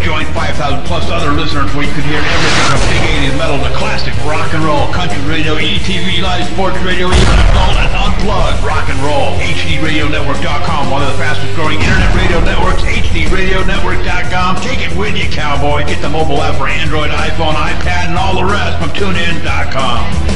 Join 5,000 plus other listeners where you can hear everything from big 80s metal to classic rock and roll, country radio, ETV Live, sports radio, even adult and unplugged rock and roll. HDRadioNetwork.com, one of the fastest growing internet radio networks, HDRadioNetwork.com. Take it with you, cowboy. Get the mobile app for Android, iPhone, iPad, and all the rest from TuneIn.com.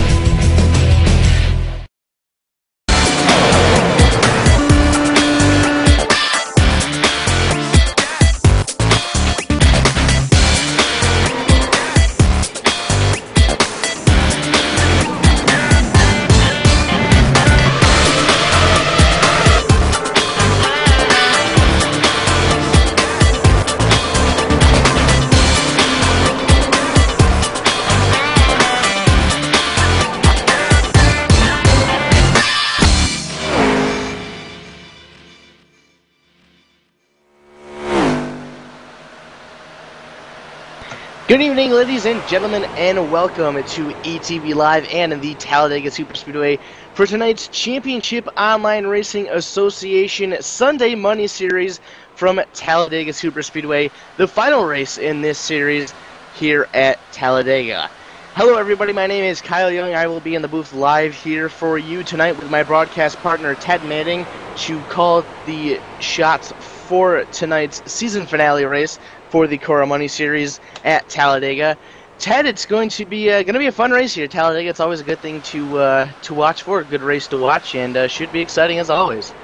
Good evening, ladies and gentlemen, and welcome to ETV Live and the Talladega Superspeedway for tonight's Championship Online Racing Association Sunday Money Series from Talladega Superspeedway, the final race in this series here at Talladega. Hello everybody, my name is Kyle Young. I will be in the booth live here for you tonight with my broadcast partner Ted Manning to call the shots for tonight's season finale race for the Cora Money Series at Talladega. Ted, it's going to be a fun race here at Talladega. It's always a good thing to watch for, a good race to watch, and should be exciting as always.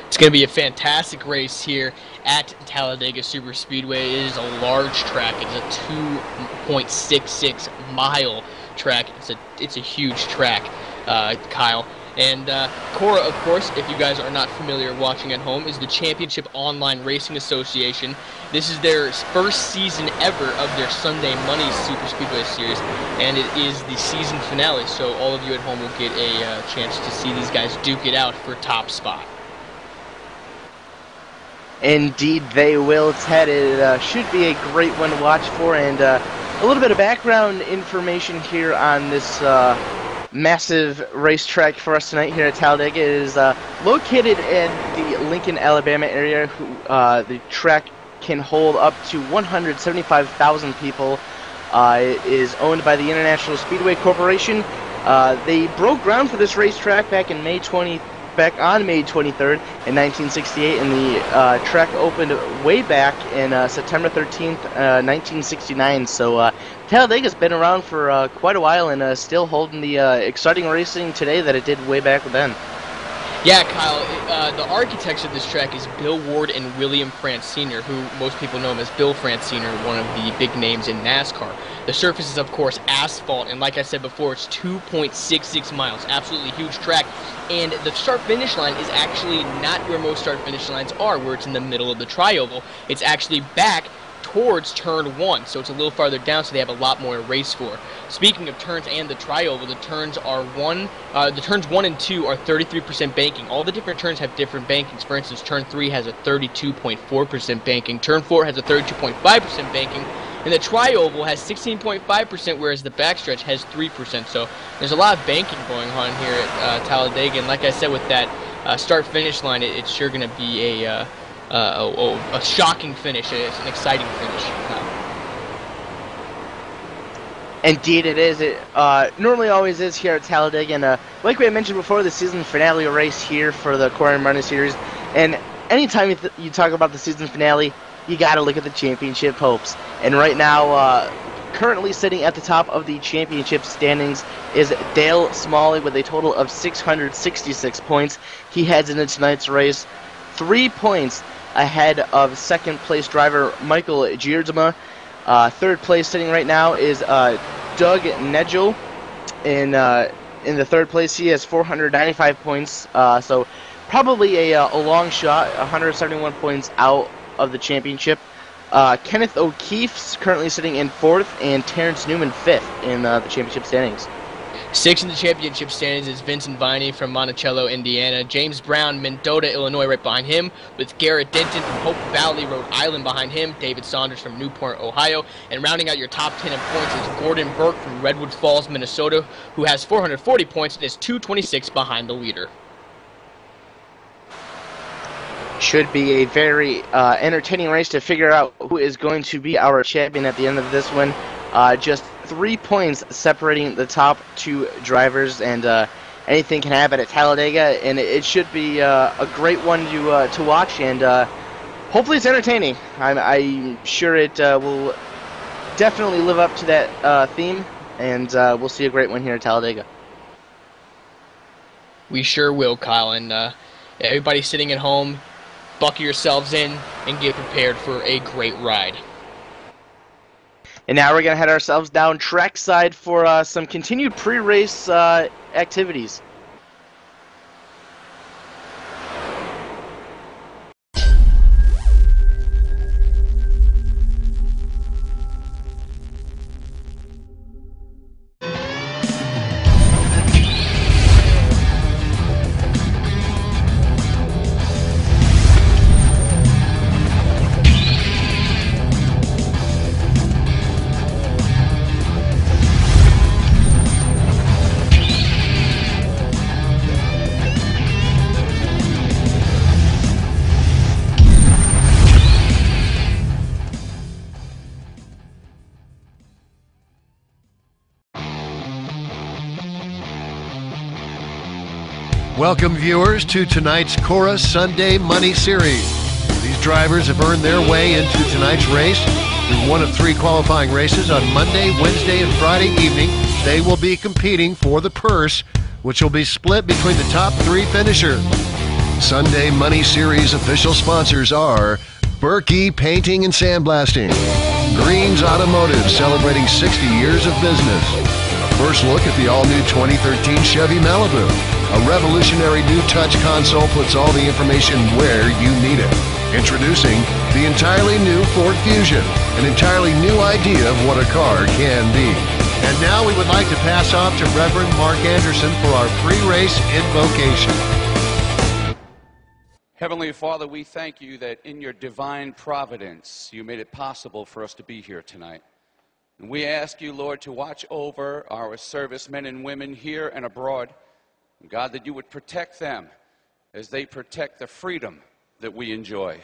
It's going to be a fantastic race here at Talladega Superspeedway. It is a large track. It's a 2.66 mile track. It's a huge track, Kyle. And Cora, of course, if you guys are not familiar watching at home, is the Championship Online Racing Association. This is their first season ever of their Sunday Money Superspeedway series, and it is the season finale, so all of you at home will get a chance to see these guys duke it out for top spot. Indeed they will, Ted. It should be a great one to watch for, and a little bit of background information here on this massive racetrack for us tonight here at Talladega. It is located in the Lincoln, Alabama area. The track can hold up to 175,000 people. It is owned by the International Speedway Corporation. They broke ground for this racetrack back on May 23rd in 1968, and the track opened way back in September 13th, 1969. So Talladega's been around for quite a while and still holding the exciting racing today that it did way back then. Yeah, Kyle, the architects of this track is Bill Ward and William Franciner, who most people know him as Bill Franciner, one of the big names in NASCAR. The surface is, of course, asphalt, and like I said before, it's 2.66 miles. Absolutely huge track. And the start-finish line is actually not where most start-finish lines are, where it's in the middle of the tri-oval. It's actually back towards turn 1, so it's a little farther down, so they have a lot more to race for. Speaking of turns and the tri-oval, the turns 1 and 2 are 33% banking. All the different turns have different bankings. For instance, turn 3 has a 32.4% banking, turn 4 has a 32.5% banking, and the tri-oval has 16.5%, whereas the backstretch has 3%. So there's a lot of banking going on here at Talladega, and like I said, with that start-finish line, it's sure going to be a shocking finish. It's an exciting finish. Indeed it is. It normally always is here at Talladega, and like we had mentioned before, the season finale race here for the Cora Money Series. And anytime you talk about the season finale, you got to look at the championship hopes. And right now, currently sitting at the top of the championship standings is Dale Smalley with a total of 666 points. He heads into tonight's race 3 points ahead of second place driver Michael Gierdzma. Third place sitting right now is Doug Nedgel. In the third place, he has 495 points. So probably a long shot, 171 points out of the championship. Kenneth O'Keefe's currently sitting in fourth, and Terrence Newman fifth in the championship standings. Sixth in the championship standings is Vincent Viney from Monticello, Indiana. James Brown, Mendota, Illinois, right behind him, with Garrett Denton from Hope Valley, Rhode Island behind him, David Saunders from Newport, Ohio, and rounding out your top 10 in points is Gordon Burke from Redwood Falls, Minnesota, who has 440 points and is 226 behind the leader. Should be a very entertaining race to figure out who is going to be our champion at the end of this one. Just 3 points separating the top 2 drivers, and anything can happen at Talladega, and it should be a great one to watch, and hopefully it's entertaining. I'm sure it will definitely live up to that theme, and we'll see a great one here at Talladega. We sure will, Kyle, and everybody sitting at home, buckle yourselves in and get prepared for a great ride. And now we're going to head ourselves down trackside for some continued pre-race activities. Welcome, viewers, to tonight's Cora Sunday Money Series. These drivers have earned their way into tonight's race. Through one of 3 qualifying races on Monday, Wednesday, and Friday evening, they will be competing for the purse, which will be split between the top 3 finishers. Sunday Money Series official sponsors are Berkey Painting and Sandblasting, Greens Automotive, celebrating 60 years of business. A first look at the all-new 2013 Chevy Malibu. A revolutionary new touch console puts all the information where you need it. Introducing the entirely new Ford Fusion, an entirely new idea of what a car can be. And now we would like to pass off to Reverend Mark Anderson for our pre-race invocation. Heavenly Father, we thank you that in your divine providence, you made it possible for us to be here tonight. And we ask you, Lord, to watch over our servicemen and women here and abroad. God, that you would protect them as they protect the freedom that we enjoy.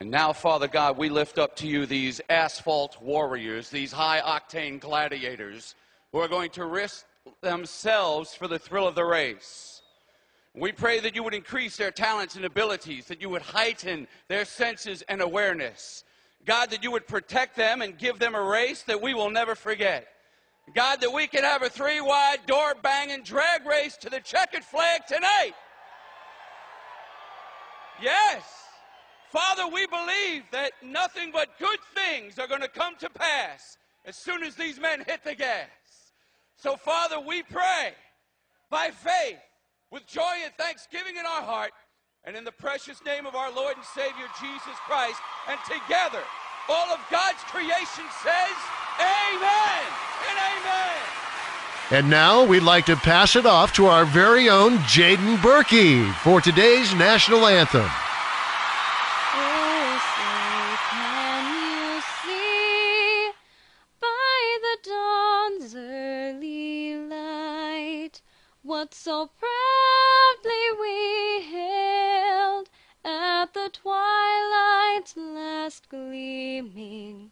And now, Father God, we lift up to you these asphalt warriors, these high-octane gladiators who are going to risk themselves for the thrill of the race. We pray that you would increase their talents and abilities, that you would heighten their senses and awareness. God, that you would protect them and give them a race that we will never forget. God, that we can have a 3-wide, door-banging drag race to the checkered flag tonight. Yes. Father, we believe that nothing but good things are going to come to pass as soon as these men hit the gas. So, Father, we pray by faith, with joy and thanksgiving in our heart, and in the precious name of our Lord and Savior, Jesus Christ, and together, all of God's creation says, amen and amen. And now we'd like to pass it off to our very own Jaden Berkey for today's national anthem. Oh, say, can you see by the dawn's early light what so proudly we hailed at the twilight's last gleaming,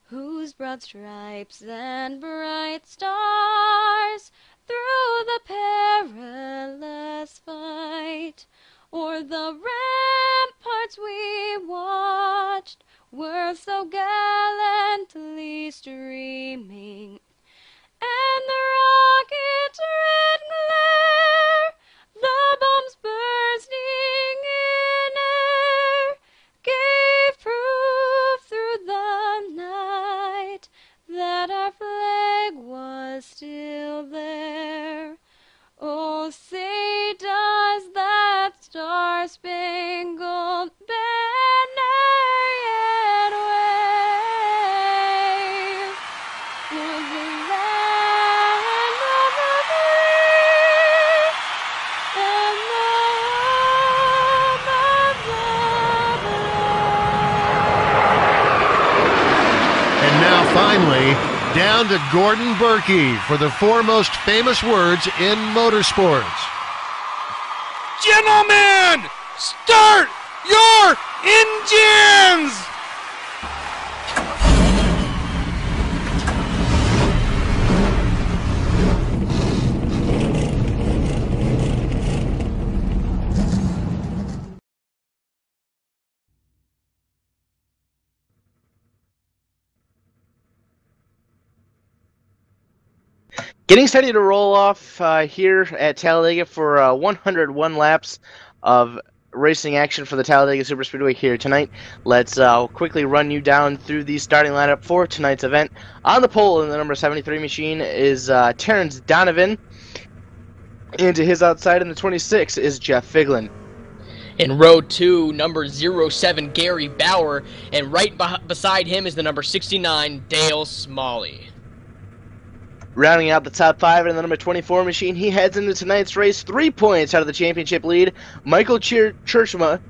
whose broad stripes and bright stars through the perilous fight o'er the ramparts we watched were so gallantly streaming, and the rocket's red glare, the bombs bursting in air, gave proof through the night that our flag was still there. Oh, say does that star-spangled banner yet wave for the land of the free and the home of the brave? And now finally, down to Gordon Berkey for the 4 most famous words in motorsports. Gentlemen, Start your engines! Getting ready to roll off here at Talladega for 101 laps of racing action for the Talladega Superspeedway here tonight. Let's quickly run you down through the starting lineup for tonight's event. On the pole in the number 73 machine is Terrence Donovan. And to his outside in the 26 is Jeff Figlin. In row 2, number 07, Gary Bauer. And right beside him is the number 69, Dale Smalley. Rounding out the top 5 in the number 24 machine, he heads into tonight's race 3 points out of the championship lead. Michael Churchma,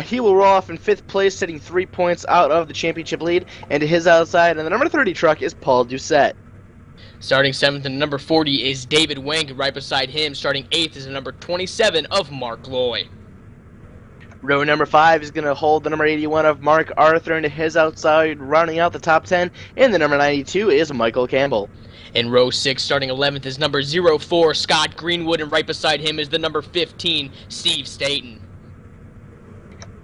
he will roll off in 5th place, sitting 3 points out of the championship lead. And to his outside in the number 30 truck is Paul Doucette. Starting 7th in number 40 is David Wank. Right beside him, starting 8th, is the number 27 of Mark Loy. Row number 5 is going to hold the number 81 of Mark Arthur, and to his outside, rounding out the top 10, in the number 92 is Michael Campbell. In row 6, starting 11th, is number 04, Scott Greenwood, and right beside him is the number 15, Steve Staten.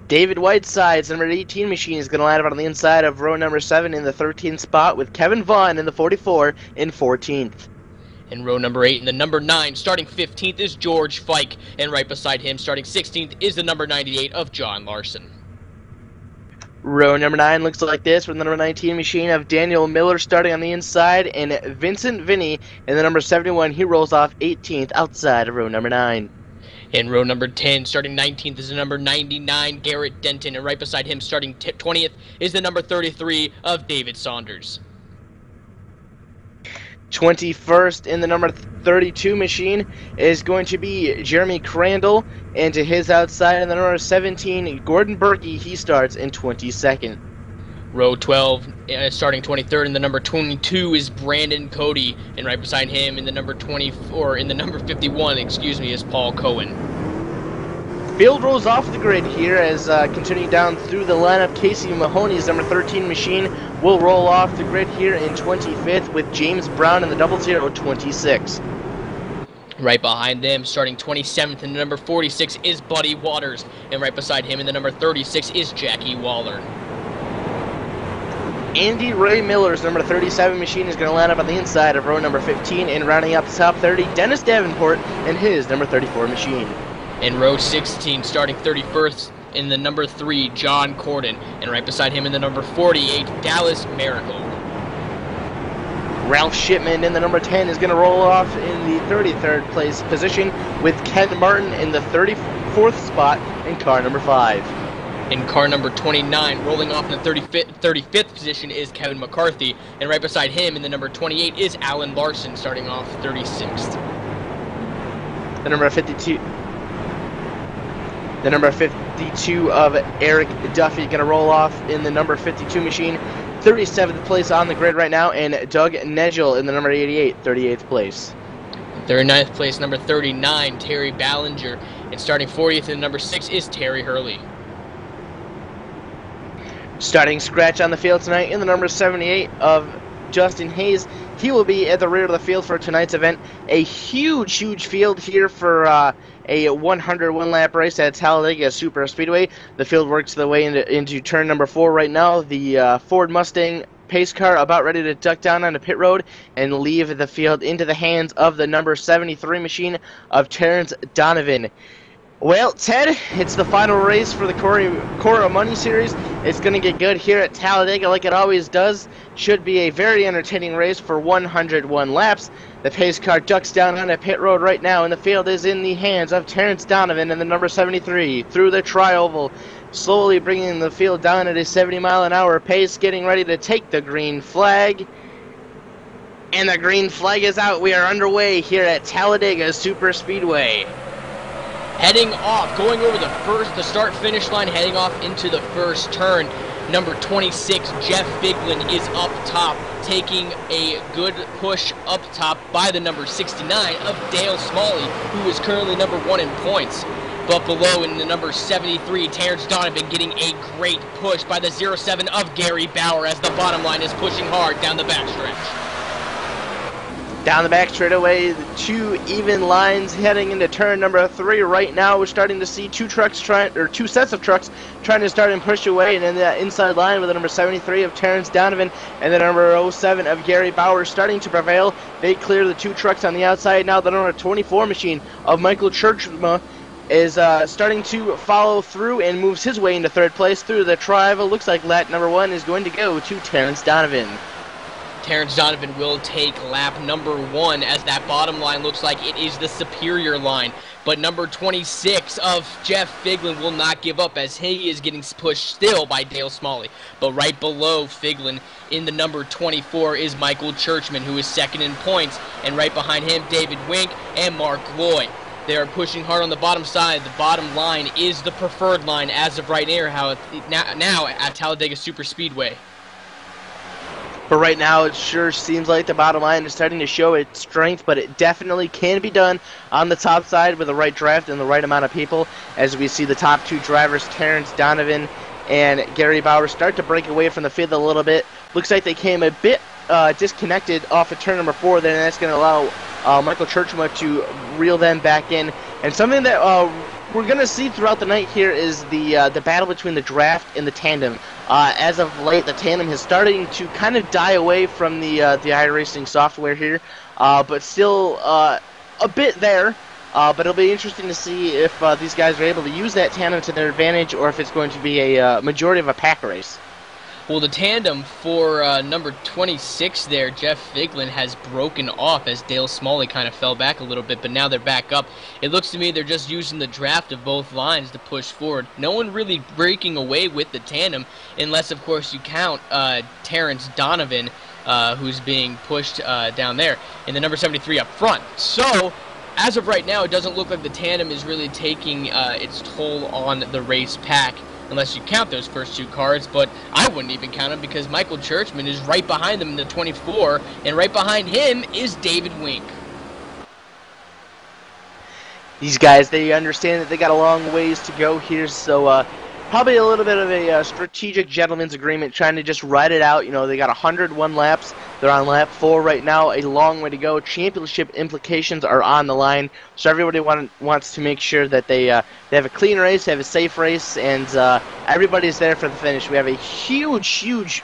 David Whiteside's number 18 machine is going to line up on the inside of row number 7 in the 13th spot, with Kevin Vaughn in the 44 in 14th. In row number 8, and the number 9, starting 15th, is George Fike, and right beside him, starting 16th, is the number 98 of John Larson. Row number 9 looks like this, with the number 19 machine of Daniel Miller starting on the inside, and Vincent Vinny in the number 71. He rolls off 18th outside of row number 9. In row number 10, starting 19th, is the number 99, Garrett Denton, and right beside him, starting 20th, is the number 33 of David Saunders. 21st in the number 32 machine is going to be Jeremy Crandall, and to his outside in the number 17, Gordon Berkey. He starts in 22nd. Row 12, starting 23rd, and the number 22 is Brandon Cody, and right beside him in the number 51, is Paul Cohen. Field rolls off the grid here as continuing down through the lineup, Casey Mahoney's number 13 machine will roll off the grid here in 25th, with James Brown in the 0026. Right behind them, starting 27th in the number 46 is Buddy Waters, and right beside him in the number 36 is Jackie Waller. Andy Ray Miller's number 37 machine is going to line up on the inside of row number 15, and rounding out the top 30, Dennis Davenport and his number 34 machine. In row 16, starting 31st in the number 3, John Corden, and right beside him in the number 48, Dallas Miracle. Ralph Shipman in the number 10 is going to roll off in the 33rd place position, with Ken Martin in the 34th spot in car number 5. In car number 29, rolling off in the 35th position is Kevin McCarthy, and right beside him in the number 28 is Alan Larson, starting off 36th. The number 52 of Eric Duffy going to roll off in the number 52 machine. 37th place on the grid right now, and Doug Negel in the number 88, 38th place. 39th place, number 39, Terry Ballinger, and starting 40th in number 6 is Terry Hurley. Starting scratch on the field tonight in the number 78 of Justin Hayes. He will be at the rear of the field for tonight's event. A huge field here for a 101 lap race at Talladega Super Speedway. The field works the way into turn number 4 right now. The Ford Mustang pace car about ready to duck down onto pit road and leave the field into the hands of the number 73 machine of Terrence Donovan. Well, Ted, it's the final race for the Cora Money Series. It's going to get good here at Talladega like it always does. Should be a very entertaining race for 101 laps. The pace car ducks down on a pit road right now, and the field is in the hands of Terrence Donovan and the number 73 through the tri-oval, slowly bringing the field down at a 70-mile-an-hour pace, getting ready to take the green flag. And the green flag is out. We are underway here at Talladega Super Speedway. Heading off, going over the start-finish line, heading off into the first turn. Number 26, Jeff Figlin, is up top, taking a good push up top by the number 69 of Dale Smalley, who is currently number 1 in points. But below in the number 73, Terrence Donovan getting a great push by the 07 of Gary Bauer as the bottom line is pushing hard down the backstretch. Down the back straightaway, the two even lines heading into turn number 3. Right now, we're starting to see two sets of trucks trying to start and push away, and in that inside line with the number 73 of Terrence Donovan and the number 07 of Gary Bauer starting to prevail. They clear the two trucks on the outside. Now the number 24 machine of Michael Churchma is starting to follow through and moves his way into third place through the tri-oval. Looks like lap number 1 is going to go to Terrence Donovan. Terrence Donovan will take lap number 1 as that bottom line looks like it is the superior line. But number 26 of Jeff Figlin will not give up as he is getting pushed still by Dale Smalley. But right below Figlin in the number 24 is Michael Churchman, who is second in points. And right behind him, David Wink and Mark Loy. They are pushing hard on the bottom side. The bottom line is the preferred line as of right now at Talladega Super Speedway. But right now, it sure seems like the bottom line is starting to show its strength, but it definitely can be done on the top side with the right draft and the right amount of people. As we see the top two drivers, Terrence Donovan and Gary Bauer, start to break away from the field a little bit. Looks like they came a bit disconnected off of turn number 4, then that's going to allow Michael Churchma to reel them back in. And something that we're going to see throughout the night here is the battle between the draft and the tandem. As of late, the tandem is starting to kind of die away from the iRacing software here, but still a bit there. But it'll be interesting to see if these guys are able to use that tandem to their advantage, or if it's going to be a majority of a pack race. Well, the tandem for number 26 there, Jeff Figlin, has broken off as Dale Smalley kind of fell back a little bit, but now they're back up. It looks to me they're just using the draft of both lines to push forward. No one really breaking away with the tandem, unless, of course, you count Terrence Donovan, who's being pushed down there, in the number 73 up front. So, as of right now, it doesn't look like the tandem is really taking its toll on the race pack, unless you count those first two cars, but I wouldn't even count them because Michael Churchman is right behind them in the 24, and right behind him is David Wink. These guys, they understand that they got a long ways to go here, so probably a little bit of a strategic gentleman's agreement, trying to just ride it out. You know, they got 101 laps. They're on lap 4 right now, a long way to go. Championship implications are on the line, so everybody wants to make sure that they have a clean race, they have a safe race, and everybody's there for the finish. We have a huge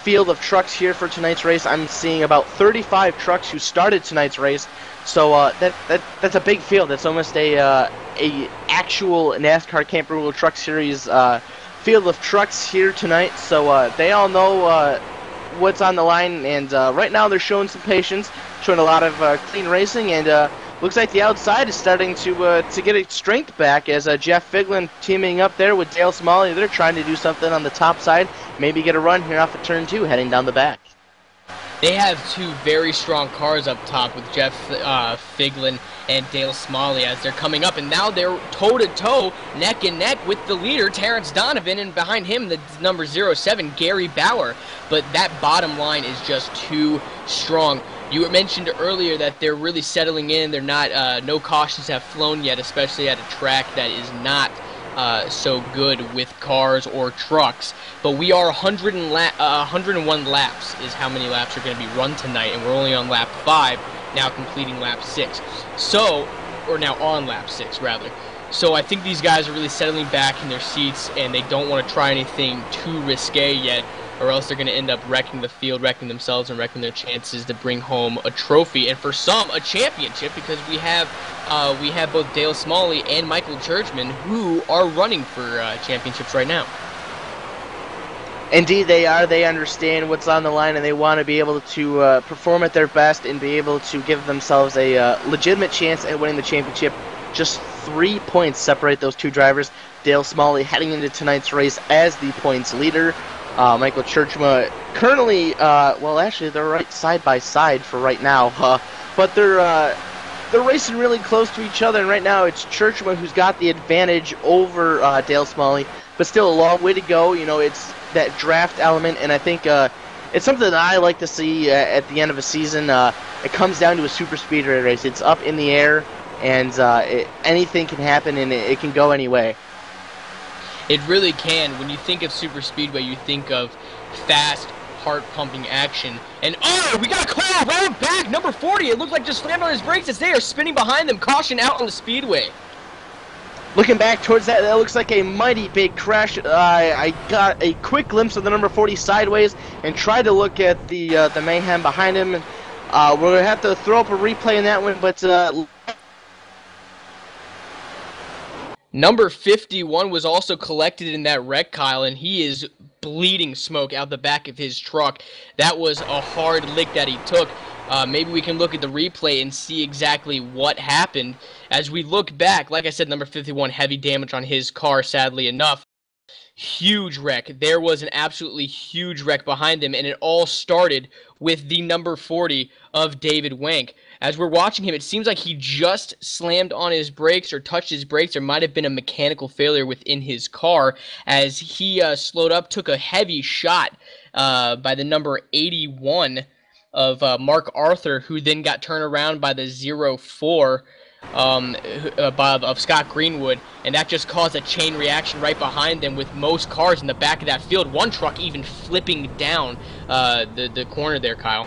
field of trucks here for tonight's race. I'm seeing about 35 trucks who started tonight's race, so that's a big field. That's almost a actual NASCAR Camp Rule Truck Series field of trucks here tonight, so they all know what's on the line, and right now they're showing some patience, showing a lot of clean racing, and looks like the outside is starting to get its strength back as Jeff Figlin teaming up there with Dale Smalley. They're trying to do something on the top side, maybe get a run here off of turn 2 heading down the back. They have two very strong cars up top with Jeff Figlin and Dale Smalley as they're coming up, and now they're toe-to-toe, neck and neck with the leader, Terrence Donovan, and behind him, the number 07, Gary Bauer. But that bottom line is just too strong. You mentioned earlier that they're really settling in. They're not, no cautions have flown yet, especially at a track that is not so good with cars or trucks. But we are 101 laps is how many laps are going to be run tonight, and we're only on lap 5, now completing lap 6. So, or now on lap 6, rather. So I think these guys are really settling back in their seats, and they don't want to try anything too risque yet, or else they're going to end up wrecking the field, wrecking themselves, and wrecking their chances to bring home a trophy, and for some, a championship, because we have both Dale Smalley and Michael Churchman who are running for championships right now. Indeed, they are. They understand what's on the line, and they want to be able to perform at their best and be able to give themselves a legitimate chance at winning the championship. Just 3 points separate those two drivers. Dale Smalley heading into tonight's race as the points leader. Michael Churchma currently, well, actually, they're right side by side for right now, but they're racing really close to each other, and right now it's Churchma who's got the advantage over Dale Smalley, but still a long way to go. You know, it's that draft element, and I think it's something that I like to see at the end of a season. It comes down to a super speedway race. It's up in the air. and anything can happen, and it can go any way. It really can. When you think of super speedway, you think of fast, heart-pumping action. And oh, we got a call around back, number 40. It looked like just slammed on his brakes as they are spinning behind them. Caution out on the speedway. Looking back towards that looks like a mighty big crash. I got a quick glimpse of the number 40 sideways and tried to look at the mayhem behind him. We're gonna have to throw up a replay in that one, but number 51 was also collected in that wreck, Kyle, and he is bleeding smoke out the back of his truck. That was a hard lick that he took. Maybe we can look at the replay and see exactly what happened. As we look back, like I said, number 51, heavy damage on his car, sadly enough. Huge wreck. There was an absolutely huge wreck behind him, and it all started with the number 40 of David Wank. As we're watching him, it seems like he just slammed on his brakes or touched his brakes. There might have been a mechanical failure within his car as he slowed up, took a heavy shot by the number 81 of Mark Arthur, who then got turned around by the 04 of Scott Greenwood, and that just caused a chain reaction right behind them with most cars in the back of that field. One truck even flipping down the corner there, Kyle.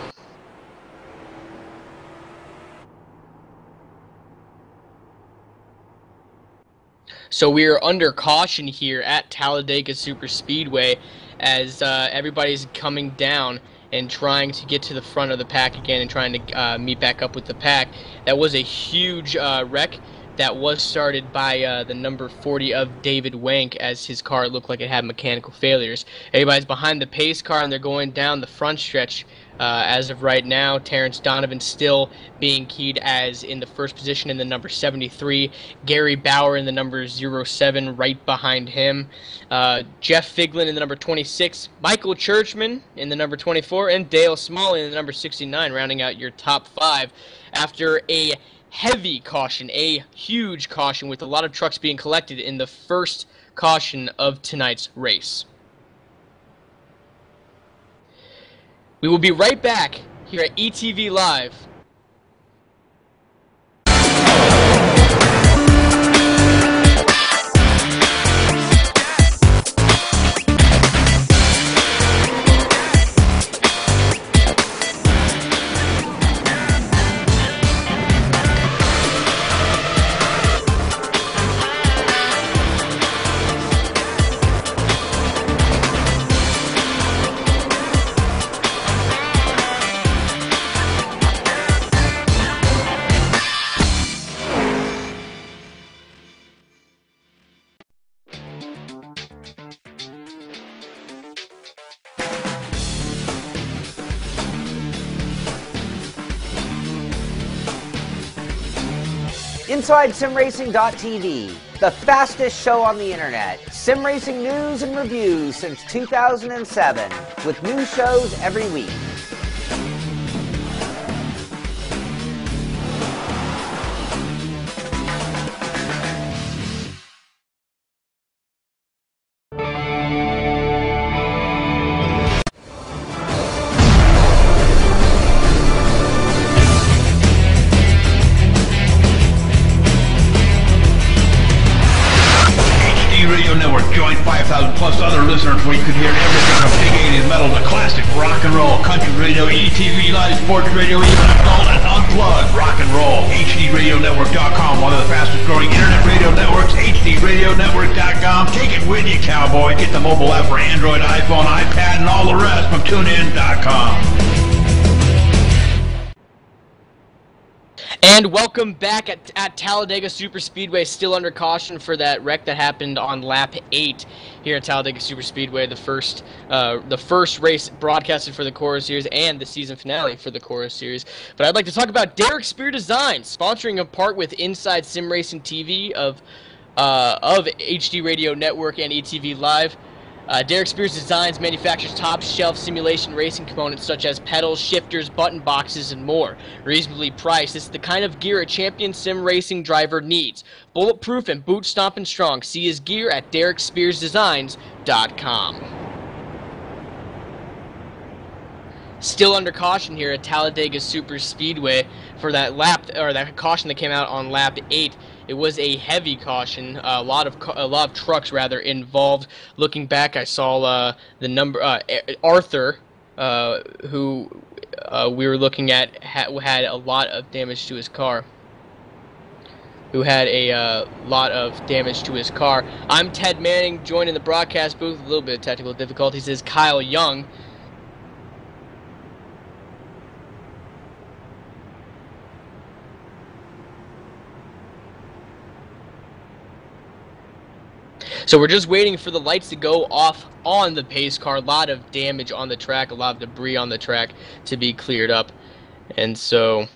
So we are under caution here at Talladega Super Speedway as everybody's coming down and trying to get to the front of the pack again and trying to meet back up with the pack. That was a huge wreck that was started by the number 40 of David Wank, as his car looked like it had mechanical failures. Everybody's behind the pace car and they're going down the front stretch. As of right now, Terrence Donovan still being keyed as in the first position in the number 73. Gary Bauer in the number 07 right behind him. Jeff Figlin in the number 26. Michael Churchman in the number 24. And Dale Smalley in the number 69, rounding out your top 5 after a heavy caution, a huge caution with a lot of trucks being collected in the first caution of tonight's race. We will be right back here at ETV Live. InsideSimRacing.tv, the fastest show on the internet. Sim racing news and reviews since 2007, with new shows every week. Join 5,000 plus other listeners where you can hear everything from big 80s metal to classic rock and roll, country radio, ETV Live Sports Radio, even adult and unplugged rock and roll. HDRadioNetwork.com, one of the fastest growing internet radio networks, HDRadioNetwork.com. Take it with you, cowboy. Get the mobile app for Android, iPhone, iPad, and all the rest from TuneIn.com. And welcome back at Talladega Super Speedway, still under caution for that wreck that happened on lap 8 here at Talladega Super Speedway, the first race broadcasted for the Cora Series and the season finale for the Cora Series. But I'd like to talk about Derek Spear Designs, sponsoring a part with Inside Sim Racing TV of HD Radio Network and ETV Live. Derek Spears Designs manufactures top-shelf simulation racing components such as pedals, shifters, button boxes, and more. Reasonably priced, this is the kind of gear a champion sim racing driver needs. Bulletproof and boot-stomping strong. See his gear at DerekSpearsDesigns.com. Still under caution here at Talladega Super Speedway for that lap, or that caution that came out on lap 8. It was a heavy caution, a lot of trucks rather involved. Looking back, I saw the number Arthur, who we were looking at, had a lot of damage to his car. I'm Ted Manning, joined in the broadcast booth with a little bit of technical difficulties is Kyle Young. So we're just waiting for the lights to go off on the pace car. A lot of damage on the track, a lot of debris on the track to be cleared up. And so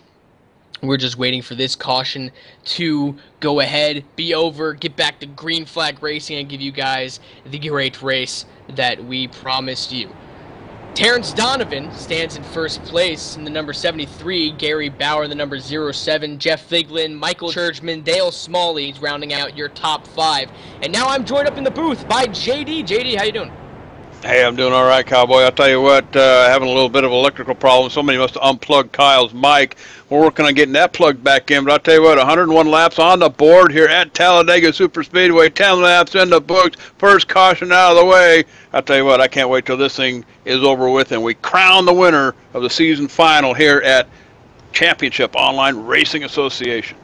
we're just waiting for this caution to go ahead, be over, get back to green flag racing, and give you guys the great race that we promised you. Terrence Donovan stands in first place in the number 73, Gary Bauer in the number 07, Jeff Figlin, Michael Churchman, Dale Smalley rounding out your top 5. And now I'm joined up in the booth by JD. JD, how you doing? Hey, I'm doing all right, Cowboy. I'll tell you what, having a little bit of electrical problem. Somebody must have unplugged Kyle's mic. We're working on getting that plugged back in. But I'll tell you what, 101 laps on the board here at Talladega Superspeedway. 10 laps in the books. First caution out of the way. I'll tell you what, I can't wait till this thing is over with and we crown the winner of the season final here at Championship Online Racing Association.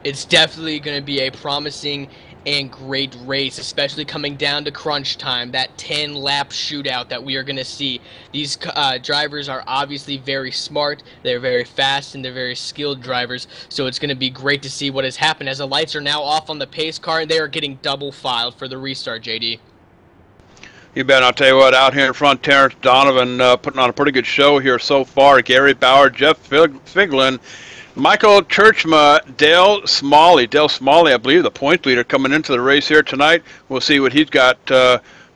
It's definitely going to be a promising and great race, especially coming down to crunch time, that 10-lap shootout that we are going to see. These drivers are obviously very smart, they're very fast, and they're very skilled drivers, so it's going to be great to see what has happened as the lights are now off on the pace car, and they are getting double filed for the restart, JD. You bet. I'll tell you what, out here in front, Terrence Donovan putting on a pretty good show here so far. Gary Bauer, Jeff Figlin, Michael Churchma, Dale Smalley. Dale Smalley, I believe, the point leader coming into the race here tonight. We'll see what he's got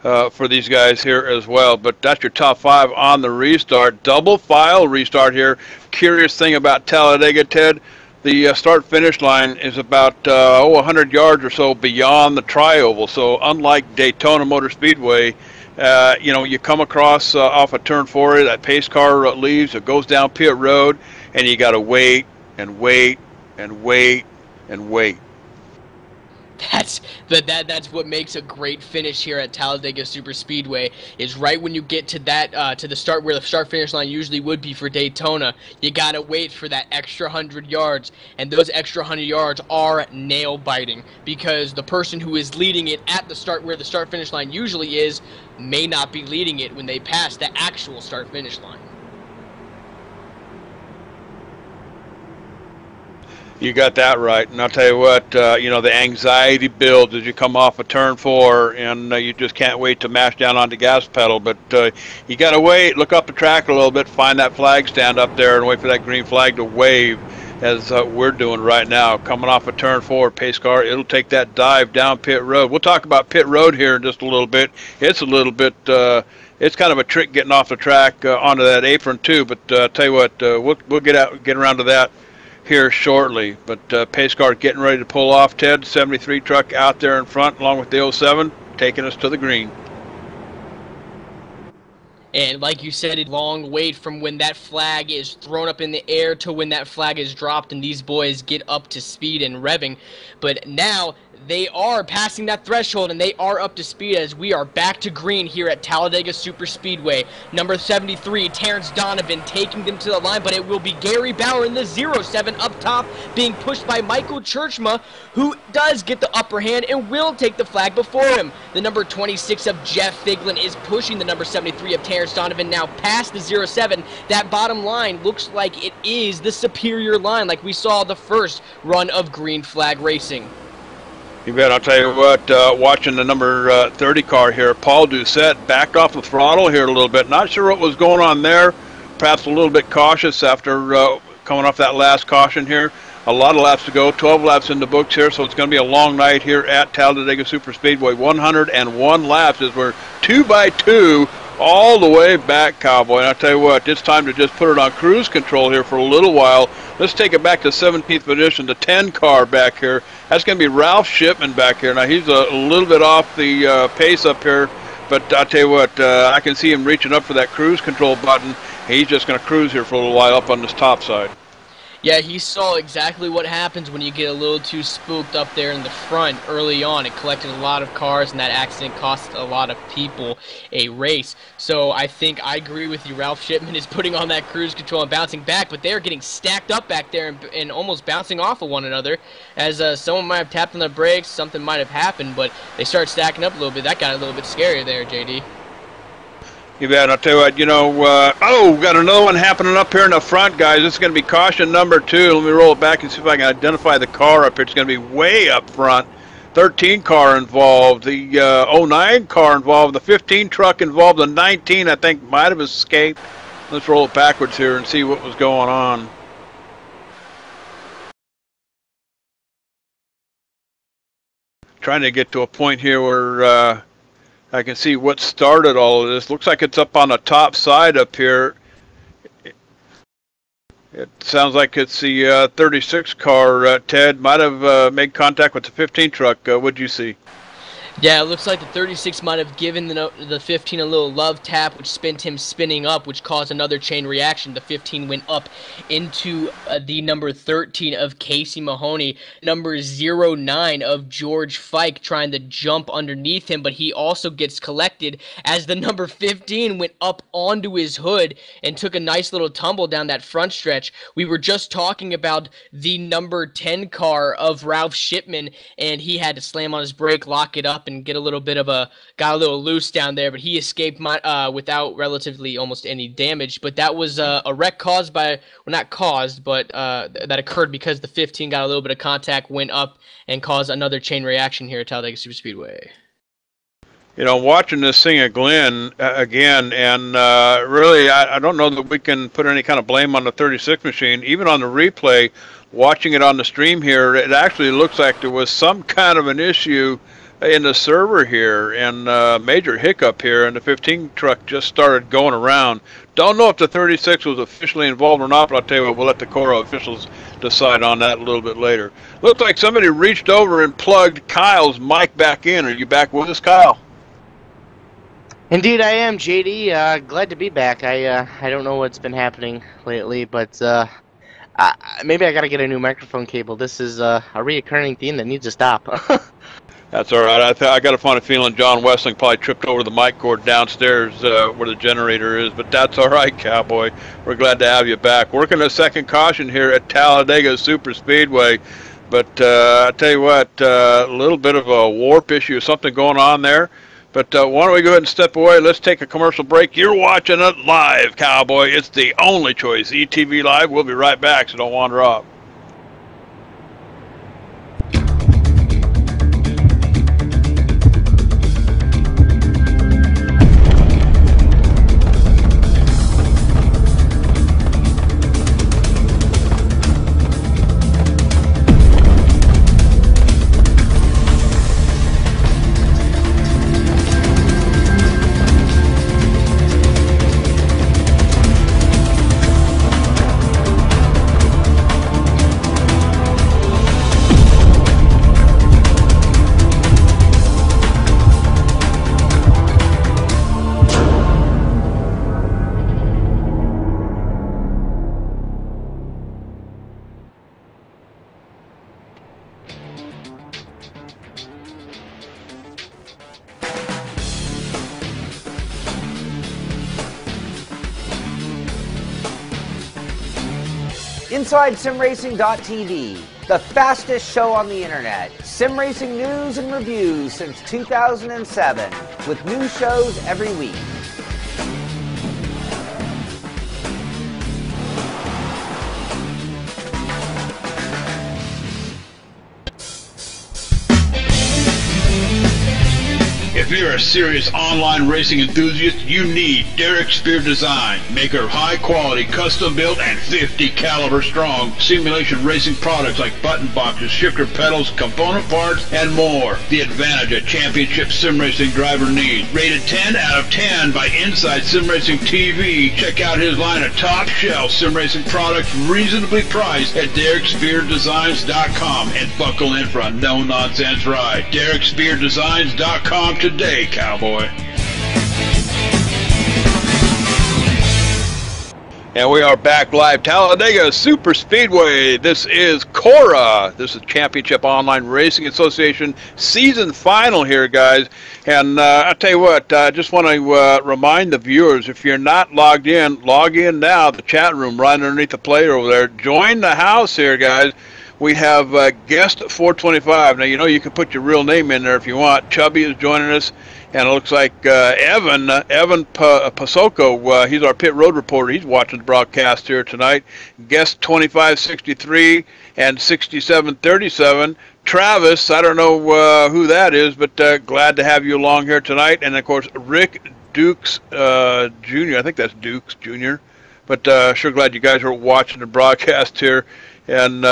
for these guys here as well. But that's your top 5 on the restart. Double file restart here. Curious thing about Talladega, Ted, the start-finish line is about 100 yards or so beyond the tri-oval. So unlike Daytona Motor Speedway, you come across off of turn 4, that pace car leaves, it goes down pit road, and you got to wait and wait and wait and wait. That's what makes a great finish here at Talladega Superspeedway. Is right when you get to that to the start where the start finish line usually would be for Daytona, you gotta wait for that extra 100 yards, and those extra 100 yards are nail biting because the person who is leading it at the start where the start finish line usually is may not be leading it when they pass the actual start finish line. You got that right, and I'll tell you what, the anxiety builds as you come off of turn 4, and you just can't wait to mash down on the gas pedal, but you got to wait, look up the track a little bit, find that flag stand up there, and wait for that green flag to wave, as we're doing right now. Coming off of turn 4, pace car, it'll take that dive down pit road. We'll talk about pit road here in just a little bit. It's a little bit, it's kind of a trick getting off the track onto that apron too, but tell you what, we'll get around to that here shortly. But pace car getting ready to pull off. Ted, 73 truck out there in front along with the 07 taking us to the green. And like you said, a long wait from when that flag is thrown up in the air to when that flag is dropped and these boys get up to speed and revving. But now they are passing that threshold and they are up to speed as we are back to green here at Talladega Superspeedway. Number 73, Terrence Donovan taking them to the line, but it will be Gary Bauer in the 07 up top being pushed by Michael Churchma, who does get the upper hand and will take the flag before him. The number 26 of Jeff Figlin is pushing the number 73 of Terrence Donovan now past the 07. That bottom line looks like it is the superior line like we saw the first run of green flag racing. You bet. I'll tell you what, watching the number 30 car here, Paul Doucette backed off the throttle here a little bit. Not sure what was going on there. Perhaps a little bit cautious after coming off that last caution here. A lot of laps to go, 12 laps in the books here, so it's going to be a long night here at Talladega Superspeedway. 101 laps as we're 2 by 2 all the way back, Cowboy. And I'll tell you what, it's time to just put it on cruise control here for a little while. Let's take it back to 17th position, the 10 car back here. That's going to be Ralph Shipman back here. Now, he's a little bit off the pace up here, but I'll tell you what, I can see him reaching up for that cruise control button. he's just going to cruise here for a little while up on this top side. Yeah, he saw exactly what happens when you get a little too spooked up there in the front early on. It collected a lot of cars, and that accident cost a lot of people a race. So I think I agree with you. Ralph Shipman is putting on that cruise control and bouncing back, but they're getting stacked up back there and almost bouncing off of one another. As someone might have tapped on the brakes, something might have happened, but they start stacking up a little bit. That got a little bit scary there, JD. You bet. I'll tell you what, got another one happening up here in the front, guys. This is going to be caution number 2. Let me roll it back and see if I can identify the car up here. It's going to be way up front. 13 car involved, the 09 car involved, the 15 truck involved, the 19 I think might have escaped. Let's roll it backwards here and see what was going on. Trying to get to a point here where I can see what started all of this. Looks like it's up on the top side up here. It sounds like it's the 36 car. Ted might have made contact with the 15 truck. What'd you see? Yeah, it looks like the 36 might have given the 15 a little love tap, which sent him spinning up, which caused another chain reaction. The 15 went up into the number 13 of Casey Mahoney, number 09 of George Fike trying to jump underneath him, but he also gets collected as the number 15 went up onto his hood and took a nice little tumble down that front stretch. We were just talking about the number 10 car of Ralph Shipman, and he had to slam on his brake, lock it up, and get a little bit of got a little loose down there, but he escaped without relatively almost any damage. But that was a wreck caused by, well, not caused, but that occurred because the 15 got a little bit of contact, went up, and caused another chain reaction here at Talladega Superspeedway. You know, watching this thing again, and really, I don't know that we can put any kind of blame on the 36 machine. Even on the replay, watching it on the stream here, it actually looks like there was some kind of an issue in the server here, and major hiccup here, and the 15 truck just started going around. Don't know if the 36 was officially involved or not, but I'll tell you what, we'll let the Cora officials decide on that a little bit later. Looks like somebody reached over and plugged Kyle's mic back in. Are you back with us, Kyle? Indeed I am, JD. Glad to be back. I don't know what's been happening lately, but maybe I gotta get a new microphone cable. This is a reoccurring theme that needs to stop. That's all right. I got a funny feeling John Wessling probably tripped over the mic cord downstairs where the generator is, but that's all right, Cowboy. We're glad to have you back. Working a second caution here at Talladega Superspeedway, but I tell you what, a little bit of a warp issue, something going on there. But why don't we go ahead and step away? Let's take a commercial break. You're watching it live, Cowboy. It's the only choice, ETV Live. We'll be right back, so don't wander off. Inside SimRacing.tv, the fastest show on the internet. Sim racing news and reviews since 2007, with new shows every week. If you're a serious online racing enthusiast, you need Derek Spear Design, maker of high-quality, custom-built, and 50 caliber strong simulation racing products like button boxes, shifter pedals, component parts, and more. The advantage a championship sim racing driver needs. Rated 10 out of 10 by Inside Sim Racing TV. Check out his line of top-shelf sim racing products, reasonably priced at DerekSpearDesigns.com, and buckle in for a no-nonsense ride. DerekSpearDesigns.com today, Cowboy. And we are back live, Talladega Super Speedway. This is Cora. This is Championship Online Racing Association season final here, guys. And I'll tell you what, I just want to remind the viewers, if you're not logged in, log in now, the chat room right underneath the player over there. Join the house here, guys. We have guest 425. Now, you know you can put your real name in there if you want. Chubby is joining us. And it looks like Evan Pasoko, he's our pit road reporter. He's watching the broadcast here tonight. Guest 2563 and 6737. Travis, I don't know who that is, but glad to have you along here tonight. And, of course, Rick Dukes Jr. I think that's Dukes Jr. But sure glad you guys are watching the broadcast here. And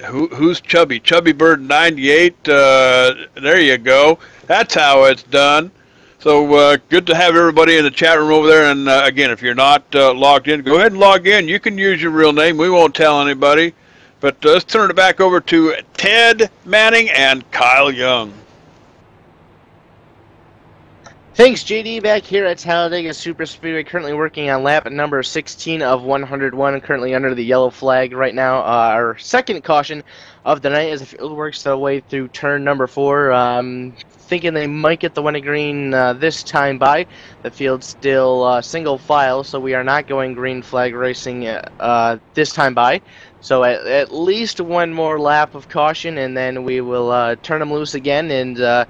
who's Chubby? Chubby Bird 98. There you go. That's how it's done. So good to have everybody in the chat room over there. And again, if you're not logged in, go ahead and log in. You can use your real name. We won't tell anybody. But let's turn it back over to Ted Manning and Kyle Young. Thanks, JD. Back here at Talladega Super Speedway, currently working on lap number 16 of 101, currently under the yellow flag right now. Our second caution of the night as the field works their way through turn number 4. Thinking they might get the winning green this time by. The field's still single file, so we are not going green flag racing this time by. So at least one more lap of caution, and then we will turn them loose again and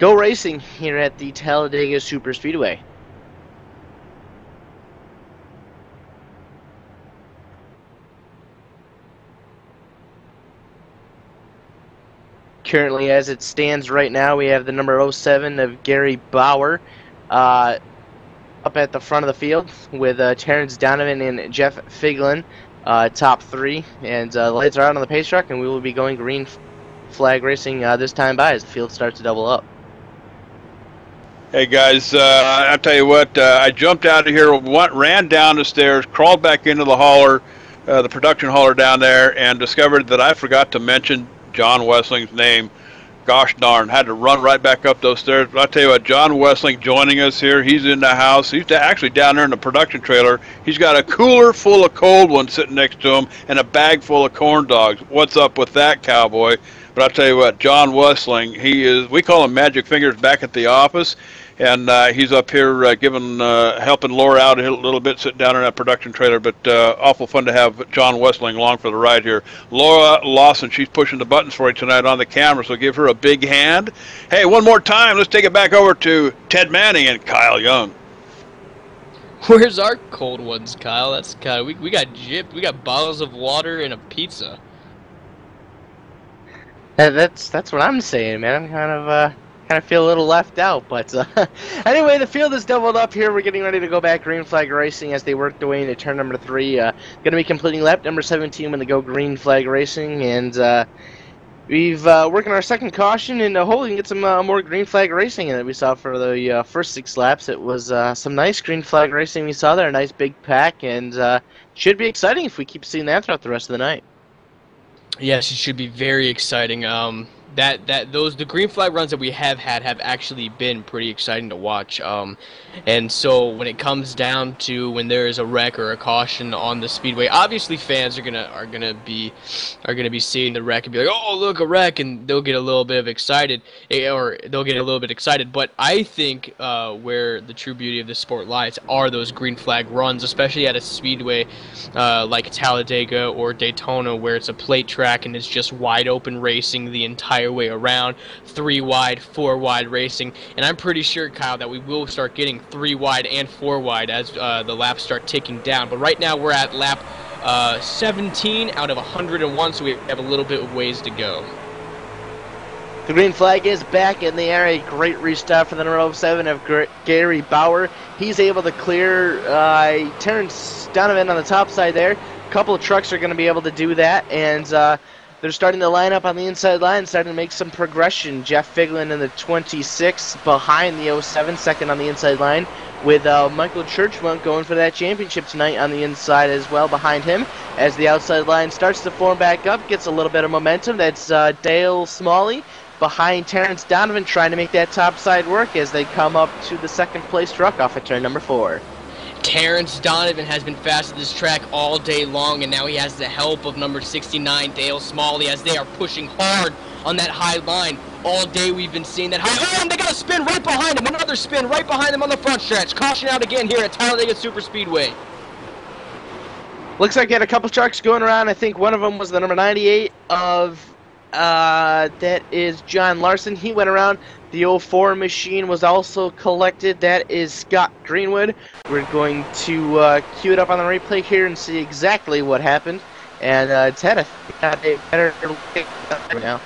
go racing here at the Talladega Super Speedway. Currently, as it stands right now, we have the number 07 of Gary Bauer up at the front of the field with Terrence Donovan and Jeff Figlin top 3. And the lights are out on the pace truck, and we will be going green flag racing this time by as the field starts to double up. Hey guys, I'll tell you what, I jumped out of here, ran down the stairs, crawled back into the hauler, the production hauler down there, and discovered that I forgot to mention John Wessling's name. Gosh darn, had to run right back up those stairs. But I'll tell you what, John Wessling joining us here. He's in the house. He's actually down there in the production trailer. He's got a cooler full of cold ones sitting next to him and a bag full of corn dogs. What's up with that, cowboy? But I'll tell you what, John Wessling, he is, we call him Magic Fingers back at the office. And he's up here helping Laura out a little bit, sitting down in that production trailer. But awful fun to have John Wessling along for the ride here. Laura Lawson, she's pushing the buttons for you tonight on the camera, so give her a big hand. Hey, one more time, let's take it back over to Ted Manning and Kyle Young. Where's our cold ones, Kyle? That's Kyle. We got gypped. We got bottles of water and a pizza. That's what I'm saying, man. I'm kind of feel a little left out, but anyway, the field is doubled up here. We're getting ready to go back green flag racing as they work their way into turn number 3. Going to be completing lap number 17 when they go green flag racing, and we've working our second caution and hopefully get some more green flag racing that we saw for the first 6 laps. It was some nice green flag racing we saw there, a nice big pack, and should be exciting if we keep seeing that throughout the rest of the night. Yes, it should be very exciting. The green flag runs that we have had have actually been pretty exciting to watch. And so when it comes down to when there is a wreck or a caution on the speedway, obviously fans are gonna be seeing the wreck and be like, oh look, a wreck, and they'll get a little bit excited. But I think where the true beauty of this sport lies are those green flag runs, especially at a speedway like Talladega or Daytona, where it's a plate track and it's just wide open racing the entire way around, 3 wide, 4 wide racing. And I'm pretty sure, Kyle, that we will start getting 3 wide and 4 wide as the laps start ticking down. But right now we're at lap 17 out of 101, so we have a little bit of ways to go. The green flag is back in the air. A great restart for the number 07 of Gary Bauer. He's able to clear Terrence Donovan on the top side there. A couple of trucks are going to be able to do that, and they're starting to line up on the inside line, starting to make some progression. Jeff Figlin in the 26 behind the 07, second on the inside line, with Michael Churchmont going for that championship tonight on the inside as well behind him. As the outside line starts to form back up, gets a little bit of momentum. That's Dale Smalley behind Terrence Donovan trying to make that top side work as they come up to the second place truck off at turn number 4. Terrence Donovan has been fast at this track all day long, and now he has the help of number 69, Dale Smalley, as they are pushing hard on that high line. All day we've been seeing that high. Oh, and they got a spin right behind him. Another spin right behind him on the front stretch. Caution out again here at Talladega Superspeedway. Looks like they had a couple trucks going around. I think one of them was the number 98 of, that is John Larson. He went around. The 04 machine was also collected. That is Scott Greenwood. We're going to cue it up on the replay here and see exactly what happened. And Ted, I think got a better right now.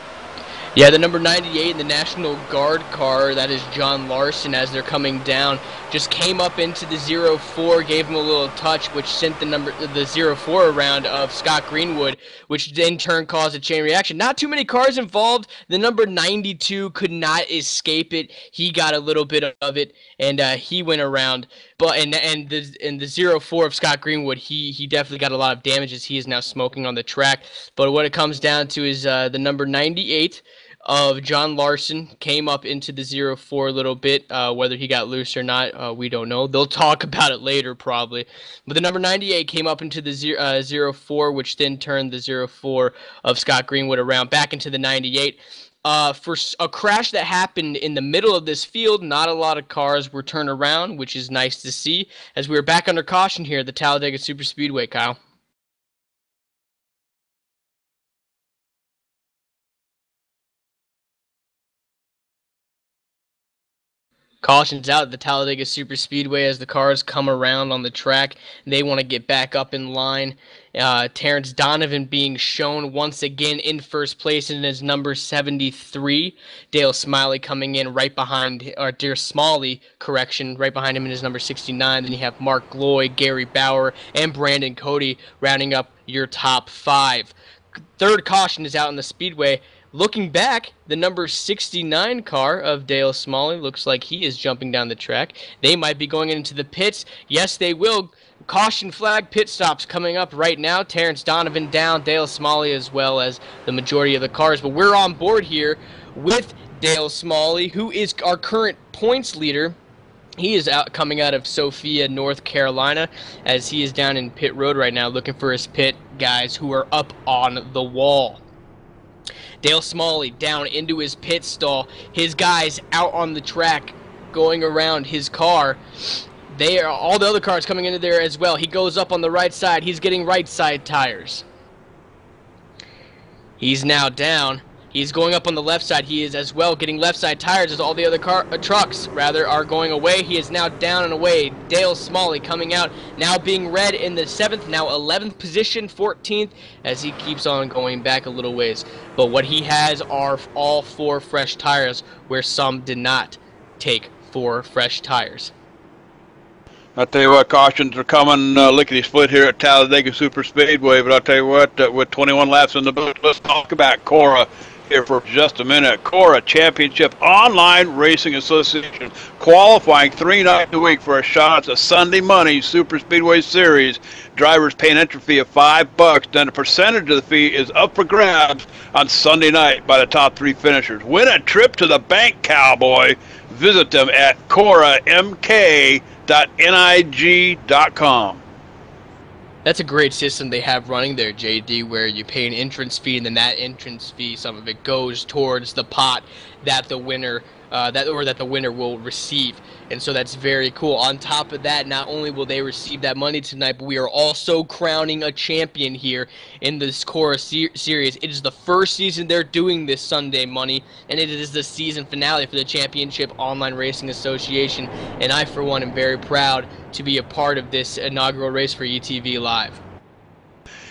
Yeah, the number 98 in the National Guard car, that is John Larson, as they're coming down, just came up into the 04, gave him a little touch, which sent the 04 around of Scott Greenwood, which in turn caused a chain reaction. Not too many cars involved. The number 92 could not escape it. He got a little bit of it, and he went around. But and the 04 of Scott Greenwood, he definitely got a lot of damages. He is now smoking on the track. But what it comes down to is the number 98 of John Larson came up into the 04 a little bit. Whether he got loose or not, we don't know. They'll talk about it later probably. But the number 98 came up into the 04, which then turned the 04 of Scott Greenwood around back into the 98. For a crash that happened in the middle of this field, not a lot of cars were turned around, which is nice to see, as we are back under caution here at the Talladega Superspeedway, Kyle. Caution's out at the Talladega Superspeedway as the cars come around on the track. They want to get back up in line. Terrence Donovan being shown once again in first place in his number 73. Dale Smalley coming in right behind, or Dale Smalley, correction, right behind him in his number 69. Then you have Mark Gloy, Gary Bauer, and Brandon Cody rounding up your top 5. Third caution is out in the speedway. Looking back, the number 69 car of Dale Smalley looks like he is jumping down the track. They might be going into the pits. Yes, they will. Caution flag pit stops coming up right now. Terrence Donovan down, Dale Smalley as well as the majority of the cars. But we're on board here with Dale Smalley, who is our current points leader. He is coming out of Sophia, North Carolina, as he is down in pit road right now looking for his pit guys who are up on the wall. Dale Smalley down into his pit stall. His guys out on the track going around his car. They are all the other cars coming into there as well. He goes up on the right side. He's getting right side tires. He's now down. He's going up on the left side. He is as well getting left side tires as all the other trucks are going away. He is now down and away. Dale Smalley coming out, now being red in the 7th, now 11th position, 14th, as he keeps on going back a little ways. But what he has are all 4 fresh tires, where some did not take 4 fresh tires. I'll tell you what, cautions are coming lickety-split here at Talladega Superspeedway, but I'll tell you what, with 21 laps in the boot, let's talk about Cora here for just a minute. Cora Championship Online Racing Association, qualifying 3 nights a week for a shot at the Sunday Money Superspeedway Series. Drivers pay an entry fee of $5, then a percentage of the fee is up for grabs on Sunday night by the top 3 finishers. Win a trip to the bank, cowboy. Visit them at coramk.nig.com. That's a great system they have running there, JD, where you pay an entrance fee, and then that entrance fee, some of it goes towards the pot that the winner that the winner will receive. And so that's very cool. On top of that, not only will they receive that money tonight, but we are also crowning a champion here in this Cora series. It is the first season they're doing this Sunday Money, and it is the season finale for the Championship Online Racing Association. And I, for one, am very proud to be a part of this inaugural race for ETV Live.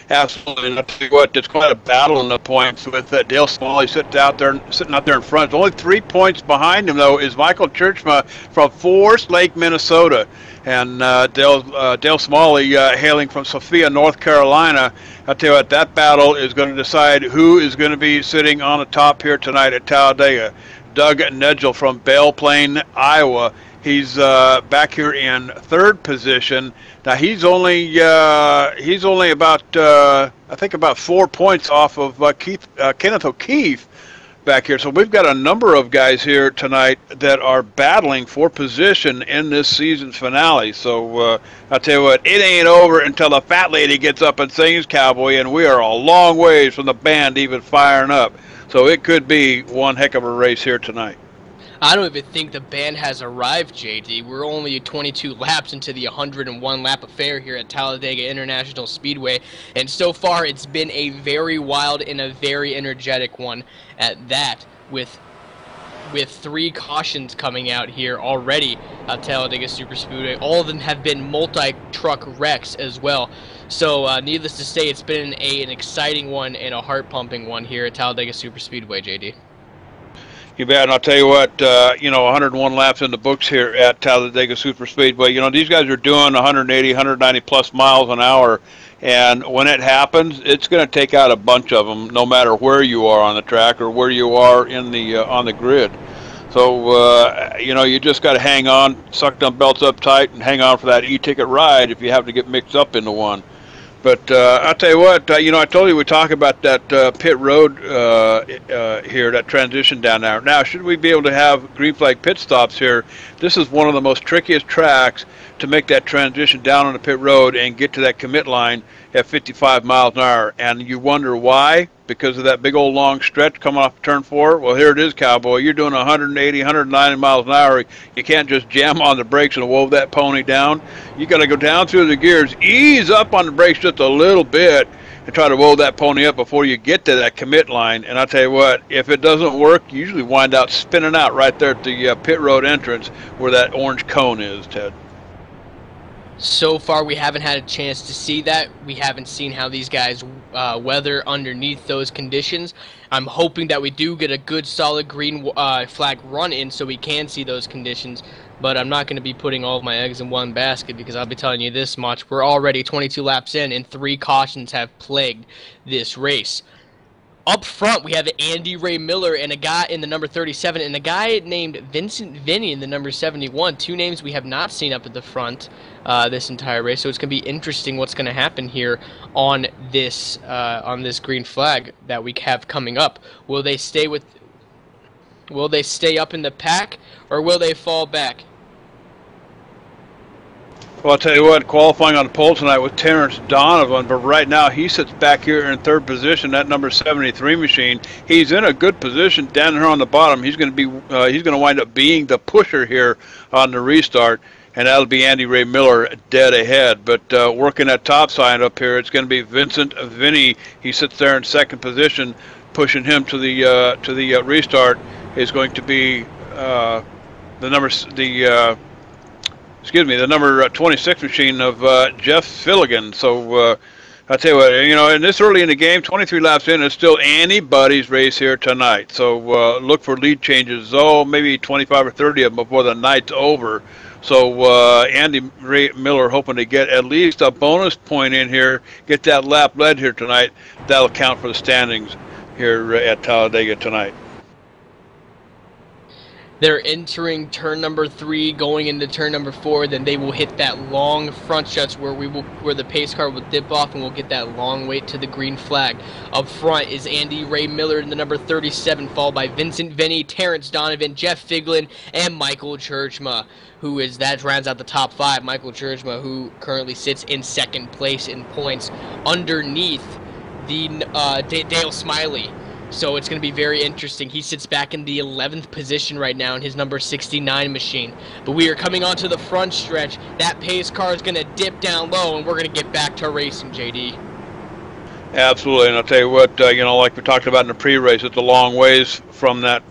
Absolutely, and I'll tell you what, it's quite a battle in the points with Dale Smalley sitting out there in front. Only 3 points behind him, though, is Michael Churchma from Forest Lake, Minnesota, and Dale Smalley hailing from Sophia, North Carolina. I'll tell you what, that battle is going to decide who is going to be sitting on the top here tonight at Talladega. Doug Nedgel from Belle Plaine, Iowa. He's back here in 3rd position. Now he's only about I think about 4 points off of Kenneth O'Keefe, back here. So we've got a number of guys here tonight that are battling for position in this season's finale. So I'll tell you what, it ain't over until the fat lady gets up and sings Cowboy, and we are a long ways from the band even firing up. So it could be one heck of a race here tonight. I don't even think the band has arrived, JD. We're only 22 laps into the 101-lap affair here at Talladega International Speedway, and so far it's been a very wild and a very energetic one at that, with 3 cautions coming out here already at Talladega Superspeedway. All of them have been multi-truck wrecks as well. So needless to say, it's been an exciting one and a heart-pumping one here at Talladega Superspeedway, JD. You bet. And I'll tell you what, 101 laps in the books here at Talladega Superspeedway. These guys are doing 180, 190 plus miles an hour. And when it happens, it's going to take out a bunch of them, no matter where you are on the track or where you are in the on the grid. So, you just got to hang on, suck them belts up tight, and hang on for that e-ticket ride if you have to get mixed up into one. But I'll tell you what, I told you we talk about that pit road here, that transition down there. Now, should we be able to have green flag pit stops here, this is one of the most trickiest tracks to make that transition down on the pit road and get to that commit line at 55 miles an hour. And you wonder why? Because of that big old long stretch coming off turn 4? Well, here it is, Cowboy. You're doing 180, 190 miles an hour. You can't just jam on the brakes and whoa that pony down. You got to go down through the gears, ease up on the brakes just a little bit, and try to whoa that pony up before you get to that commit line. And I'll tell you what, if it doesn't work, you usually wind out spinning out right there at the pit road entrance where that orange cone is, Ted. So far, we haven't had a chance to see that. We haven't seen how these guys weather underneath those conditions. I'm hoping that we do get a good, solid green flag run in so we can see those conditions. But I'm not going to be putting all of my eggs in one basket, because I'll be telling you this much. We're already 22 laps in, and 3 cautions have plagued this race. Up front, we have Andy Ray Miller and a guy in the number 37 and a guy named Vincent Vinny in the number 71. 2 names we have not seen up at the front this entire race. So it's going to be interesting what's going to happen here on this green flag that we have coming up. Will they stay up in the pack, or will they fall back? Well, I'll tell you what, qualifying on the pole tonight with Terrence Donovan, but right now he sits back here in 3rd position, that number 73 machine. He's in a good position down here on the bottom. He's going to wind up being the pusher here on the restart, and that'll be Andy Ray Miller dead ahead. But working that top side up here, it's going to be Vincent Vinny. He sits there in 2nd position. Pushing him to the restart is going to be the number 26 machine of Jeff Filligan. So I'll tell you what, and this early in the game, 23 laps in, it's still anybody's race here tonight. So look for lead changes, maybe 25 or 30 of them before the night's over. So Andy Ray Miller hoping to get at least a bonus point in here, get that lap led here tonight. That'll count for the standings here at Talladega tonight. They're entering turn number 3, going into turn number 4. Then they will hit that long front stretch where the pace car will dip off, and we'll get that long wait to the green flag. Up front is Andy Ray Miller in the number 37, followed by Vincent Vinny, Terrence Donovan, Jeff Figlin, and Michael Churchma, that rounds out the top 5. Michael Churchma, who currently sits in 2nd place in points, underneath the Dale Smiley. So it's going to be very interesting. He sits back in the 11th position right now in his number 69 machine. But we are coming onto the front stretch. That pace car is going to dip down low, and we're going to get back to racing, JD. Absolutely, and I'll tell you what, like we talked about in the pre-race, it's a long ways from that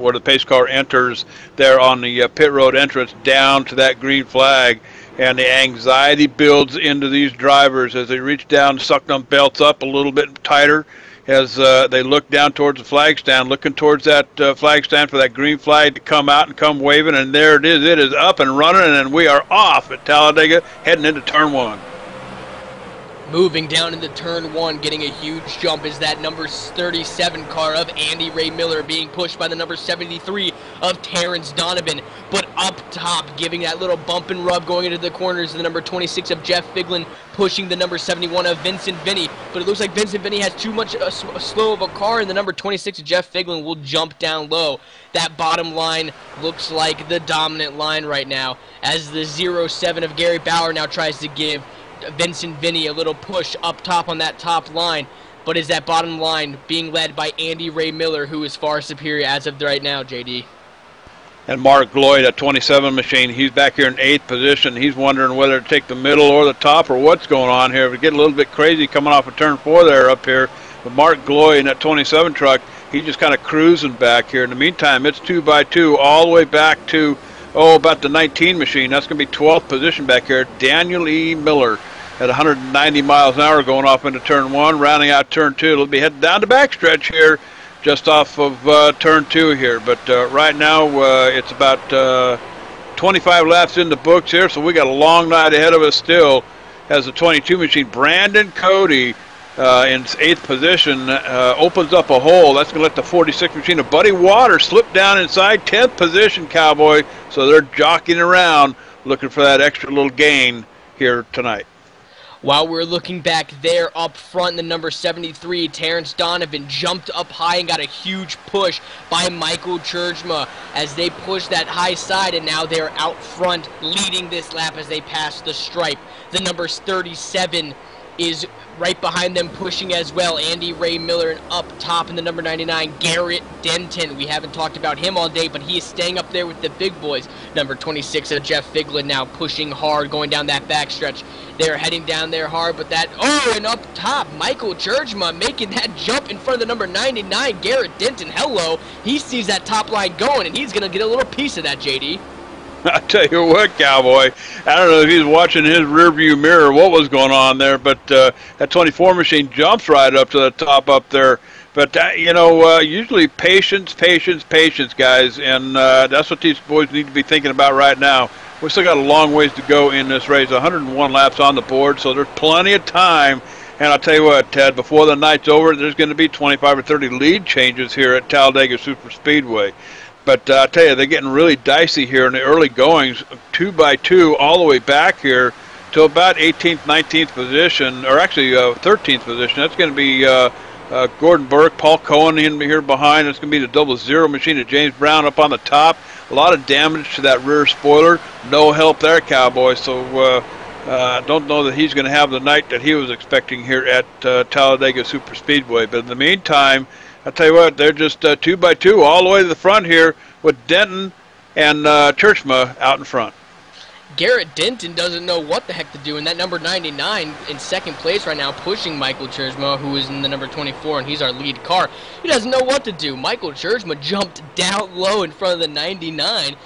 where the pace car enters there on the pit road entrance down to that green flag. And the anxiety builds into these drivers as they reach down, suck them belts up a little bit tighter, as they look down towards the flag stand, looking towards that flag stand for that green flag to come out and come waving, and there it is. It is up and running, and we are off at Talladega, heading into turn 1. Moving down into turn 1, getting a huge jump is that number 37 car of Andy Ray Miller being pushed by the number 73 of Terrence Donovan. But up top, giving that little bump and rub going into the corners, the number 26 of Jeff Figlin pushing the number 71 of Vincent Vinny. But it looks like Vincent Vinny has too much slow of a car, and the number 26 of Jeff Figlin will jump down low. That bottom line looks like the dominant line right now, as the 07 of Gary Bauer now tries to give Vincent Vinny a little push up top on that top line, but is that bottom line being led by Andy Ray Miller, who is far superior as of right now, JD. And Mark Lloyd at 27 machine, he's back here in 8th position. He's wondering whether to take the middle or the top or what's going on here. We get a little bit crazy coming off of turn 4 there up here. But Mark Lloyd in that 27 truck, he's just kind of cruising back here. In the meantime, it's 2x2 all the way back to about the 19 machine. That's going to be 12th position back here. Daniel E. Miller at 190 miles an hour going off into turn 1, rounding out turn 2. It'll be heading down the backstretch here, just off of turn 2 here. But right now it's about 25 laps in the books here, so we got a long night ahead of us still. As the 22 machine, Brandon Cody in 8th position, opens up a hole. That's going to let the 46 machine of Buddy Waters slip down inside 10th position, Cowboy. So they're jockeying around looking for that extra little gain here tonight. While we're looking back there up front, the number 73, Terrence Donovan, jumped up high and got a huge push by Michael Churchma as they push that high side, and now they're out front leading this lap as they pass the stripe. The number 37 is right behind them pushing as well, Andy Ray Miller, and up top in the number 99, Garrett Denton. We haven't talked about him all day, but he is staying up there with the big boys. Number 26 of Jeff Figlin now pushing hard, going down that backstretch. They're heading down there hard, but that, and up top, Michael Churchma making that jump in front of the number 99, Garrett Denton. Hello, he sees that top line going, and he's going to get a little piece of that, JD. I tell you what, Cowboy, I don't know if he's watching his rearview mirror what was going on there, but that 24 machine jumps right up to the top up there. But, usually patience, guys, and that's what these boys need to be thinking about right now. We still got a long ways to go in this race, 101 laps on the board, so there's plenty of time. And I'll tell you what, Ted, before the night's over, there's going to be 25 or 30 lead changes here at Talladega Super Speedway. But I tell you, they're getting really dicey here in the early goings, 2x2 all the way back here to about 18th, 19th position, or actually 13th position. That's going to be Gordon Burke, Paul Cohen in here behind. It's going to be the 00 machine of James Brown up on the top. A lot of damage to that rear spoiler. No help there, Cowboy. So I don't know that he's going to have the night that he was expecting here at Talladega Super Speedway. But in the meantime, I'll tell you what, they're just 2x2 all the way to the front here with Denton and Churchma out in front. Garrett Denton doesn't know what the heck to do, and that number 99 in second place right now, pushing Michael Churchma, who is in the number 24, and he's our lead car. He doesn't know what to do. Michael Churchma jumped down low in front of the 99,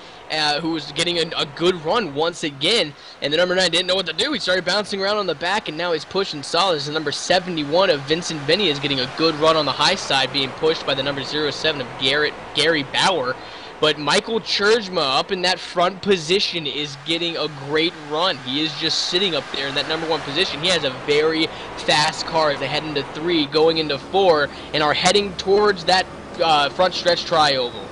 who was getting a good run once again, and the number 9 didn't know what to do. He started bouncing around on the back, and now he's pushing solid. The number 71 of Vincent Vinny is getting a good run on the high side, being pushed by the number 07 of Gary Bauer. But Michael Churchma up in that front position is getting a great run. He is just sitting up there in that number 1 position. He has a very fast car as they head into 3, going into 4, and are heading towards that front stretch tri-oval.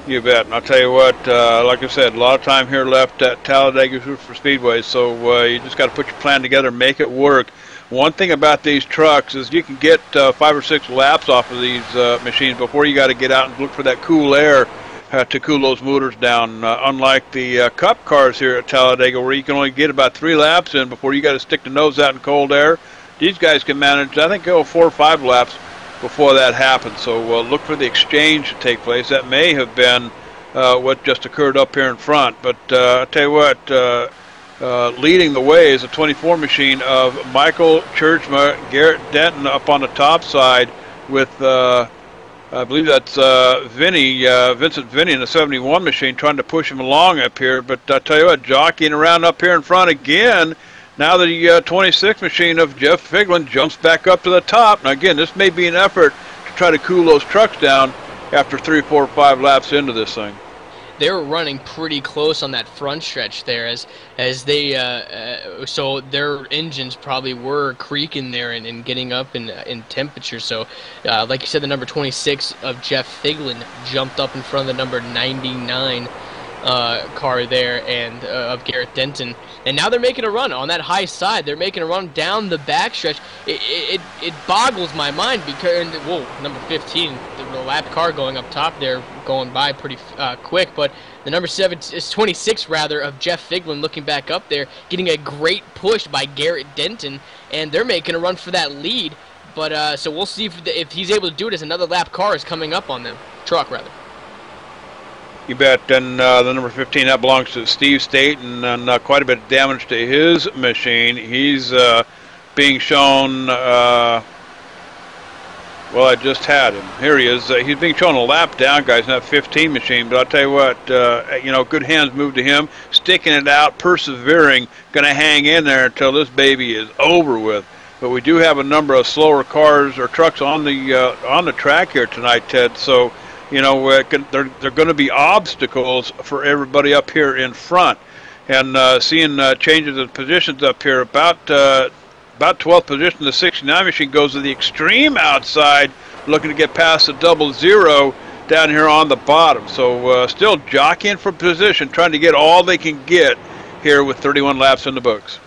You bet. And I'll tell you what, like I said, a lot of time here left at Talladega Super Speedway, so you just got to put your plan together, make it work. One thing about these trucks is you can get 5 or 6 laps off of these machines before you got to get out and look for that cool air to cool those motors down. Unlike the Cup cars here at Talladega, where you can only get about 3 laps in before you got to stick the nose out in cold air, these guys can manage, I think, go 4 or 5 laps before that happens. So look for the exchange to take place. That may have been what just occurred up here in front. But I'll tell you what, leading the way is a 24 machine of Michael Churchma, Garrett Denton up on the top side with, I believe that's Vincent Vinny in the 71 machine trying to push him along up here. But I tell you what, jockeying around up here in front again. Now the 26 machine of Jeff Figlin jumps back up to the top. Now again, this may be an effort to try to cool those trucks down after 3, 4, 5 laps into this thing. they were running pretty close on that front stretch there, as they so their engines probably were creaking there and getting up in temperature. So, like you said, the number 26 of Jeff Figlin jumped up in front of the number 99 car there, and of Garrett Denton, and now they're making a run on that high side. They're making a run down the backstretch. It boggles my mind because, whoa, number 15, the lap car going up top there, going by pretty quick, but the number 26 rather of Jeff Figlin looking back up there, getting a great push by Garrett Denton, and they're making a run for that lead. But so we'll see if he's able to do it as another lap car is coming up on them, truck rather. You bet. And the number 15, that belongs to Steve State, and quite a bit of damage to his machine. He's being shown, well, I just had him. Here he is. He's being shown a lap down, guys, in that 15 machine. But I'll tell you what, good hands move to him, sticking it out, persevering, going to hang in there until this baby is over with. But we do have a number of slower cars or trucks on the track here tonight, Ted. So, they're going to be obstacles for everybody up here in front. And seeing changes of positions up here, about 12th position, the 69 machine goes to the extreme outside, looking to get past the 00 down here on the bottom. So still jockeying for position, trying to get all they can get here with 31 laps in the books.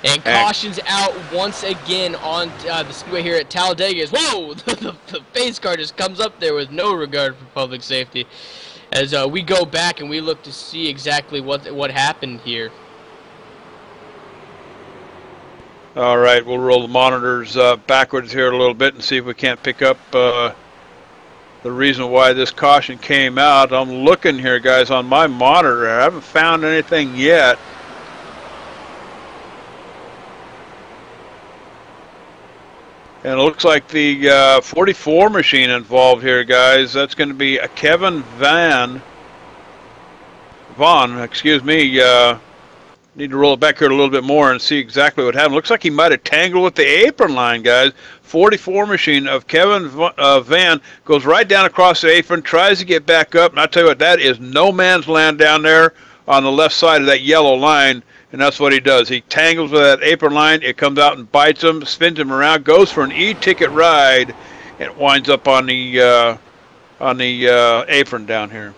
And cautions out once again on the speedway here at Talladega. Whoa! the pace car just comes up there with no regard for public safety. As we go back and we look to see exactly what happened here. All right, we'll roll the monitors backwards here a little bit and see if we can't pick up the reason why this caution came out. I'm looking here, guys, on my monitor. I haven't found anything yet. And it looks like the 44 machine involved here, guys. That's going to be a Kevin Vaughn, excuse me. Need to roll it back here a little bit more and see exactly what happened. Looks like he might have tangled with the apron line, guys. 44 machine of Kevin Van goes right down across the apron, tries to get back up, and I'll tell you what, that is no man's land down there on the left side of that yellow line. And that's what he does. He tangles with that apron line. It comes out and bites him, spins him around, goes for an e-ticket ride, and winds up on the apron down here.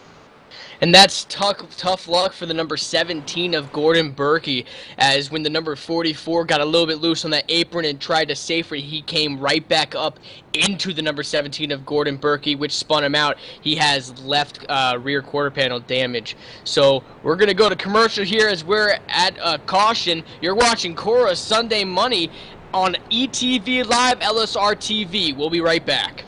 And that's tough luck for the number 17 of Gordon Berkey, as when the number 44 got a little bit loose on that apron and tried to safe it, he came right back up into the number 17 of Gordon Berkey, which spun him out. He has left rear quarter panel damage. So we're going to go to commercial here as we're at caution. You're watching Cora Sunday Money on ETVLive Lsrtv. We'll be right back.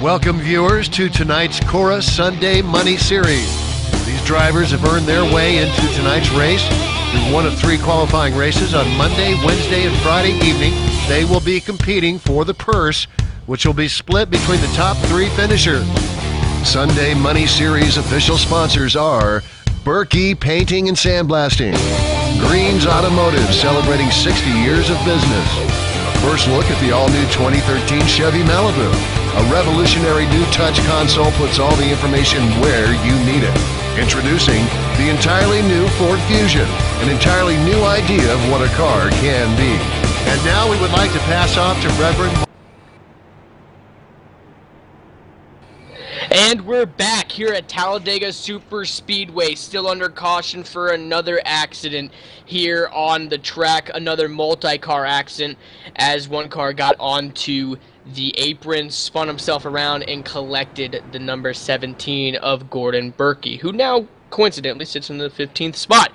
Welcome, viewers, to tonight's Cora Sunday Money Series. These drivers have earned their way into tonight's race through one of 3 qualifying races on Monday, Wednesday, and Friday evening. They will be competing for the purse, which will be split between the top 3 finishers. Sunday Money Series official sponsors are Berkey Painting and Sandblasting, Green's Automotive, celebrating 60 years of business. A first look at the all-new 2013 Chevy Malibu. A revolutionary new touch console puts all the information where you need it. Introducing the entirely new Ford Fusion, an entirely new idea of what a car can be. And now we would like to pass off to Reverend... And we're back here at Talladega Super Speedway, still under caution for another accident here on the track, another multi-car accident, as one car got onto the apron, spun himself around, and collected the number 17 of Gordon Berkey, who now coincidentally sits in the 15th spot.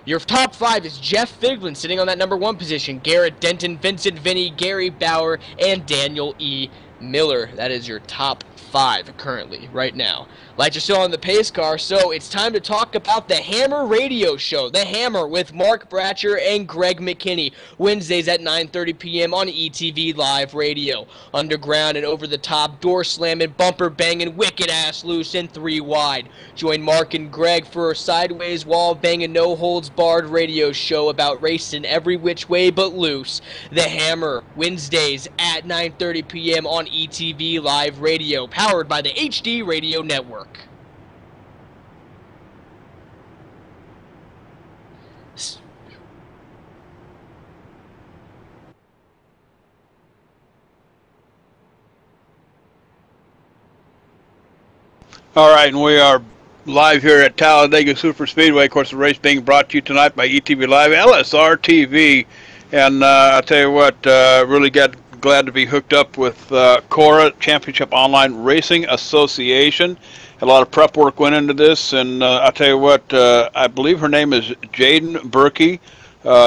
Your top 5 is Jeff Figlin sitting on that number 1 position, Garrett Denton, Vincent Vinny, Gary Bauer, and Daniel E. Miller. That is your top 5 currently, right now. Lights are still on the pace car, so it's time to talk about the Hammer Radio Show. The Hammer with Mark Bratcher and Greg McKinney. Wednesdays at 9:30 p.m. on ETV Live Radio. Underground and over the top, door slamming, bumper banging, wicked ass loose, and 3 wide. Join Mark and Greg for a sideways wall banging, no holds barred radio show about racing every which way but loose. The Hammer, Wednesdays at 9:30 p.m. on ETV Live Radio, powered by the HD Radio Network. All right, and we are live here at Talladega Super Speedway. Of course, the race being brought to you tonight by ETV Live, Lsrtv. And I'll tell you what, really glad to be hooked up with Cora, Championship Online Racing Association. A lot of prep work went into this, and I'll tell you what, I believe her name is Jaden Berkey.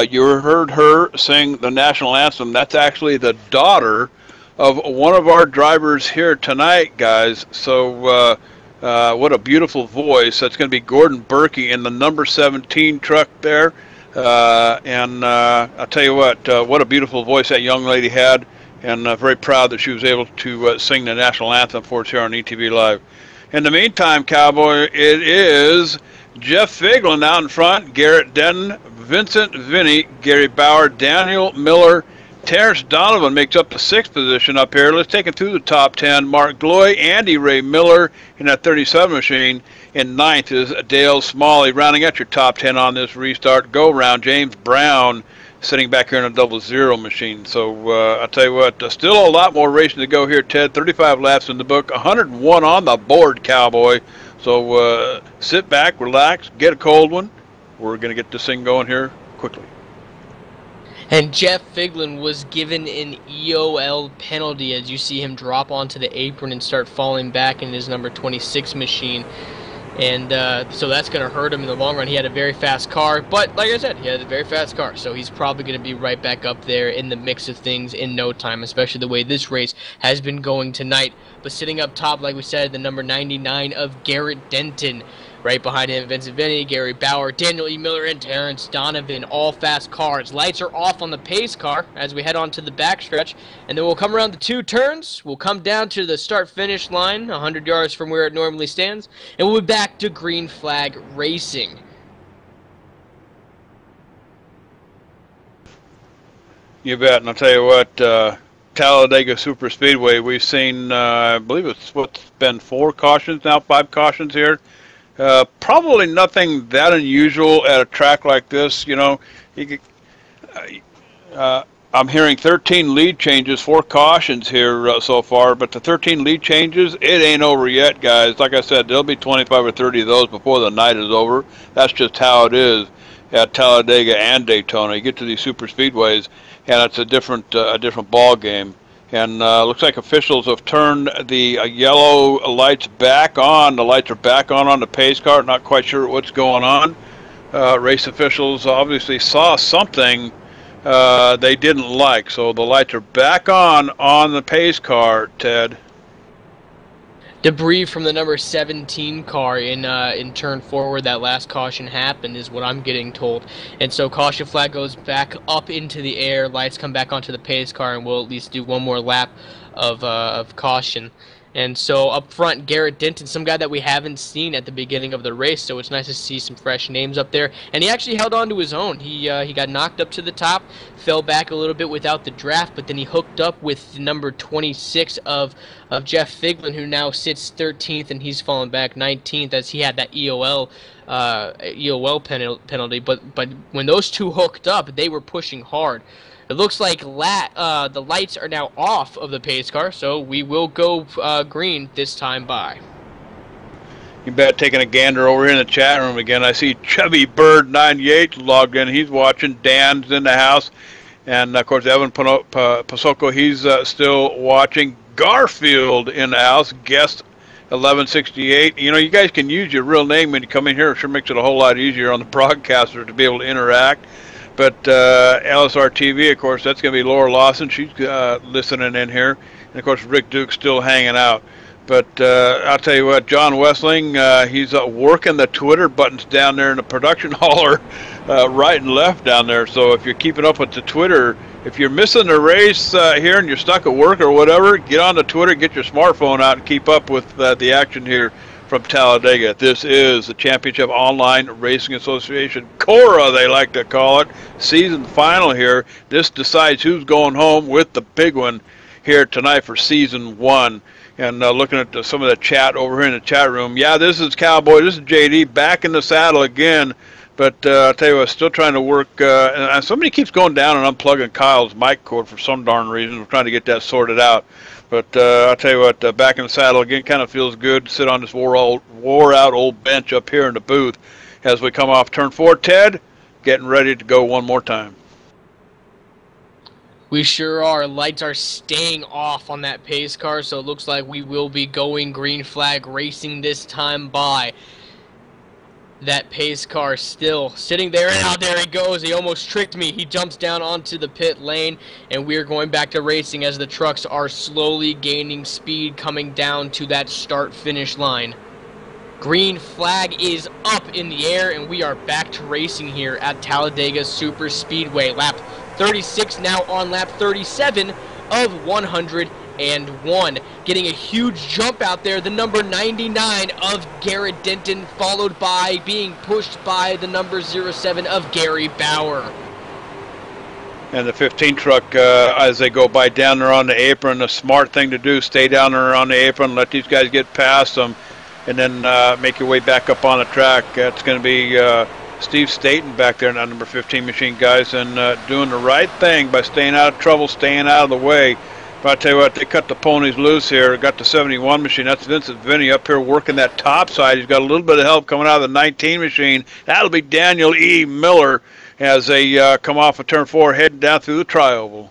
You heard her sing the national anthem. That's actually the daughter of one of our drivers here tonight, guys. So what a beautiful voice. That's going to be Gordon Berkey in the number 17 truck there. And I'll tell you what a beautiful voice that young lady had, and very proud that she was able to sing the national anthem for us here on ETV Live. In the meantime, Cowboy, it is Jeff Figlin out in front, Garrett Denton, Vincent Vinny, Gary Bauer, Daniel Miller, Terrence Donovan makes up the 6th position up here. Let's take it through the top 10. Mark Gloy, Andy Ray Miller in that 37 machine. In 9th is Dale Smalley, rounding out your top 10 on this restart go-round. James Brown sitting back here in a 00 machine. So I'll tell you what, still a lot more racing to go here, Ted. 35 laps in the book, 101 on the board, Cowboy. So sit back, relax, get a cold one. We're going to get this thing going here quickly. And Jeff Figlin was given an EOL penalty as you see him drop onto the apron and start falling back in his number 26 machine. And so that's going to hurt him in the long run. He had a very fast car, but like I said, he had a very fast car. So he's probably going to be right back up there in the mix of things in no time, especially the way this race has been going tonight. But sitting up top, like we said, the number 99 of Garrett Denton. Right behind him, Vincent Vinny, Gary Bauer, Daniel E. Miller, and Terrence Donovan, all fast cars. Lights are off on the pace car as we head on to the backstretch, and then we'll come around the 2 turns. We'll come down to the start-finish line, 100 yards from where it normally stands, and we'll be back to green flag racing. You bet, and I'll tell you what, Talladega Super Speedway, we've seen, I believe it's what's been 4 cautions now, 5 cautions here. Probably nothing that unusual at a track like this. You know, I'm hearing 13 lead changes, 4 cautions here so far, but the 13 lead changes, it ain't over yet, guys. Like I said, there'll be 25 or 30 of those before the night is over. That's just how it is at Talladega and Daytona. You get to these super speedways, and it's a different ball game. And looks like officials have turned the yellow lights back on. The lights are back on the pace car. Not quite sure what's going on. Race officials obviously saw something they didn't like. So the lights are back on the pace car, Ted. Debris from the number 17 car in turn 4 where that last caution happened is what I'm getting told. And so caution flag goes back up into the air, lights come back onto the pace car, and we'll at least do one more lap of caution. And so up front, Garrett Denton, some guy that we haven't seen at the beginning of the race, so it's nice to see some fresh names up there. And he actually held on to his own. He got knocked up to the top, fell back a little bit without the draft, but then he hooked up with the number 26 of Jeff Figlin, who now sits 13th, and he's fallen back 19th as he had that EOL penalty. But when those two hooked up, they were pushing hard. It looks like the lights are now off of the pace car, so we will go green this time by. You bet. Taking a gander over here in the chat room again. I see Chubby Bird 98 logged in. He's watching. Dan's in the house. And, of course, Evan Pasoko, he's still watching. Garfield in the house. Guest 1168. You know, you guys can use your real name when you come in here. It sure makes it a whole lot easier on the broadcaster to be able to interact. But Lsrtv, of course, that's going to be Laura Lawson. She's listening in here. And, of course, Rick Duke's still hanging out. But I'll tell you what, John Wessling, he's working the Twitter buttons down there in the production hauler, right and left down there. So if you're keeping up with the Twitter, if you're missing the race here and you're stuck at work or whatever, get on the Twitter, get your smartphone out, and keep up with the action here from Talladega. This is the Championship Online Racing Association, Cora they like to call it, season final here. This decides who's going home with the big one here tonight for season 1. And looking at some of the chat over here in the chat room, yeah, this is Cowboy, this is JD back in the saddle again. But I'll tell you what, still trying to work, and somebody keeps going down and unplugging Kyle's mic cord for some darn reason. We're trying to get that sorted out. But I'll tell you what, back in the saddle again, kind of feels good to sit on this wore-out old bench up here in the booth as we come off turn 4. Ted, getting ready to go one more time. We sure are. Lights are staying off on that pace car, so it looks like we will be going green flag racing this time by. That pace car still sitting there, and out there he goes. He almost tricked me. He jumps down onto the pit lane, and we're going back to racing as the trucks are slowly gaining speed coming down to that start-finish line. Green flag is up in the air, and we are back to racing here at Talladega Super Speedway. Lap 36 now on lap 37 of 101. Getting a huge jump out there, the number 99 of Garrett Denton, followed by being pushed by the number 07 of Gary Bauer. And the 15 truck, as they go by down there on the apron, the smart thing to do, stay down there on the apron, let these guys get past them, and then make your way back up on the track. It's going to be Steve Staten back there in that number 15 machine, guys, and doing the right thing by staying out of trouble, staying out of the way. But I tell you what, they cut the ponies loose here. Got the 71 machine. That's Vincent Vinny up here working that top side. He's got a little bit of help coming out of the 19 machine. That'll be Daniel E. Miller as they come off of turn 4, heading down through the tri-oval.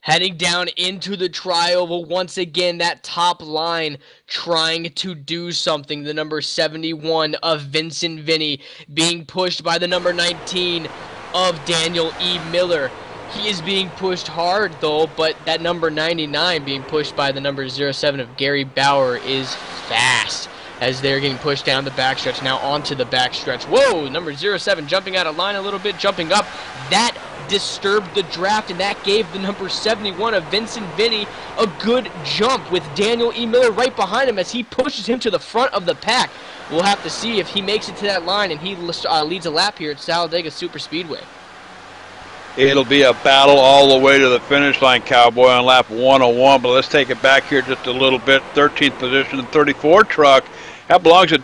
Heading down into the tri-oval once again, that top line trying to do something. The number 71 of Vincent Vinny being pushed by the number 19 of Daniel E. Miller. He is being pushed hard, though, but that number 99 being pushed by the number 07 of Gary Bauer is fast as they're getting pushed down the backstretch. Now onto the backstretch. Whoa, number 07 jumping out of line a little bit, jumping up. That disturbed the draft, and that gave the number 71 of Vincent Vinny a good jump with Daniel E. Miller right behind him as he pushes him to the front of the pack. We'll have to see if he makes it to that line and he leads a lap here at Talladega Super Speedway. It'll be a battle all the way to the finish line, Cowboy, on lap 101. But let's take it back here just a little bit. 13th position, the 34 truck. That belongs to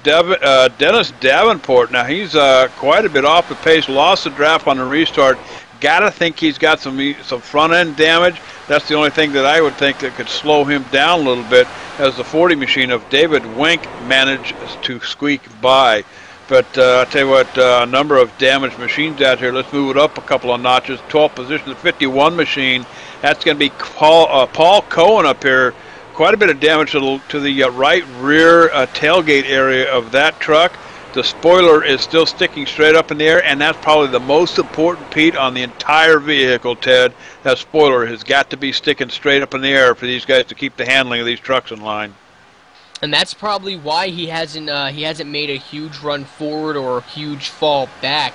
Dennis Davenport. Now, he's quite a bit off the pace. Lost the draft on the restart. Got to think he's got some front-end damage. That's the only thing that I would think that could slow him down a little bit as the 40 machine of David Wink managed to squeak by. But I'll tell you what, a number of damaged machines out here. Let's move it up a couple of notches. 12th position, the 51 machine. That's going to be Paul Cohen up here. Quite a bit of damage to the right rear tailgate area of that truck. The spoiler is still sticking straight up in the air, and that's probably the most important piece on the entire vehicle, Ted. That spoiler has got to be sticking straight up in the air for these guys to keep the handling of these trucks in line. And that's probably why he hasn't made a huge run forward or a huge fall back,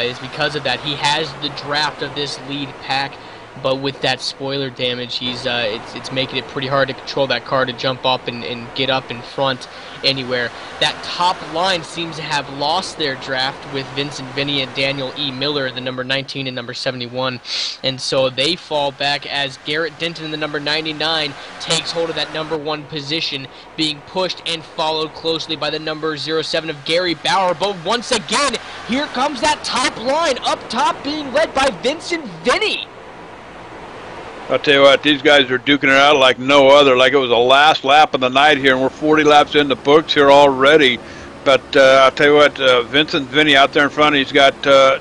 is because of that. He has the draft of this lead pack, but with that spoiler damage, it's making it pretty hard to control that car to jump up and get up in front anywhere. That top line seems to have lost their draft with Vincent Vinny and Daniel E. Miller, the number 19 and number 71, and so they fall back as Garrett Denton, the number 99, takes hold of that number 1 position, being pushed and followed closely by the number 07 of Gary Bauer. But once again, here comes that top line, up top being led by Vincent Vinny. I'll tell you what, these guys are duking it out like no other, like it was the last lap of the night here, and we're 40 laps in the books here already. But I'll tell you what, Vincent Vinny out there in front, he's got I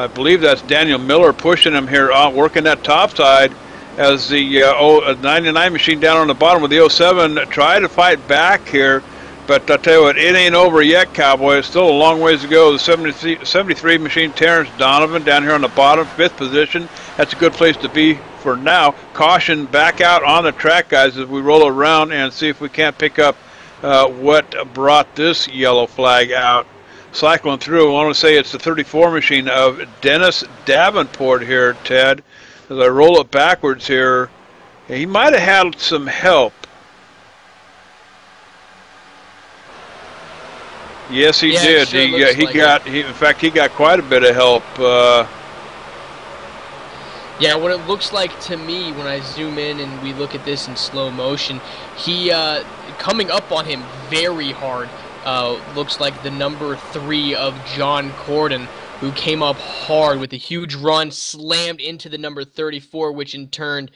believe that's Daniel Miller pushing him here, working that top side, as the 99 machine down on the bottom with the 07 try to fight back here. But I'll tell you what, it ain't over yet, Cowboy. It's still a long ways to go. The 73 machine, Terrence Donovan, down here on the bottom, 5th position. That's a good place to be for now. Caution back out on the track, guys, as we roll around and see if we can't pick up what brought this yellow flag out. Cycling through, I want to say it's the 34 machine of Dennis Davenport here, Ted. As I roll it backwards here, he might have had some help. Yes, he did. Sure In fact, he got quite a bit of help. Yeah, what it looks like to me when I zoom in and we look at this in slow motion, he coming up on him very hard. Looks like the number 3 of John Corden, who came up hard with a huge run, slammed into the number 34, which turned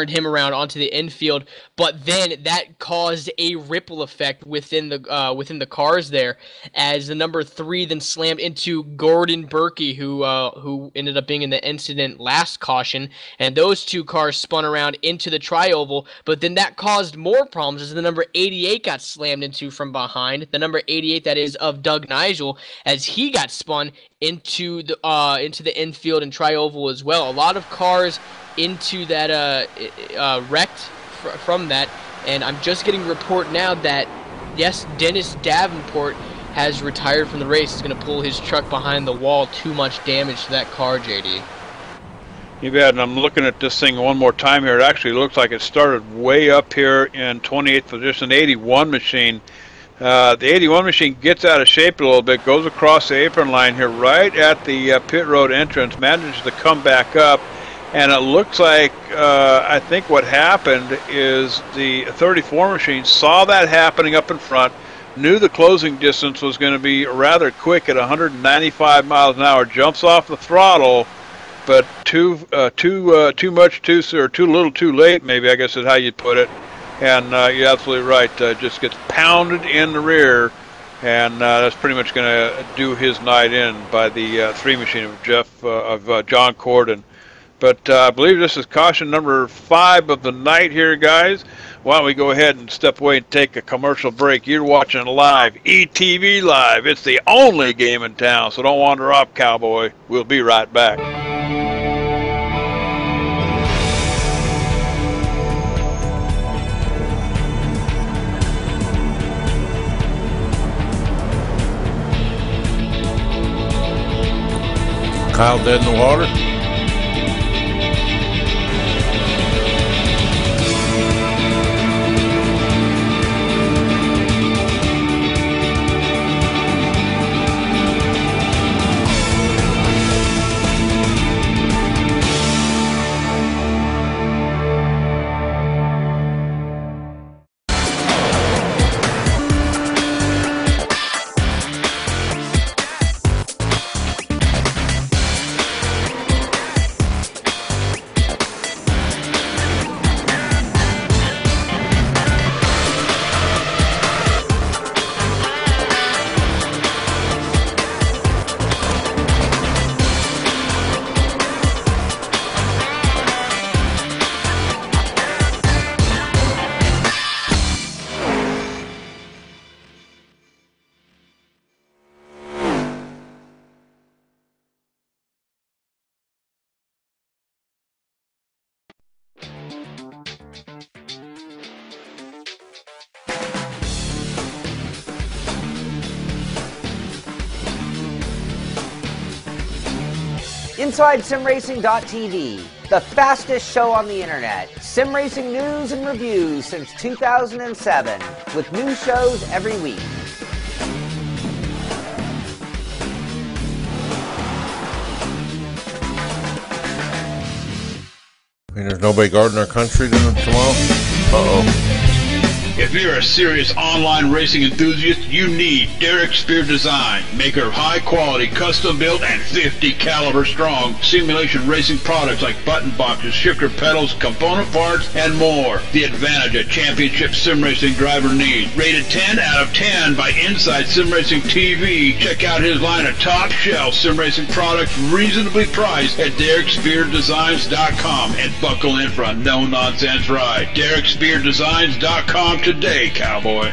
him around onto the infield. But then that caused a ripple effect within the cars there, as the number 3 then slammed into Gordon Berkey, who ended up being in the incident last caution, and those 2 cars spun around into the tri-oval. But then that caused more problems as the number 88 got slammed into from behind. The number 88, that is, of Doug Nigel, as he got spun into the infield and tri-oval as well. A lot of cars into that wrecked from that, and I'm just getting a report now that yes, Dennis Davenport has retired from the race. He's going to pull his truck behind the wall. Too much damage to that car, JD. You bet. And I'm looking at this thing one more time here. It actually looks like it started way up here in 28th position, 81 machine. The 81 machine gets out of shape a little bit, goes across the apron line here right at the pit road entrance, manages to come back up, and it looks like I think what happened is the 34 machine saw that happening up in front, knew the closing distance was going to be rather quick at 195 miles an hour, jumps off the throttle, but too much too little too late, maybe, I guess is how you'd put it. And you're absolutely right, just gets pounded in the rear, and that's pretty much going to do his night in by the 3 machine of John Corden. But I believe this is caution number 5 of the night here, guys. Why don't we go ahead and step away and take a commercial break. You're watching live, ETV Live. It's the only game in town, so don't wander off, Cowboy. We'll be right back. Kyle dead in the water. InsideSimRacing.tv, the fastest show on the internet. Sim racing news and reviews since 2007, with new shows every week. I mean, there's nobody guarding our country tomorrow? Uh-oh. If you're a serious online racing enthusiast, you need Derek Spear Design, maker of high-quality, custom-built, and 50 caliber strong simulation racing products like button boxes, shifter pedals, component parts, and more. The advantage a championship sim racing driver needs. Rated 10 out of 10 by Inside Sim Racing TV. Check out his line of top-shelf sim racing products, reasonably priced at DerekSpearDesigns.com, and buckle in for a no-nonsense ride. DerekSpearDesigns.com today, cowboy.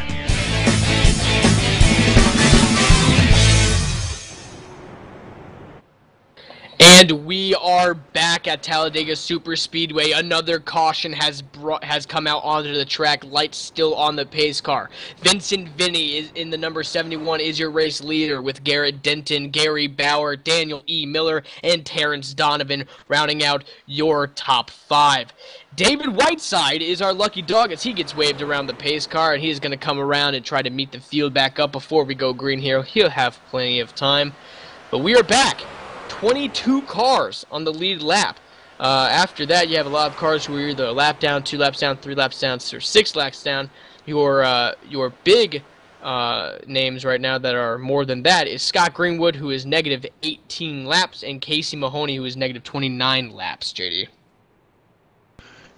And we are back at Talladega Super Speedway. Another caution has come out onto the track. Lights still on the pace car. Vincent Vinny is in the number 71 is your race leader, with Garrett Denton, Gary Bauer, Daniel E. Miller, and Terrence Donovan rounding out your top 5. David Whiteside is our lucky dog as he gets waved around the pace car, and he is going to come around and try to meet the field back up before we go green here. He'll have plenty of time. But we are back. 22 cars on the lead lap. After that, you have a lot of cars who are either a lap down, 2 laps down, 3 laps down, or 6 laps down. Your big names right now that are more than that is Scott Greenwood, who is negative 18 laps, and Casey Mahoney, who is negative 29 laps, JD.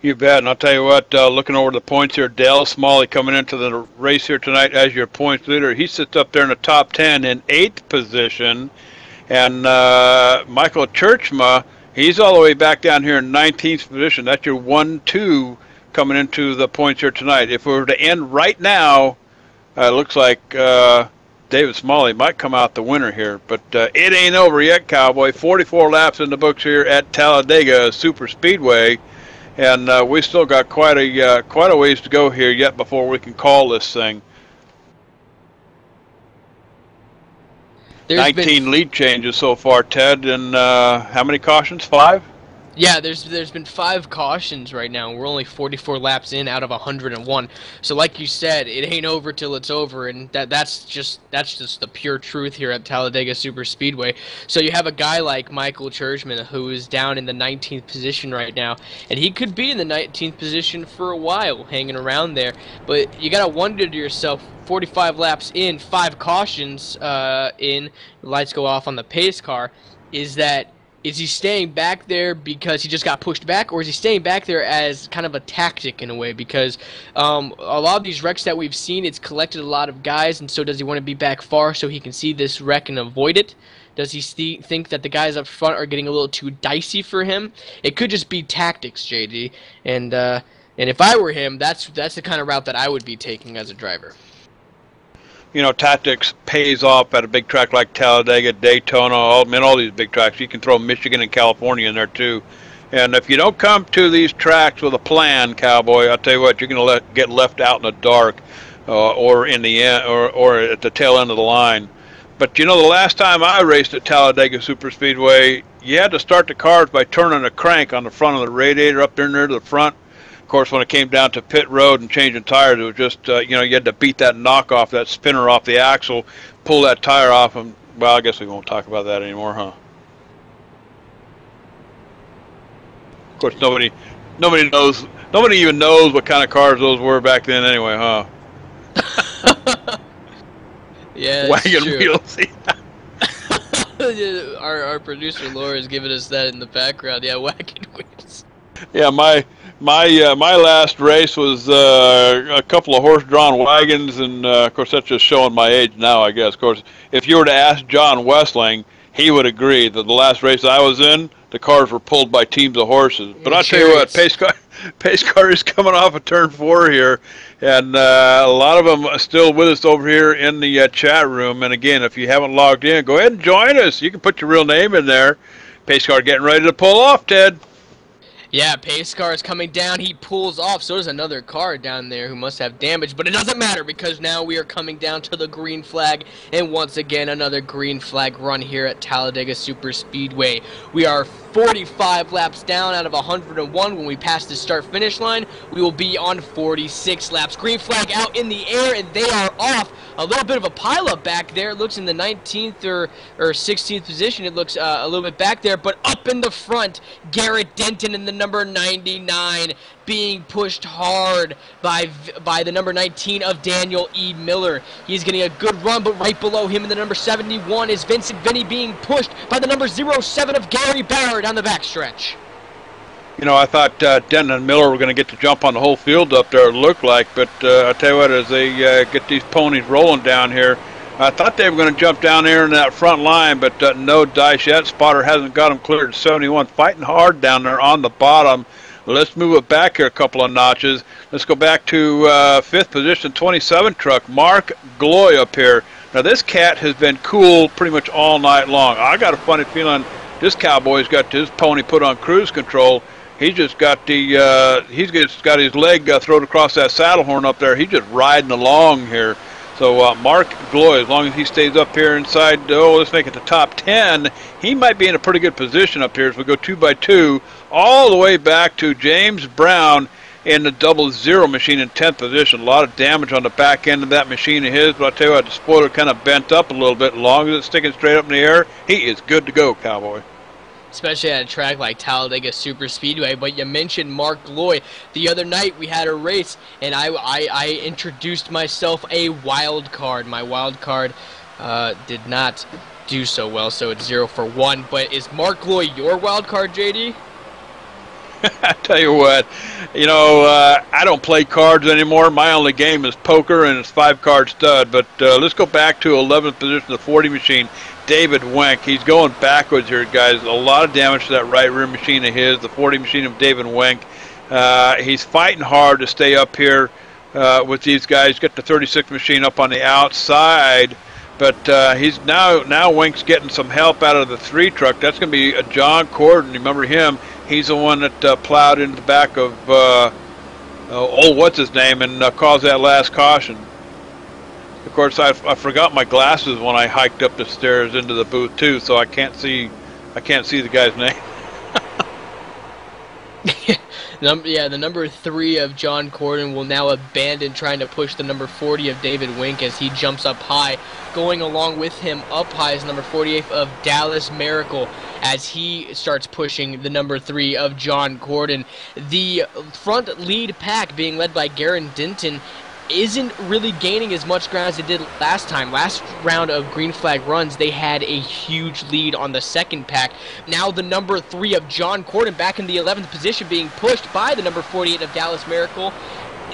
You bet, and I'll tell you what, looking over the points here, Dale Smalley coming into the race here tonight as your points leader. He sits up there in the top 10 in 8th position, and Michael Churchma, he's all the way back down here in 19th position. That's your 1-2 coming into the points here tonight. If we were to end right now, it looks like David Smalley might come out the winner here, but it ain't over yet, cowboy. 44 laps in the books here at Talladega Super Speedway. And we still got quite a ways to go here yet before we can call this thing. 19 lead changes so far, Ted, and how many cautions? 5? Yeah, there's been 5 cautions right now. We're only 44 laps in out of 101. So like you said, it ain't over till it's over, and that's just the pure truth here at Talladega Super Speedway. So you have a guy like Michael Churchman, who is down in the 19th position right now, and he could be in the 19th position for a while, hanging around there. But you gotta wonder to yourself, 45 laps in, 5 cautions in, lights go off on the pace car, is he staying back there because he just got pushed back, or is he staying back there as kind of a tactic in a way? Because a lot of these wrecks that we've seen, it's collected a lot of guys, and so does he want to be back far so he can see this wreck and avoid it? Does he think that the guys up front are getting a little too dicey for him? It could just be tactics, JD. And if I were him, that's the kind of route that I would be taking as a driver. You know, tactics pays off at a big track like Talladega, Daytona, all these big tracks. You can throw Michigan and California in there too. And if you don't come to these tracks with a plan, cowboy, I'll tell you what, you're going to get left out in the dark, or in the end, or at the tail end of the line. But you know, the last time I raced at Talladega Super Speedway, you had to start the cars by turning a crank on the front of the radiator up there near the front. Of course, when it came down to pit road and changing tires, it was just, you had to beat that knockoff, that spinner off the axle, pull that tire off, and, well, I guess we won't talk about that anymore, huh? Of course, nobody even knows what kind of cars those were back then anyway, huh? Yeah, wagon true. wheels. Our producer Laura is giving us that in the background. Yeah, wagon wheels. Yeah, my last race was a couple of horse-drawn wagons, and of course that's just showing my age now, I guess. Of course, if you were to ask John Westling, he would agree that the last race I was in, the cars were pulled by teams of horses. But I'll tell you what, pace car is coming off of turn 4 here, and a lot of them are still with us over here in the chat room. And again, if you haven't logged in, go ahead and join us. You can put your real name in there. Pace car getting ready to pull off, Ted. Yeah, pace car is coming down. He pulls off. So there's another car down there who must have damage, but it doesn't matter because now we are coming down to the green flag, and once again another green flag run here at Talladega Super Speedway. We are 45 laps down out of 101. When we pass the start-finish line, we will be on 46 laps. Green flag out in the air, and they are off. A little bit of a pileup back there. It looks in the 19th or 16th position. It looks a little bit back there, but up in the front, Garrett Denton in the number 99 being pushed hard by the number 19 of Daniel E. Miller. He's getting a good run, but right below him in the number 71 is Vincent Vinny being pushed by the number 07 of Gary Bauer down the backstretch. You know, I thought Denton and Miller were going to get to jump on the whole field up there, it looked like, but I tell you what, as they get these ponies rolling down here, I thought they were going to jump down there in that front line, but no dice yet. Spotter hasn't got them cleared. 71 fighting hard down there on the bottom. Let's move it back here a couple of notches. Let's go back to 5th position, 27 truck, Mark Gloy up here. Now, this cat has been cool pretty much all night long. I got a funny feeling this cowboy's got his pony put on cruise control. He's just got he's just got his leg thrown across that saddle horn up there. He's just riding along here. So Mark Gloy, as long as he stays up here inside, let's make it the top 10, he might be in a pretty good position up here as we go 2 by 2 all the way back to James Brown in the 00 machine in 10th position. A lot of damage on the back end of that machine of his, but I'll tell you what, the spoiler kind of bent up a little bit. As long as it's sticking straight up in the air, he is good to go, cowboy. Especially at a track like Talladega Super Speedway. But you mentioned Mark Gloy. The other night we had a race, and I introduced myself a wild card. My wild card did not do so well, so it's 0 for 1. But is Mark Gloy your wild card, JD? I tell you what, you know, I don't play cards anymore. My only game is poker, and it's 5-card stud. But let's go back to 11th position, the 40 machine. David Wenk. He's going backwards here, guys. A lot of damage to that right rear machine of his, the 40 machine of David Wenk. He's fighting hard to stay up here with these guys. Get the 36 machine up on the outside, but he's now Wenk's getting some help out of the 3 truck. That's going to be John Corden. Remember him? He's the one that plowed into the back of what's his name and caused that last caution. Of course, I forgot my glasses when I hiked up the stairs into the booth too, so I can't see the guy's name. The number 3 of John Corden will now abandon trying to push the number 40 of David Wink as he jumps up high. Going along with him up high is number 48 of Dallas Miracle as he starts pushing the number 3 of John Corden. The front lead pack being led by Garrett Denton isn't really gaining as much ground as it did last time. Last round of green flag runs, they had a huge lead on the second pack. Now the number 3 of John Corden back in the 11th position being pushed by the number 48 of Dallas Miracle.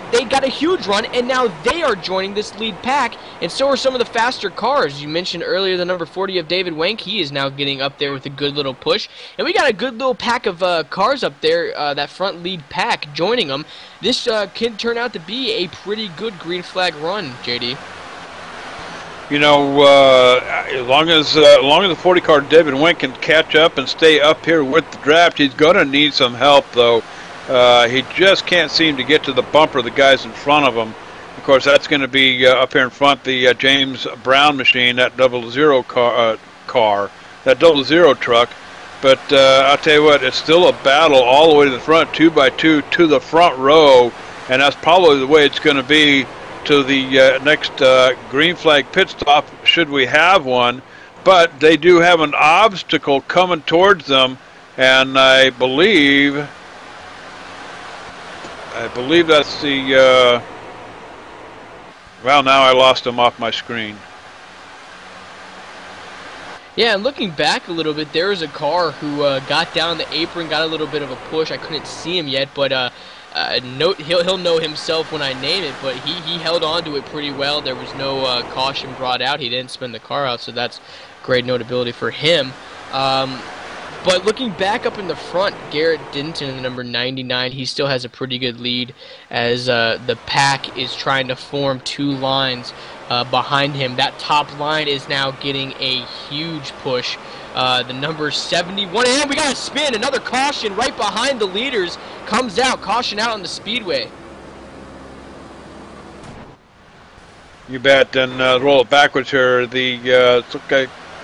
They got a huge run, and now they are joining this lead pack, and so are some of the faster cars. You mentioned earlier the number 40 of David Wenk. He is now getting up there with a good little push. And we got a good little pack of cars up there, that front lead pack joining them. This can turn out to be a pretty good green flag run, JD. You know, as long as the 40 car David Wenk can catch up and stay up here with the draft, he's going to need some help, though. He just can't seem to get to the bumper, the guys in front of him. Of course, that's going to be up here in front, the James Brown machine, that 00 car, that 00 truck. But I'll tell you what, it's still a battle all the way to the front, 2 by 2 to the front row, and that's probably the way it's going to be to the next green flag pit stop, should we have one. But they do have an obstacle coming towards them, and I believe that's the, well, now I lost him off my screen. Yeah, and looking back a little bit, there was a car who got down the apron, got a little bit of a push. I couldn't see him yet, but he'll know himself when I name it, but he held on to it pretty well. There was no caution brought out. He didn't spin the car out, so that's great notability for him. But looking back up in the front, Garrett Denton, the number 99, he still has a pretty good lead as the pack is trying to form 2 lines behind him. That top line is now getting a huge push the number 71, and we got a spin. Another caution right behind the leaders. Comes out, caution out on the speedway. You bet. And roll it backwards here. It's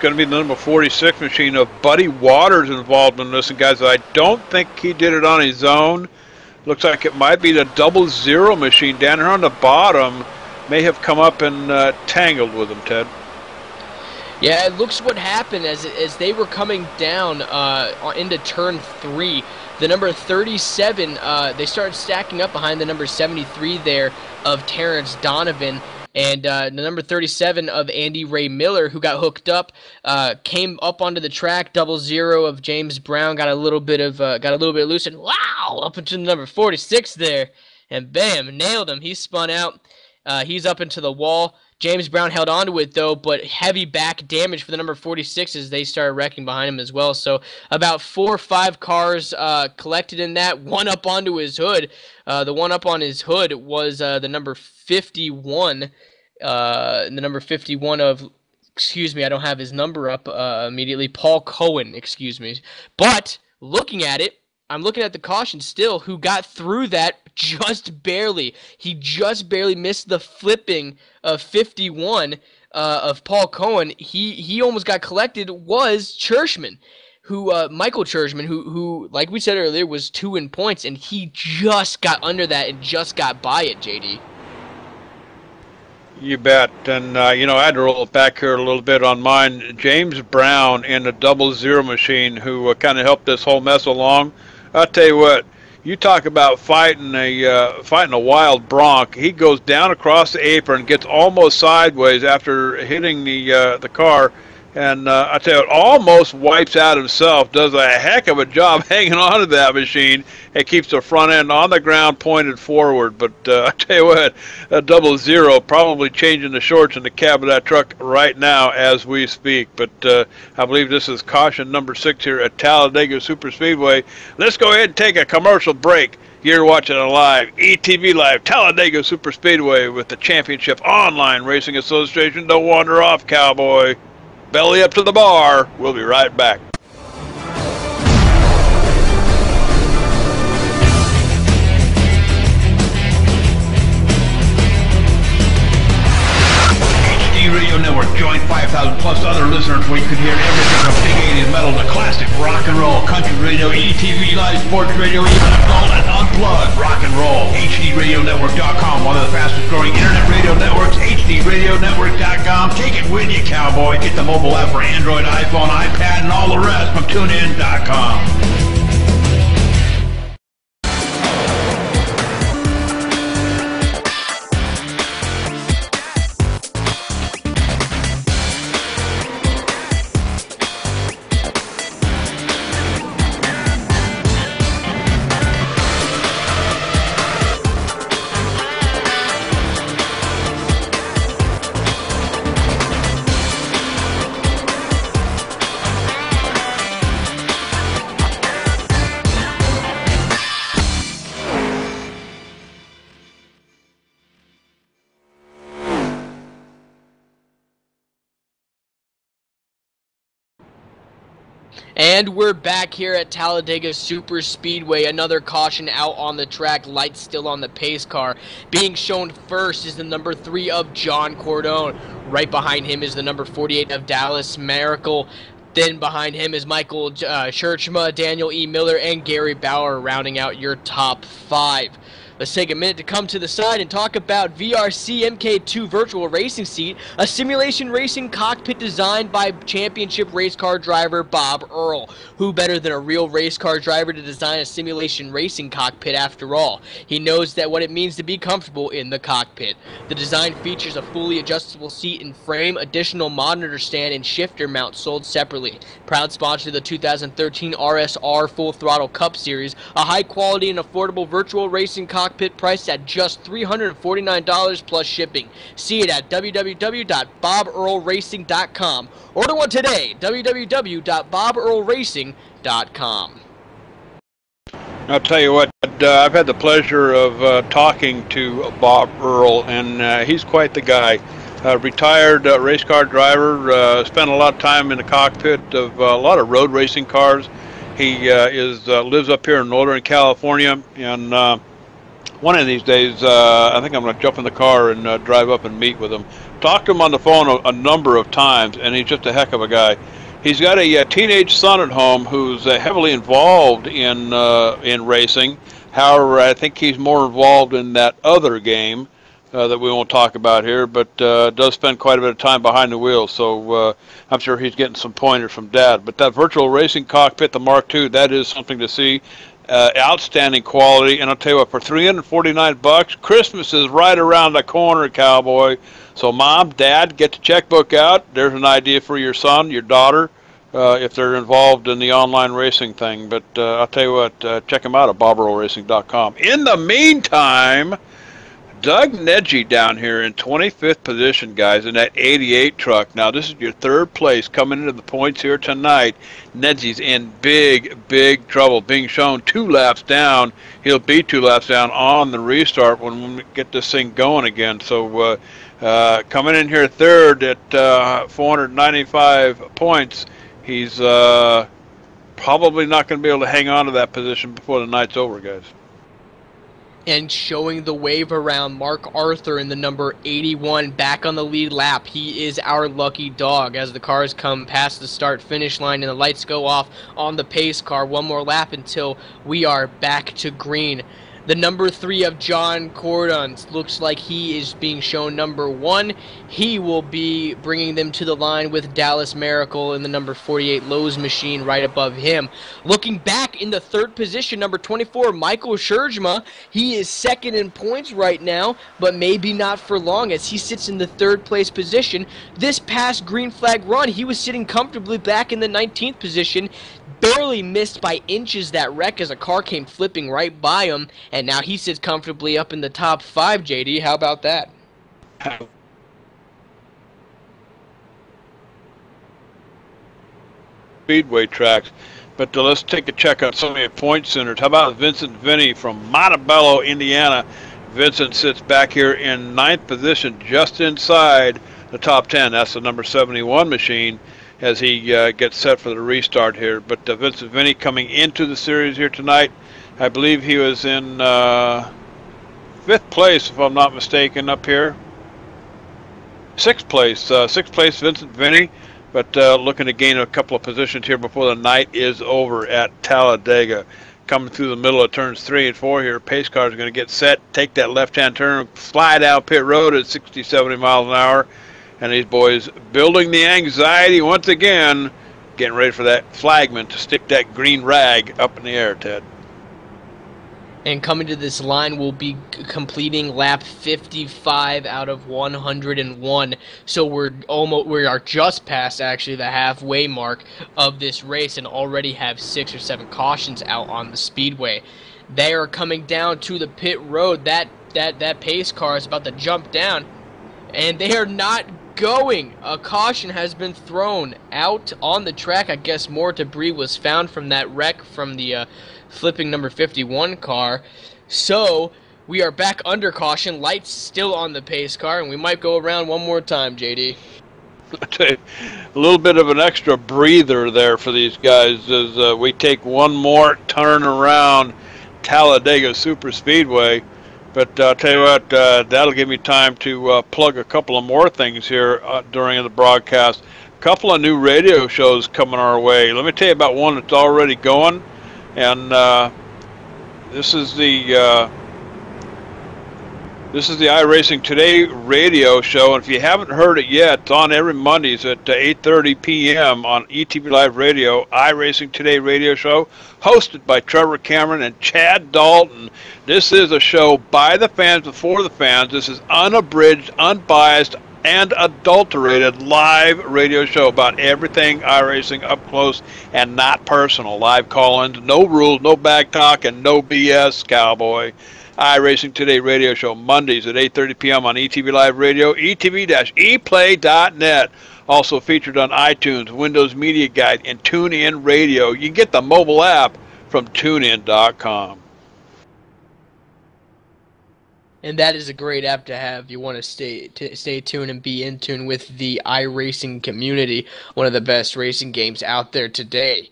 going to be the number 46 machine of Buddy Waters involved in this. And guys, I don't think he did it on his own. Looks like it might be the 00 machine down here on the bottom. May have come up and tangled with him, Ted. Yeah, it looks what happened as they were coming down into turn 3. The number 37, they started stacking up behind the number 73 there of Terrence Donovan. And the number 37 of Andy Ray Miller, who got hooked up, came up onto the track. 00 of James Brown got a little bit loose, and wow, up into the number 46 there, and bam, nailed him. He spun out. He's up into the wall. James Brown held on to it, though, but heavy back damage for the number 46 as they started wrecking behind him as well. So about 4 or 5 cars collected in that. One up onto his hood. The one up on his hood was the number 51. The number 51 of, excuse me, I don't have his number up immediately. Paul Cohen, excuse me. But looking at it, I'm looking at the caution still, who got through that just barely. He just barely missed the flipping of 51 of Paul Cohen. He almost got collected, was Churchman, Michael Churchman, who, like we said earlier, was 2 in points, and he just got under that and just got by it, JD. You bet. And, I had to roll it back here a little bit on mine. James Brown in the 00 machine, who kind of helped this whole mess along. I'll tell you what, you talk about fighting a wild bronc. He goes down across the apron, gets almost sideways after hitting the car, and I tell you what, almost wipes out himself. Does a heck of a job hanging on to that machine. It keeps the front end on the ground pointed forward. But I tell you what, a 00 probably changing the shorts in the cab of that truck right now as we speak. But I believe this is caution number 6 here at Talladega Superspeedway. Let's go ahead and take a commercial break. You're watching a live ETVLive Talladega Superspeedway with the Championship Online Racing Association. Don't wander off, cowboy. Belly up to the bar. We'll be right back. Radio Network. Join 5,000 plus other listeners where you can hear everything from big 80s metal to classic rock and roll, country radio, ETV Live Sports Radio, even adult and unplugged rock and roll. HDRadioNetwork.com, one of the fastest growing internet radio networks. HDRadioNetwork.com. Take it with you, cowboy. Get the mobile app for Android, iPhone, iPad, and all the rest from TuneIn.com. And we're back here at Talladega Super Speedway. Another caution out on the track. Lights still on the pace car. Being shown first is the number 3 of John Cordone. Right behind him is the number 48 of Dallas Miracle. Then behind him is Michael Churchma, Daniel E. Miller, and Gary Bauer rounding out your top 5. Let's take a minute to come to the side and talk about VRC MK2 Virtual Racing Seat, a simulation racing cockpit designed by championship race car driver Bob Earl. Who better than a real race car driver to design a simulation racing cockpit after all? He knows that what it means to be comfortable in the cockpit. The design features a fully adjustable seat and frame, additional monitor stand, and shifter mount sold separately. Proud sponsor of the 2013 RSR Full Throttle Cup Series, a high quality and affordable virtual racing cockpit priced at just $349 plus shipping. See it at www.bobearlracing.com. Order one today, www.bobearlracing.com. I'll tell you what, I've had the pleasure of talking to Bob Earl, and he's quite the guy. retired race car driver. Spent a lot of time in the cockpit of a lot of road racing cars. He lives up here in Northern California, and one of these days, I think I'm going to jump in the car and drive up and meet with him. Talked to him on the phone a number of times, and he's just a heck of a guy. He's got a teenage son at home who's heavily involved in racing. However, I think he's more involved in that other game that we won't talk about here, but does spend quite a bit of time behind the wheel, so I'm sure he's getting some pointers from Dad. But that virtual racing cockpit, the Mark II, that is something to see. Outstanding quality, and I'll tell you what, for $349, Christmas is right around the corner, cowboy. So Mom, Dad, get the checkbook out. There's an idea for your son, your daughter, if they're involved in the online racing thing. But I'll tell you what, check them out at BobRollRacing.com. In the meantime, Doug Nedgy down here in 25th position, guys, in that 88 truck. Now, this is your third place coming into the points here tonight. Nedgy's in big trouble, being shown 2 laps down. He'll be 2 laps down on the restart when we get this thing going again. So coming in here third at 495 points, he's probably not going to be able to hang on to that position before the night's over, guys. And showing the wave around, Mark Arthur in the number 81 back on the lead lap. He is our lucky dog as the cars come past the start-finish line and the lights go off on the pace car. One more lap until we are back to green. The number 3 of John Cordon looks like he is being shown number 1. He will be bringing them to the line with Dallas Miracle in the number 48 Lowe's machine right above him. Looking back in the third position, number 24, Michael Scherjma. He is second in points right now, but maybe not for long as he sits in the third place position. This past green flag run, he was sitting comfortably back in the 19th position. Barely missed by inches that wreck as a car came flipping right by him, and now he sits comfortably up in the top 5, JD. How about that? Speedway tracks. But let's take a check on some of the point centers. How about Vincent Vinny from Montebello, Indiana? Vincent sits back here in 9th position, just inside the top 10. That's the number 71 machine as he gets set for the restart here. But Vincent Vinny coming into the series here tonight, I believe he was in 5th place, if I'm not mistaken, up here. 6th place, Vincent Vinny, but looking to gain a couple of positions here before the night is over at Talladega. Coming through the middle of turns 3 and 4 here, pace car is going to get set, take that left-hand turn, fly down pit road at 60, 70 miles an hour. And these boys building the anxiety once again, getting ready for that flagman to stick that green rag up in the air, Ted. And coming to this line, we'll be completing lap 55 out of 101. So we are just past actually the halfway mark of this race, and already have 6 or 7 cautions out on the speedway. They are coming down to the pit road. That pace car is about to jump down, and they are not going. A caution has been thrown out on the track. I guess more debris was found from that wreck from the flipping number 51 car. So we are back under caution. Lights still on the pace car, and we might go around one more time, JD. A little bit of an extra breather there for these guys as we take one more turn around Talladega Super Speedway. But I'll tell you what, that'll give me time to plug a couple of more things here during the broadcast. A couple of new radio shows coming our way. Let me tell you about one that's already going, and this is the iRacing Today radio show. And if you haven't heard it yet, it's on every Mondays at 8:30 p.m. on ETVLive Radio, iRacing Today radio show, hosted by Trevor Cameron and Chad Dalton. This is a show by the fans, for the fans. This is unabridged, unbiased, and adulterated live radio show about everything iRacing up close and not personal. Live call-ins, no rules, no back talk, and no BS, cowboy. iRacing Today radio show, Mondays at 8:30 p.m. on ETVLive Radio, etv-eplay.net. Also featured on iTunes, Windows Media Guide, and TuneIn Radio. You can get the mobile app from TuneIn.com. And that is a great app to have. You want to stay tuned and be in tune with the iRacing community, one of the best racing games out there today.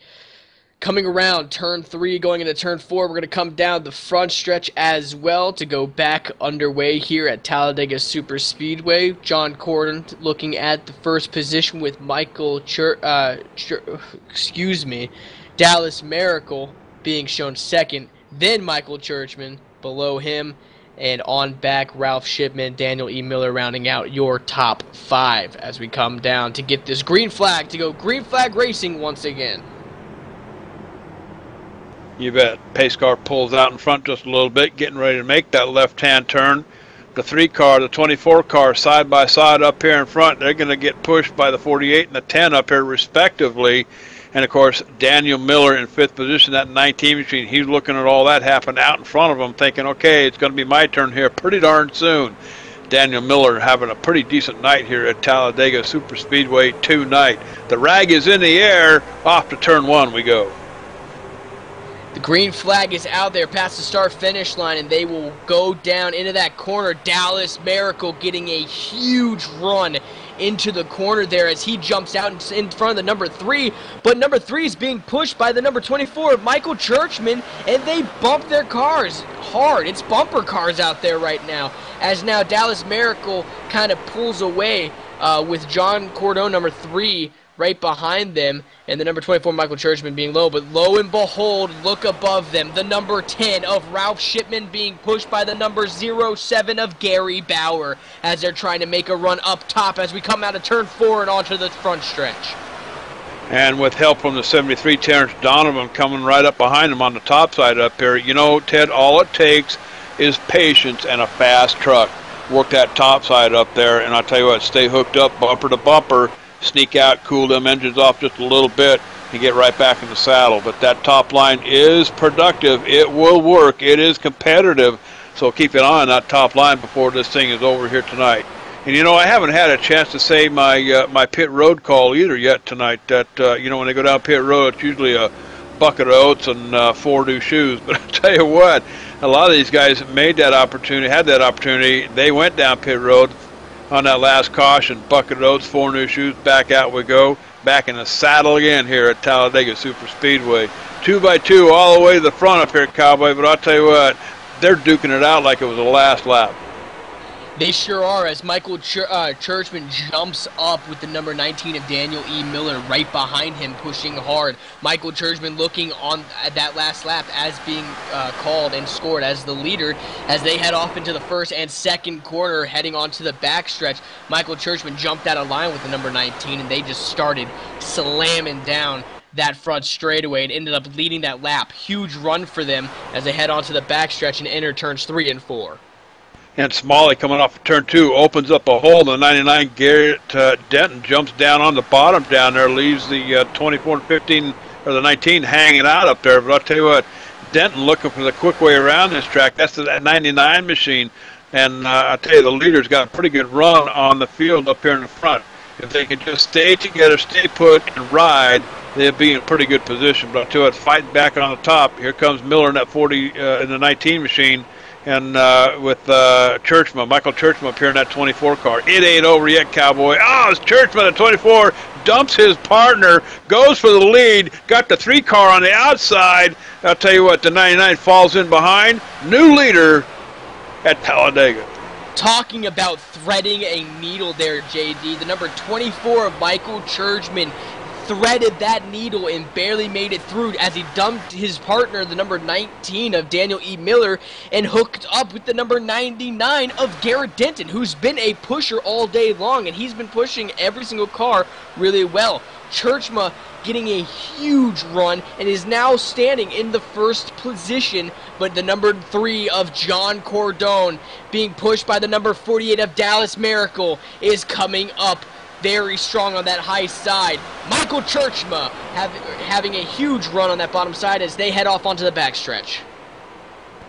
Coming around turn 3, going into turn 4, we're going to come down the front stretch as well to go back underway here at Talladega Super Speedway. John Corden looking at the first position with Dallas Miracle being shown second, then Michael Churchman below him, and on back Ralph Shipman, Daniel E. Miller rounding out your top 5 as we come down to get this green flag to go green flag racing once again. You bet. Pace car pulls out in front just a little bit, getting ready to make that left-hand turn. The 3 car, the 24 car, side by side up here in front, they're going to get pushed by the 48 and the 10 up here respectively. And, of course, Daniel Miller in 5th position, that 19 machine, he's looking at all that happen out in front of him, thinking, okay, it's going to be my turn here pretty darn soon. Daniel Miller having a pretty decent night here at Talladega Super Speedway tonight. The rag is in the air. Off to turn 1 we go. The green flag is out there past the start-finish line, and they will go down into that corner. Dallas Miracle getting a huge run into the corner there as he jumps out in front of the number 3, but number 3 is being pushed by the number 24, Michael Churchman, and they bump their cars hard. It's bumper cars out there right now, as now Dallas Miracle kind of pulls away with John Cordone, number 3, right behind them, and the number 24, Michael Churchman, being low. But lo and behold, look above them, the number 10 of Ralph Shipman being pushed by the number 07 of Gary Bauer as they're trying to make a run up top as we come out of turn 4 and onto the front stretch. And with help from the 73, Terrence Donovan coming right up behind him on the top side up here. You know, Ted, all it takes is patience and a fast truck. Work that top side up there, and I'll tell you what, stay hooked up bumper to bumper. Sneak out, cool them engines off just a little bit, and get right back in the saddle. But that top line is productive. It will work. It is competitive. So keep an eye on that top line before this thing is over here tonight. And, you know, I haven't had a chance to say my my pit road call either yet tonight. That, you know, when they go down pit road, it's usually a bucket of oats and 4 new shoes. But I'll tell you what, a lot of these guys made that opportunity, had that opportunity. They went down pit road on that last caution, bucket of oats, 4 new shoes, back out we go, back in the saddle again here at Talladega Super Speedway. 2x2 all the way to the front up here at Cowboy, but I'll tell you what, they're duking it out like it was the last lap. They sure are, as Michael Churchman jumps up with the number 19 of Daniel E. Miller right behind him, pushing hard. Michael Churchman looking on at that last lap as being called and scored as the leader as they head off into the first and second corner, heading onto the backstretch. Michael Churchman jumped out of line with the number 19, and they just started slamming down that front straightaway and ended up leading that lap. Huge run for them as they head onto the backstretch and enter turns 3 and 4. And Smalley coming off of turn 2 opens up a hole. The 99 Garrett Denton jumps down on the bottom down there, leaves the 24 and 15 or the 19 hanging out up there. But I'll tell you what, Denton looking for the quick way around this track. That's the 99 machine, and I'll tell you, the leader's got a pretty good run on the field up here in the front. If they can just stay together, stay put, and ride, they'll be in a pretty good position. But I'll tell you what, fighting back on the top, here comes Miller in that 40 in the 19 machine. And with Churchman, Michael Churchman up here in that 24 car. It ain't over yet, Cowboy. Oh, it's Churchman at 24, dumps his partner, goes for the lead, got the 3 car on the outside. I'll tell you what, the 99 falls in behind. New leader at Talladega. Talking about threading a needle there, JD. The number 24 of Michael Churchman threaded that needle and barely made it through as he dumped his partner, the number 19 of Daniel E. Miller, and hooked up with the number 99 of Garrett Denton, who's been a pusher all day long, and he's been pushing every single car really well. Churchma getting a huge run and is now standing in the first position, but the number 3 of John Cordone being pushed by the number 48 of Dallas Miracle is coming up very strong on that high side. Michael Churchma having a huge run on that bottom side as they head off onto the backstretch.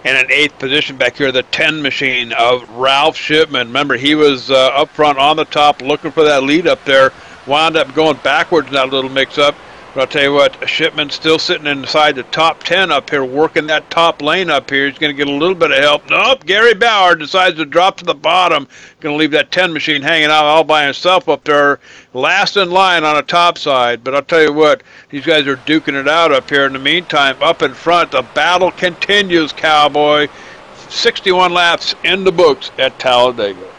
And in 8th position back here, the 10 machine of Ralph Shipman. Remember, he was up front on the top looking for that lead up there. Wound up going backwards in that little mix-up. But I'll tell you what, Shipman still sitting inside the top 10 up here, working that top lane up here. He's going to get a little bit of help. Nope, Gary Bauer decides to drop to the bottom. Going to leave that 10 machine hanging out all by himself up there, last in line on the top side. But I'll tell you what, these guys are duking it out up here. In the meantime, up in front, the battle continues, Cowboy. 61 laps in the books at Talladega.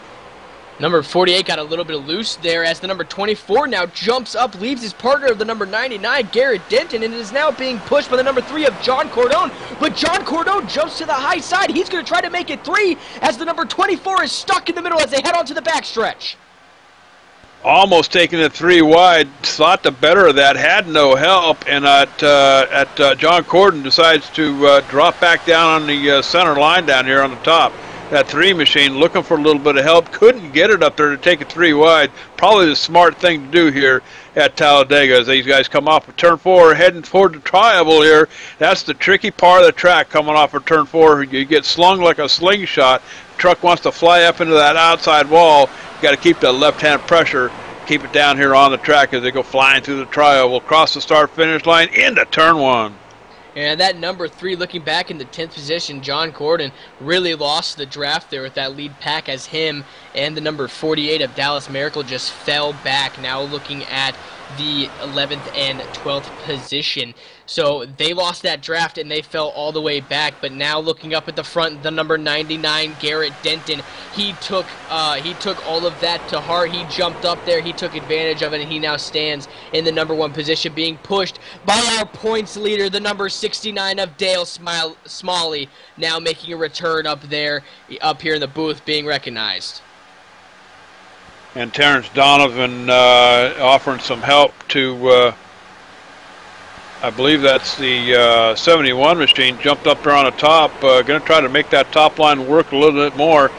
Number 48 got a little bit loose there as the number 24 now jumps up, leaves his partner of the number 99, Garrett Denton, and is now being pushed by the number 3 of John Cordone. But John Cordone jumps to the high side. He's going to try to make it 3 as the number 24 is stuck in the middle as they head onto the backstretch. Almost taking it 3 wide, thought the better of that, had no help, and John Cordon decides to drop back down on the center line down here on the top. That 3 machine looking for a little bit of help, couldn't get it up there to take it 3 wide. Probably the smart thing to do here at Talladega as these guys come off of turn 4, heading toward the triangle here. That's the tricky part of the track coming off of turn 4. You get slung like a slingshot. Truck wants to fly up into that outside wall. You got to keep that left-hand pressure, keep it down here on the track as they go flying through the triangle, cross the start-finish line into turn 1. And that number 3, looking back in the 10th position, John Cordon really lost the draft there with that lead pack as him and the number 48 of Dallas Miracle just fell back, now looking at the 11th and 12th position. So they lost that draft and they fell all the way back, but now looking up at the front, the number 99, Garrett Denton, he took all of that to heart. He jumped up there, he took advantage of it, and he now stands in the number 1 position, being pushed by our points leader, the number 69 of Dale Smalley, now making a return up here in the booth, being recognized. And Terrence Donovan offering some help to, I believe that's the 71 machine, jumped up there on the top, going to try to make that top line work a little bit more.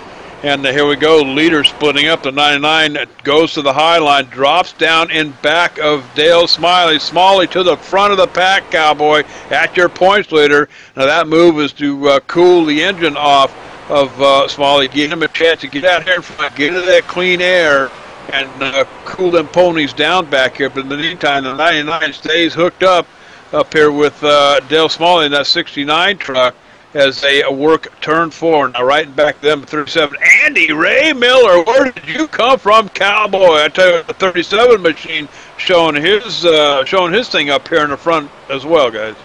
And here we go, leader splitting up. The 99 goes to the high line, drops down in back of Dale Smalley to the front of the pack, Cowboy, at your points leader. Now that move is to cool the engine off of Smalley, give him a chance to get out here in front, get into that clean air, and cool them ponies down back here. But in the meantime, the 99 stays hooked up here with Dale Smalley in that 69 truck as they work turn 4. Now right back to them, 37. Andy Ray Miller, where did you come from, Cowboy? I tell you, the 37 machine showing his thing up here in the front as well, guys.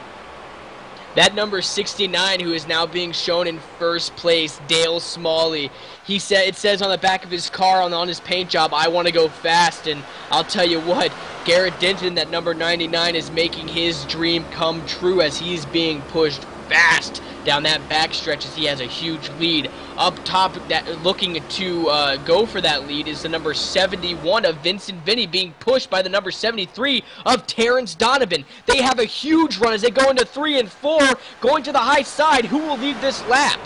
That number 69, who is now being shown in first place, Dale Smalley. It says on the back of his car on his paint job, "I want to go fast." And I'll tell you what, Garrett Denton, that number 99, is making his dream come true as he's being pushed fast down that backstretch as he has a huge lead. Up top, looking to go for that lead is the number 71 of Vincent Vinny, being pushed by the number 73 of Terrence Donovan. They have a huge run as they go into 3 and 4, going to the high side. Who will lead this lap?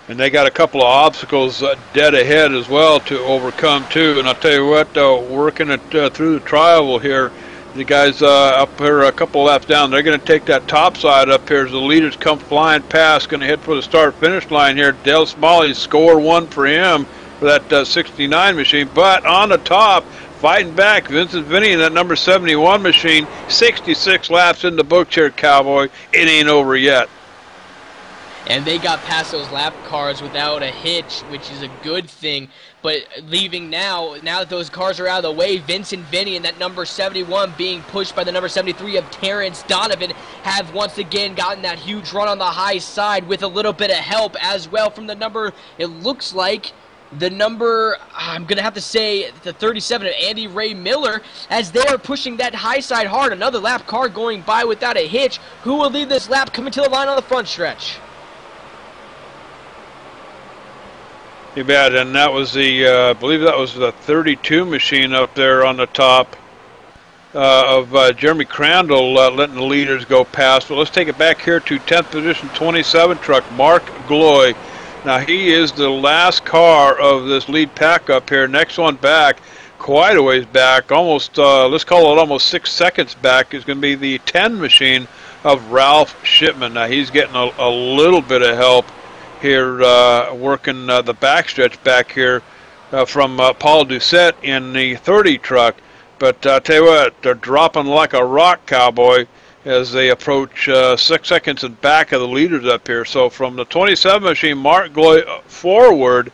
And they got a couple of obstacles dead ahead as well to overcome too. And I'll tell you what, working it through the trial here, the guys up here a couple laps down, they're going to take that top side up here as the leaders come flying past, going to head for the start-finish line here. Dale Smalley, score 1 for him for that 69 machine. But on the top, fighting back, Vincent Vinny and that number 71 machine, 66 laps in the book here, Cowboy. It ain't over yet. And they got past those lap cars without a hitch, which is a good thing. But leaving now that those cars are out of the way, Vincent Vinny and that number 71 being pushed by the number 73 of Terrence Donovan have once again gotten that huge run on the high side with a little bit of help as well from the number, it looks like, the number, I'm going to have to say, the 37 of Andy Ray Miller, as they are pushing that high side hard. Another lap car going by without a hitch. Who will lead this lap coming to the line on the front stretch? Too bad, and that was the, I believe that was the 32 machine up there on the top of Jeremy Crandall letting the leaders go past. But let's take it back here to 10th position, 27 truck, Mark Gloy. Now he is the last car of this lead pack up here. Next one back, quite a ways back, almost, let's call it almost 6 seconds back, is going to be the 10 machine of Ralph Shipman. Now he's getting a little bit of help here working the backstretch back here from Paul Doucette in the 30 truck. But I tell you what, they're dropping like a rock, Cowboy, as they approach 6 seconds in back of the leaders up here. So from the 27 machine, Mark Gloy forward,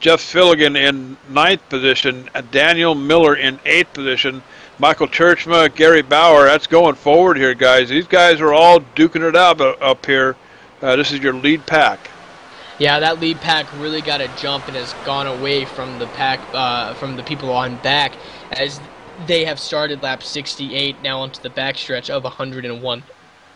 Jeff Filligan in 9th position, Daniel Miller in 8th position, Michael Churchma, Gary Bauer. That's going forward here, guys. These guys are all duking it out up here. This is your lead pack. Yeah, that lead pack really got a jump and has gone away from the pack, from the people on back, as they have started lap 68 now onto the backstretch of 101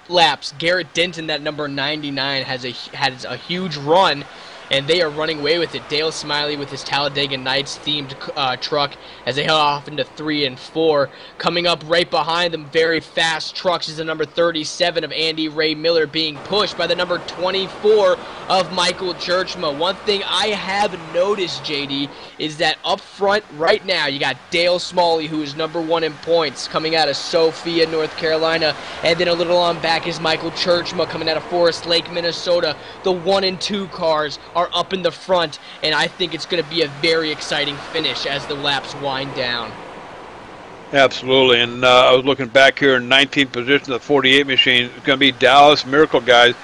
laps. Garrett Denton, that number 99, has a huge run, and they are running away with it. Dale Smiley with his Talladega Nights themed truck as they head off into 3 and 4. Coming up right behind them, very fast trucks, is the number 37 of Andy Ray Miller, being pushed by the number 24 of Michael Churchma. One thing I have noticed, JD, is that up front right now you got Dale Smalley, who is number 1 in points, coming out of Sophia, North Carolina, and then a little on back is Michael Churchma coming out of Forest Lake, Minnesota. The 1 and 2 cars are up in the front, and I think it's going to be a very exciting finish as the laps wind down. Absolutely, and I was looking back here in 19th position, the 48 machine. It's going to be Dallas Miracle, guys,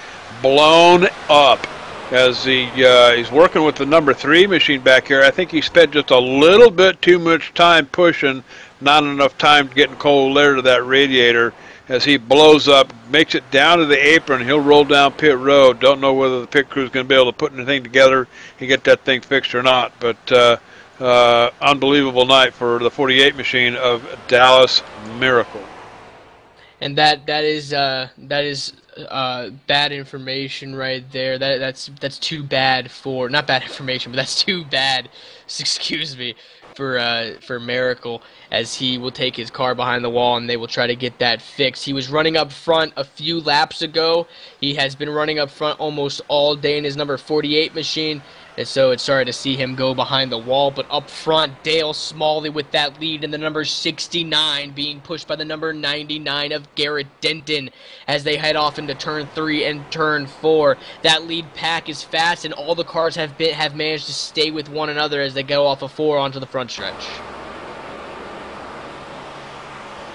blown up as he's working with the number 3 machine back here. I think he spent just a little bit too much time pushing, not enough time getting cold air to that radiator. As he blows up, makes it down to the apron, he'll roll down pit road. Don't know whether the pit crew is going to be able to put anything together and get that thing fixed or not. But unbelievable night for the 48 machine of Dallas Miracle. And that is bad information right there. That's too bad for, not bad information, but that's too bad. Excuse me. For Miracle, as he will take his car behind the wall and they will try to get that fixed. He was running up front a few laps ago. He has been running up front almost all day in his number 48 machine, and so it's sorry to see him go behind the wall. But up front, Dale Smalley with that lead, and the number 69 being pushed by the number 99 of Garrett Denton as they head off into turn 3 and turn 4. That lead pack is fast, and all the cars have managed to stay with one another as they go off of 4 onto the front stretch.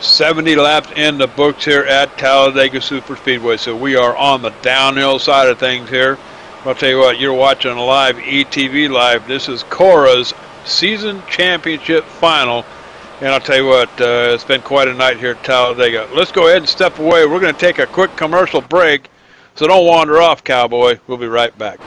70 laps in the books here at Talladega Superspeedway, so we are on the downhill side of things here. I'll tell you what, you're watching a live ETV Live. This is Cora's season championship final, and I'll tell you what, it's been quite a night here at Talladega. Let's go ahead and step away. We're going to take a quick commercial break, so don't wander off, Cowboy. We'll be right back.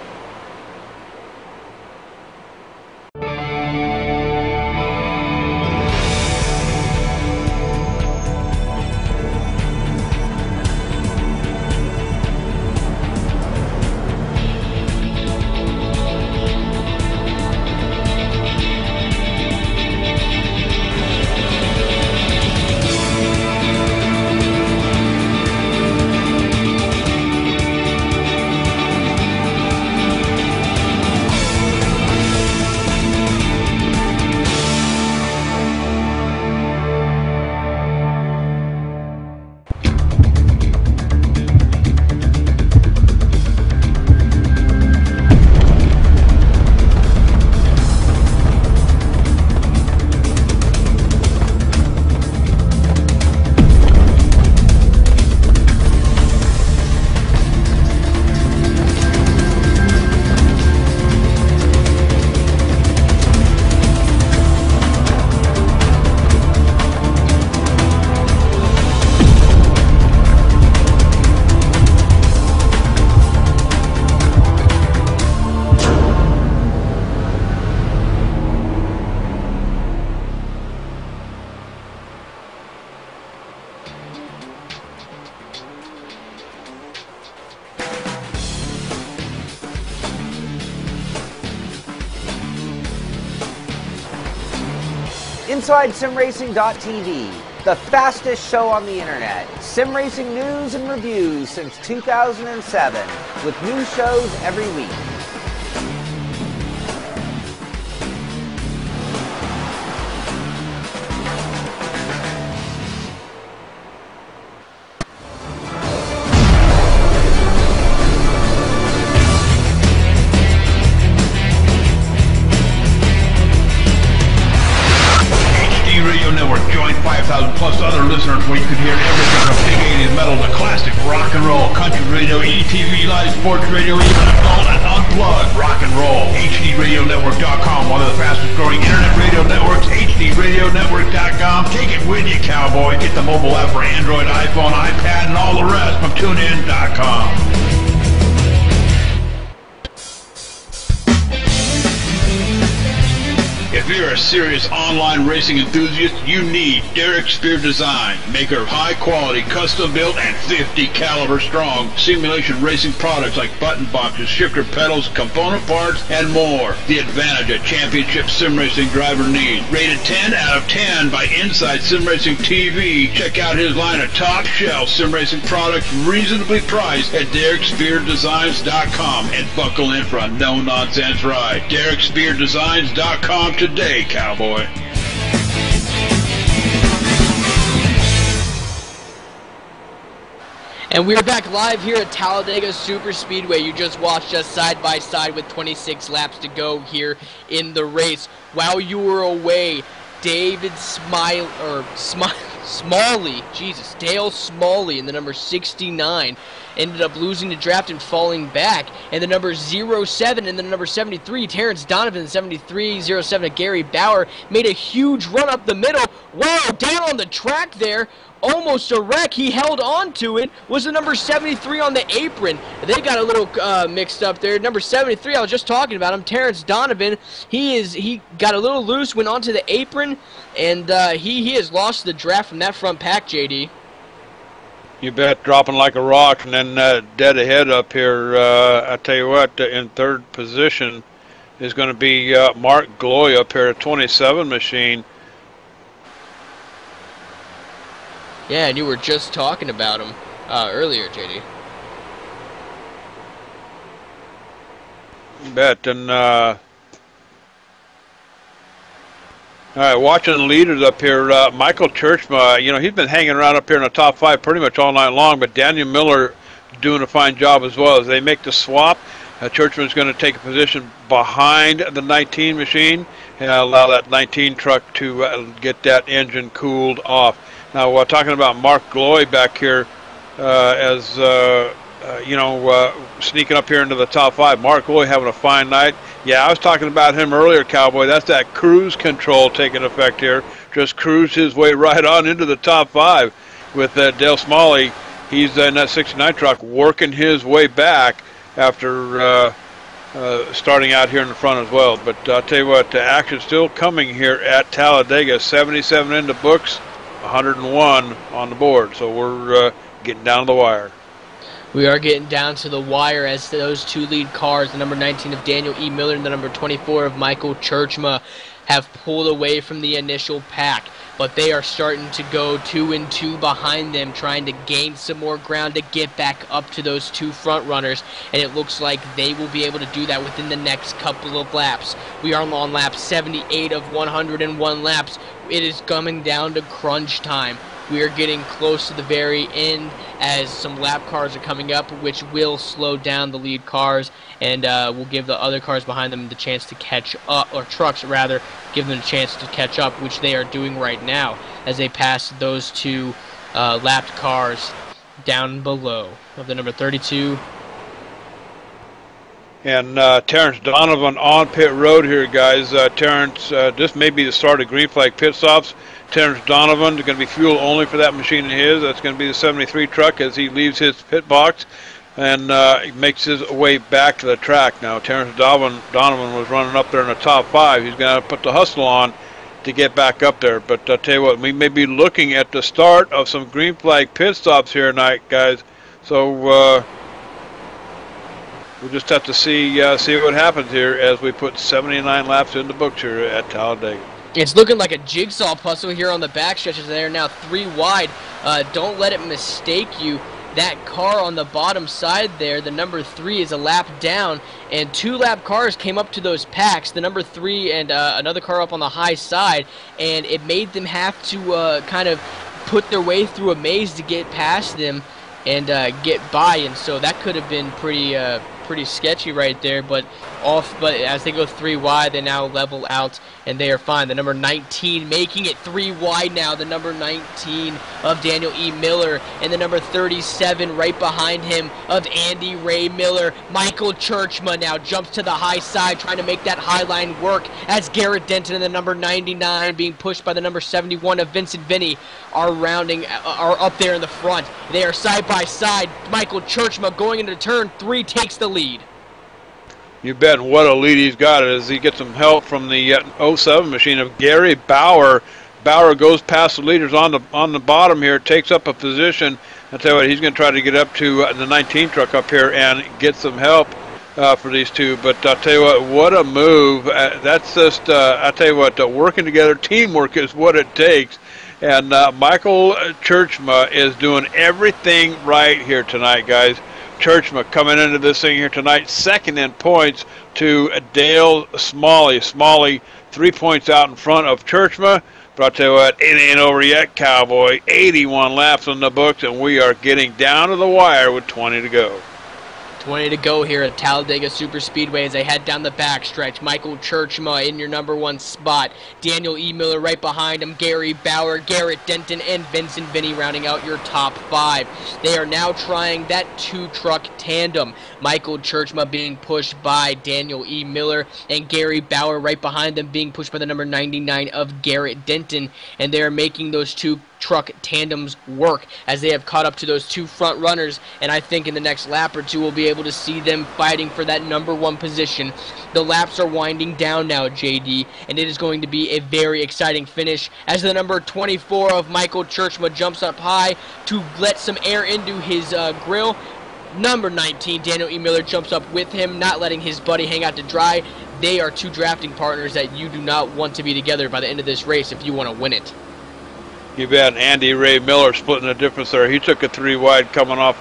InsideSimRacing.tv, the fastest show on the internet. Sim racing news and reviews since 2007, with new shows every week. plus other listeners where you could hear everything from big 80s metal to classic rock and roll, country radio, ETV Live Sports Radio, even adult and unplugged rock and roll. HDRadioNetwork.com, one of the fastest growing internet radio networks, HDRadioNetwork.com. Take it with you, cowboy. Get the mobile app for Android, iPhone, iPad, and all the rest from TuneIn.com. If you're a serious online racing enthusiast, you need Derek Spear Design, maker of high-quality, custom-built, and 50 caliber strong simulation racing products like button boxes, shifter pedals, component parts, and more. The advantage a championship sim racing driver needs. Rated 10 out of 10 by Inside Sim Racing TV. Check out his line of top-shelf sim racing products reasonably priced at DerekSpearDesigns.com and buckle in for a no-nonsense ride. DerekSpearDesigns.com today, cowboy. And we're back live here at Talladega Super Speedway. You just watched us side by side with 26 laps to go here in the race. While you were away, Dale Smalley in the number 69 ended up losing the draft and falling back. And the number 07 and the number 73, Terrence Donovan, 73-07, Gary Bauer, made a huge run up the middle. Wow, down on the track there. Almost a wreck. He held on to it. Was the number 73 on the apron. They got a little mixed up there. Number 73, I was just talking about him, Terrence Donovan. He got a little loose, went onto the apron, and he has lost the draft from that front pack, JD. You bet, dropping like a rock, and then dead ahead up here. I tell you what, in third position is going to be Mark Gloy up here at 27 machine. Yeah, and you were just talking about him earlier, JD. You bet, and all right, watching the leaders up here, Michael Churchma, you know, he's been hanging around up here in the top 5 pretty much all night long, but Daniel Miller doing a fine job as well. As they make the swap, Churchman's going to take a position behind the 19 machine and allow that 19 truck to get that engine cooled off. Now, we're talking about Mark Gloy back here sneaking up here into the top 5. Mark Gloy having a fine night. Yeah, I was talking about him earlier, Cowboy. That's that cruise control taking effect here. Just cruised his way right on into the top 5 with Dale Smalley. He's in that 69 truck working his way back after starting out here in the front as well. But I'll tell you what, the action's still coming here at Talladega. 77 in the books, 101 on the board. So we're getting down to the wire. We are getting down to the wire as those two lead cars, the number 19 of Daniel E. Miller and the number 24 of Michael Churchma, have pulled away from the initial pack. But they are starting to go 2 and 2 behind them, trying to gain some more ground to get back up to those two front runners. And it looks like they will be able to do that within the next couple of laps. We are on lap 78 of 101 laps. It is coming down to crunch time. We are getting close to the very end as some lap cars are coming up, which will slow down the lead cars and will give the other cars behind them the chance to catch up, or trucks rather, give them a chance to catch up, which they are doing right now as they pass those two lapped cars down below of the number 32. And Terrence Donovan on pit road here, guys. Terrence, this may be the start of green flag pit stops. Terrence Donovan is going to be fuel only for that machine of his. That's going to be the 73 truck as he leaves his pit box and makes his way back to the track. Now, Terrence Donovan was running up there in the top 5. He's going to put the hustle on to get back up there. But I'll tell you what, we may be looking at the start of some green flag pit stops here tonight, guys. So we'll just have to see what happens here as we put 79 laps in the books here at Talladega. It's looking like a jigsaw puzzle here on the back stretches. They are now 3 wide. Don't let it mistake you. That car on the bottom side there, the number 3, is a lap down, and 2 lap cars came up to those packs, the number 3 and another car up on the high side, and it made them have to kind of put their way through a maze to get past them and get by, and so that could have been pretty pretty sketchy right there, but as they go 3 wide, they now level out, and they are fine. The number 19 making it 3 wide now, the number 19 of Daniel E. Miller, and the number 37 right behind him of Andy Ray Miller. Michael Churchma now jumps to the high side, trying to make that high line work, as Garrett Denton and the number 99 being pushed by the number 71 of Vincent Vinny are up there in the front. They are side by side. Michael Churchma going into turn 3 takes the lead. You bet. What a lead he's got as he gets some help from the 07 machine of Gary Bauer. Bauer goes past the leaders on the bottom here, takes up a position. I tell you what, he's going to try to get up to the 19 truck up here and get some help for these two. But I'll tell you what a move. That's just, I tell you what, working together, teamwork is what it takes. And Michael Churchma is doing everything right here tonight, guys. Churchma coming into this thing here tonight, second in points to Dale Smalley. Smalley 3 points out in front of Churchma. But I'll tell you what, it ain't over yet, Cowboy. 81 laps on the books, and we are getting down to the wire with 20 to go. 20 to go here at Talladega Superspeedway as they head down the backstretch. Michael Churchma in your number 1 spot. Daniel E. Miller right behind him. Gary Bauer, Garrett Denton, and Vincent Vinny rounding out your top 5. They are now trying that 2-truck tandem. Michael Churchma being pushed by Daniel E. Miller, and Gary Bauer right behind them being pushed by the number 99 of Garrett Denton. And they are making those 2-truck tandems work as they have caught up to those 2 front runners, and I think in the next lap or 2 we'll be able to see them fighting for that number 1 position. The laps are winding down now, JD, and it is going to be a very exciting finish as the number 24 of Michael Churchma jumps up high to let some air into his grill. Number 19, Daniel E. Miller, jumps up with him, not letting his buddy hang out to dry. They are 2 drafting partners that you do not want to be together by the end of this race if you want to win it. You bet. Andy Ray Miller splitting the difference there. He took a 3 wide coming off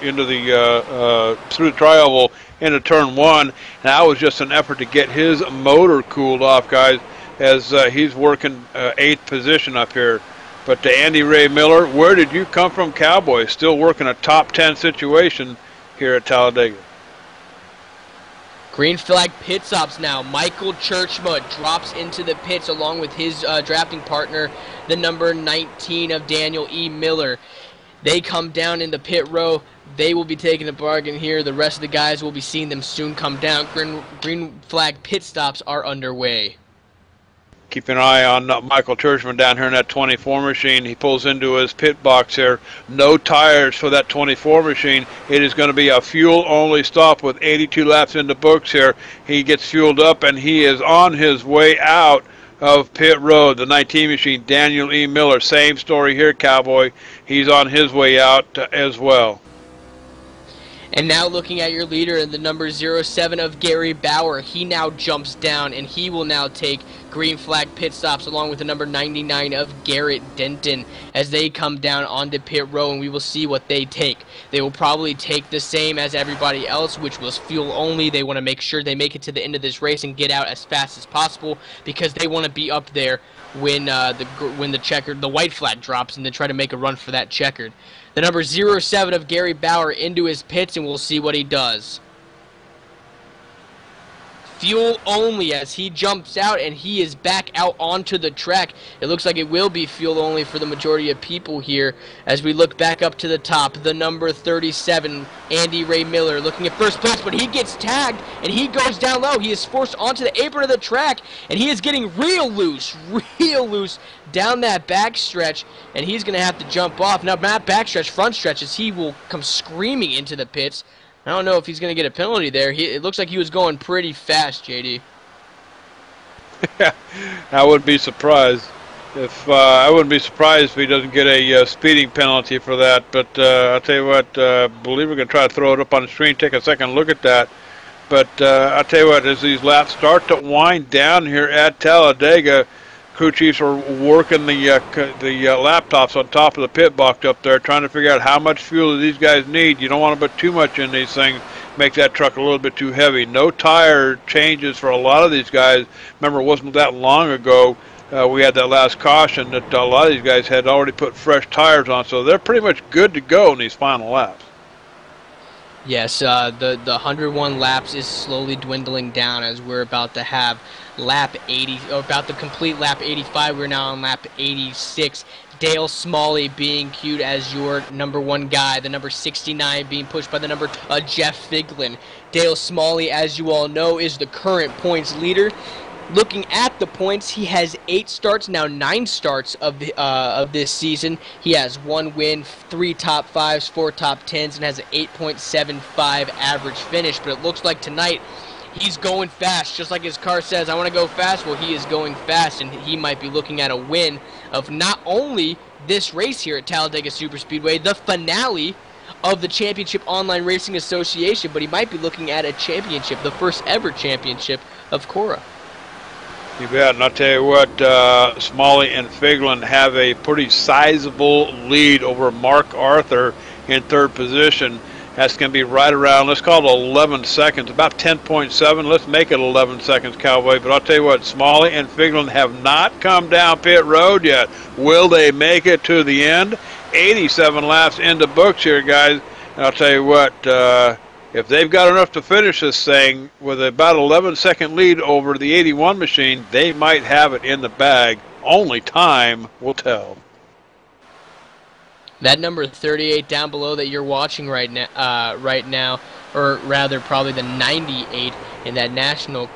into the through the tri-oval into turn 1, and that was just an effort to get his motor cooled off, guys, as he's working 8th position up here. But to Andy Ray Miller, where did you come from, Cowboy? Still working a top 10 situation here at Talladega. Green flag pit stops now. Michael Churchma drops into the pits along with his drafting partner, the number 19 of Daniel E. Miller. They come down in the pit row. They will be taking a bargain here. The rest of the guys will be seeing them soon come down. Green flag pit stops are underway. Keep an eye on Michael Churchman down here in that 24 machine. He pulls into his pit box here. No tires for that 24 machine. It is going to be a fuel-only stop with 82 laps in the books here. He gets fueled up, and he is on his way out of pit road. The 19 machine, Daniel E. Miller. Same story here, Cowboy. He's on his way out as well. And now looking at your leader, the number 07 of Gary Bauer, he now jumps down, and he will now take green flag pit stops along with the number 99 of Garrett Denton as they come down onto pit row, and we will see what they take. They will probably take the same as everybody else, which was fuel only. They want to make sure they make it to the end of this race and get out as fast as possible because they want to be up there when the white flag drops and then try to make a run for that checkered. The number 07 of Gary Bauer into his pits, and we'll see what he does. Fuel only as he jumps out, and he is back out onto the track. It looks like it will be fuel only for the majority of people here as we look back up to the top. The number 37, Andy Ray Miller, looking at first place, but he gets tagged, and he goes down low. He is forced onto the apron of the track, and he is getting real loose down that back stretch, and he's going to have to jump off. Now, not back stretch, front stretch, as he will come screaming into the pits. I don't know if he's going to get a penalty there. It looks like he was going pretty fast, JD. I wouldn't be surprised I wouldn't be surprised if he doesn't get a speeding penalty for that. But I'll tell you what, I believe we're going to try to throw it up on the screen, take a second look at that. But I'll tell you what, as these laps start to wind down here at Talladega, crew chiefs are working the laptops on top of the pit box up there, trying to figure out how much fuel do these guys need. You don't want to put too much in these things, make that truck a little bit too heavy. No tire changes for a lot of these guys. Remember, it wasn't that long ago we had that last caution that a lot of these guys had already put fresh tires on, so they're pretty much good to go in these final laps. Yes, the 101 laps is slowly dwindling down as we're about to have lap 80, or about to complete lap 85. We're now on lap 86. Dale Smalley being cued as your number 1 guy, the number 69 being pushed by the number Jeff Figlin. Dale Smalley, as you all know, is the current points leader. Looking at the points, he has 8 starts, now 9 starts of this season. He has 1 win, 3 top 5s, 4 top 10s, and has an 8.75 average finish. But it looks like tonight he's going fast, just like his car says, I want to go fast. Well, he is going fast, and he might be looking at a win of not only this race here at Talladega Superspeedway, the finale of the Championship Online Racing Association, but he might be looking at a championship, the first ever championship of Cora. You bet, and I'll tell you what, Smalley and Figlin have a pretty sizable lead over Mark Arthur in 3rd position. That's going to be right around, let's call it 11 seconds, about 10.7. Let's make it 11 seconds, Cowboy. But I'll tell you what, Smalley and Figlin have not come down pit road yet. Will they make it to the end? 87 laps into books here, guys. And I'll tell you what, if they've got enough to finish this thing with about 11-second lead over the 81 machine, they might have it in the bag. Only time will tell. That number 38 down below that you're watching right now, or rather probably the 98 in that National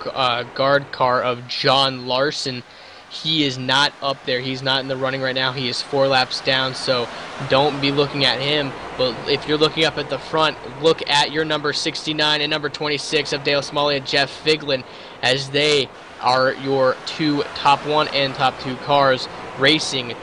Guard car of John Larson, he is not up there. He's not in the running right now. He is 4 laps down, so don't be looking at him. But if you're looking up at the front, look at your number 69 and number 26 of Dale Smalley and Jeff Figlin, as they are your 2 top 1 and top 2 cars racing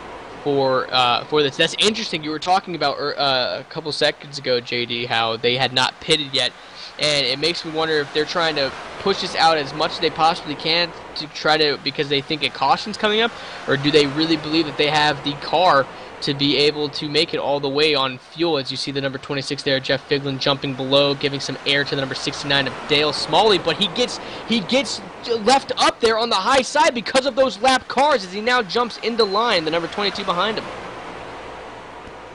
for this. That's interesting. You were talking about a couple seconds ago, JD, how they had not pitted yet, and it makes me wonder if they're trying to push this out as much as they possibly can to try to, because they think a caution's coming up, or do they really believe that they have the car to be able to make it all the way on fuel? As you see the number 26 there, Jeff Figlin jumping below, giving some air to the number 69 of Dale Smalley, but he gets left up there on the high side because of those lap cars as he now jumps into line, the number 22 behind him.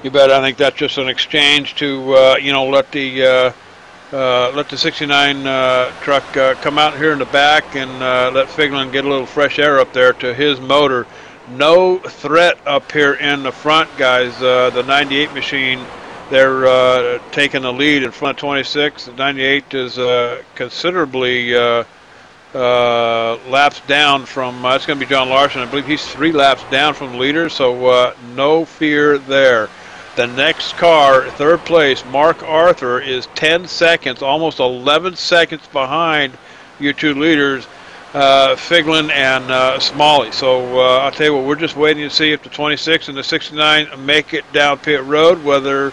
You bet. I think that's just an exchange to let the 69 truck come out here in the back and let Figlin get a little fresh air up there to his motor. No threat up here in the front, guys. The 98 machine, they're taking the lead in front of 26. The 98 is considerably laps down from, it's going to be John Larson. I believe he's 3 laps down from the leader, so no fear there. The next car, 3rd place, Mark Arthur, is 10 seconds, almost 11 seconds behind your 2 leaders, Figlin and Smalley. So I'll tell you what, we're just waiting to see if the 26 and the 69 make it down pit road, whether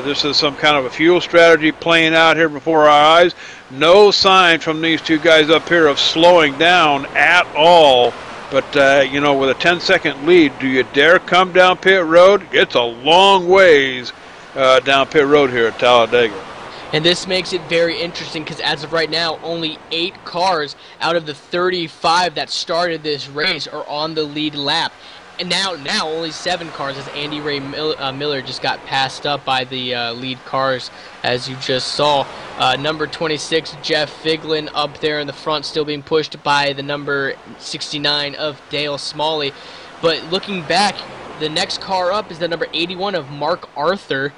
this is some kind of a fuel strategy playing out here before our eyes. No sign from these 2 guys up here of slowing down at all. But, with a 10-second lead, do you dare come down pit road? It's a long ways down pit road here at Talladega. And this makes it very interesting because as of right now, only 8 cars out of the 35 that started this race are on the lead lap. And now only 7 cars, as Andy Ray Miller just got passed up by the lead cars, as you just saw. Number 26, Jeff Figlin, up there in the front, still being pushed by the number 69 of Dale Smalley. But looking back, the next car up is the number 81 of Mark Arthur,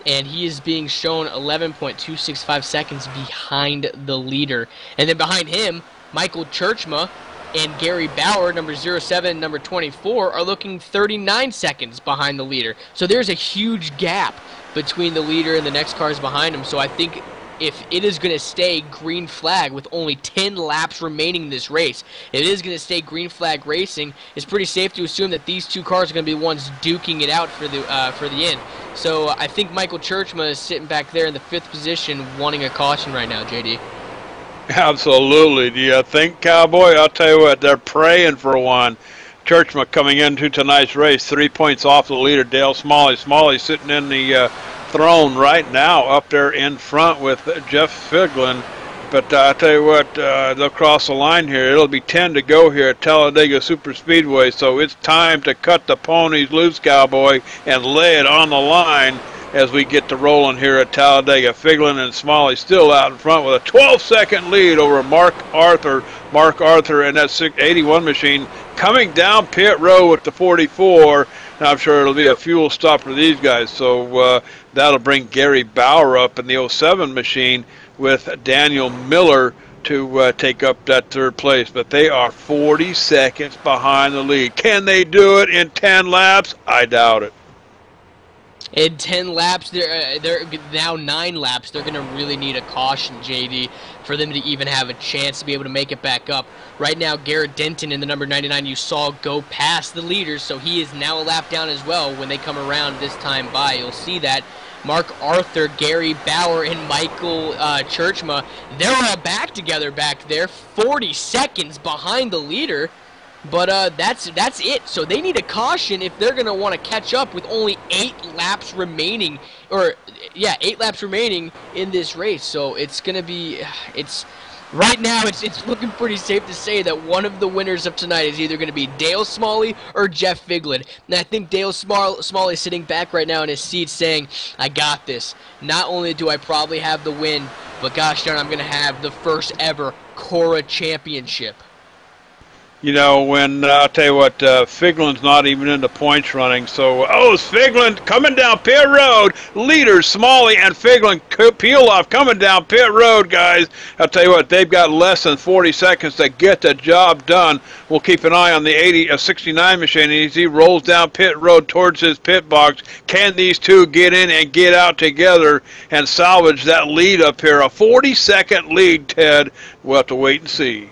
and he is being shown 11.265 seconds behind the leader. And then behind him, Michael Churchma and Gary Bauer, number 07 and number 24, are looking 39 seconds behind the leader. So there's a huge gap between the leader and the next cars behind him. So I think if it is going to stay green flag with only 10 laps remaining in this race, if it is going to stay green flag racing, it's pretty safe to assume that these 2 cars are going to be the ones duking it out for the end. So I think Michael Churchma is sitting back there in the 5th position wanting a caution right now, JD. Absolutely. Do you think, Cowboy? I'll tell you what, they're praying for one. Churchma coming into tonight's race, 3 points off the leader, Dale Smalley. Smalley sitting in the throne right now up there in front with Jeff Figlin. But I'll tell you what, they'll cross the line here. It'll be 10 to go here at Talladega Superspeedway, so it's time to cut the ponies loose, Cowboy, and lay it on the line as we get to rolling here at Talladega. Figlin and Smalley still out in front with a 12-second lead over Mark Arthur. Mark Arthur and that 81 machine coming down pit road with the 44. Now I'm sure it'll be a fuel stop for these guys, so that'll bring Gary Bauer up in the 07 machine with Daniel Miller to take up that third place. But they are 40 seconds behind the lead. Can they do it in 10 laps? I doubt it. In 10 laps, they're now 9 laps. They're going to really need a caution, JD, for them to even have a chance to be able to make it back up. Right now, Garrett Denton in the number 99 you saw go past the leaders, so he is now a lap down as well when they come around this time by. You'll see that. Mark Arthur, Gary Bauer, and Michael Churchma, they're all back together back there, 40 seconds behind the leader. But that's it. So they need a caution if they're going to want to catch up with only 8 laps remaining. Or, yeah, 8 laps remaining in this race. So it's going to be, right now it's looking pretty safe to say that one of the winners of tonight is either going to be Dale Smalley or Jeff Figlin. And I think Dale Smalley is sitting back right now in his seat saying, I got this. Not only do I probably have the win, but gosh darn, I'm going to have the first ever Cora championship. You know, when, I'll tell you what, Figlin's not even in the points running, so, it's Figlin coming down pit road. Leaders, Smalley and Figlin peel off coming down pit road, guys. I'll tell you what, they've got less than 40 seconds to get the job done. We'll keep an eye on the 69 machine as he rolls down pit road towards his pit box. Can these two get in and get out together and salvage that lead up here? A 40-second lead, Ted. We'll have to wait and see.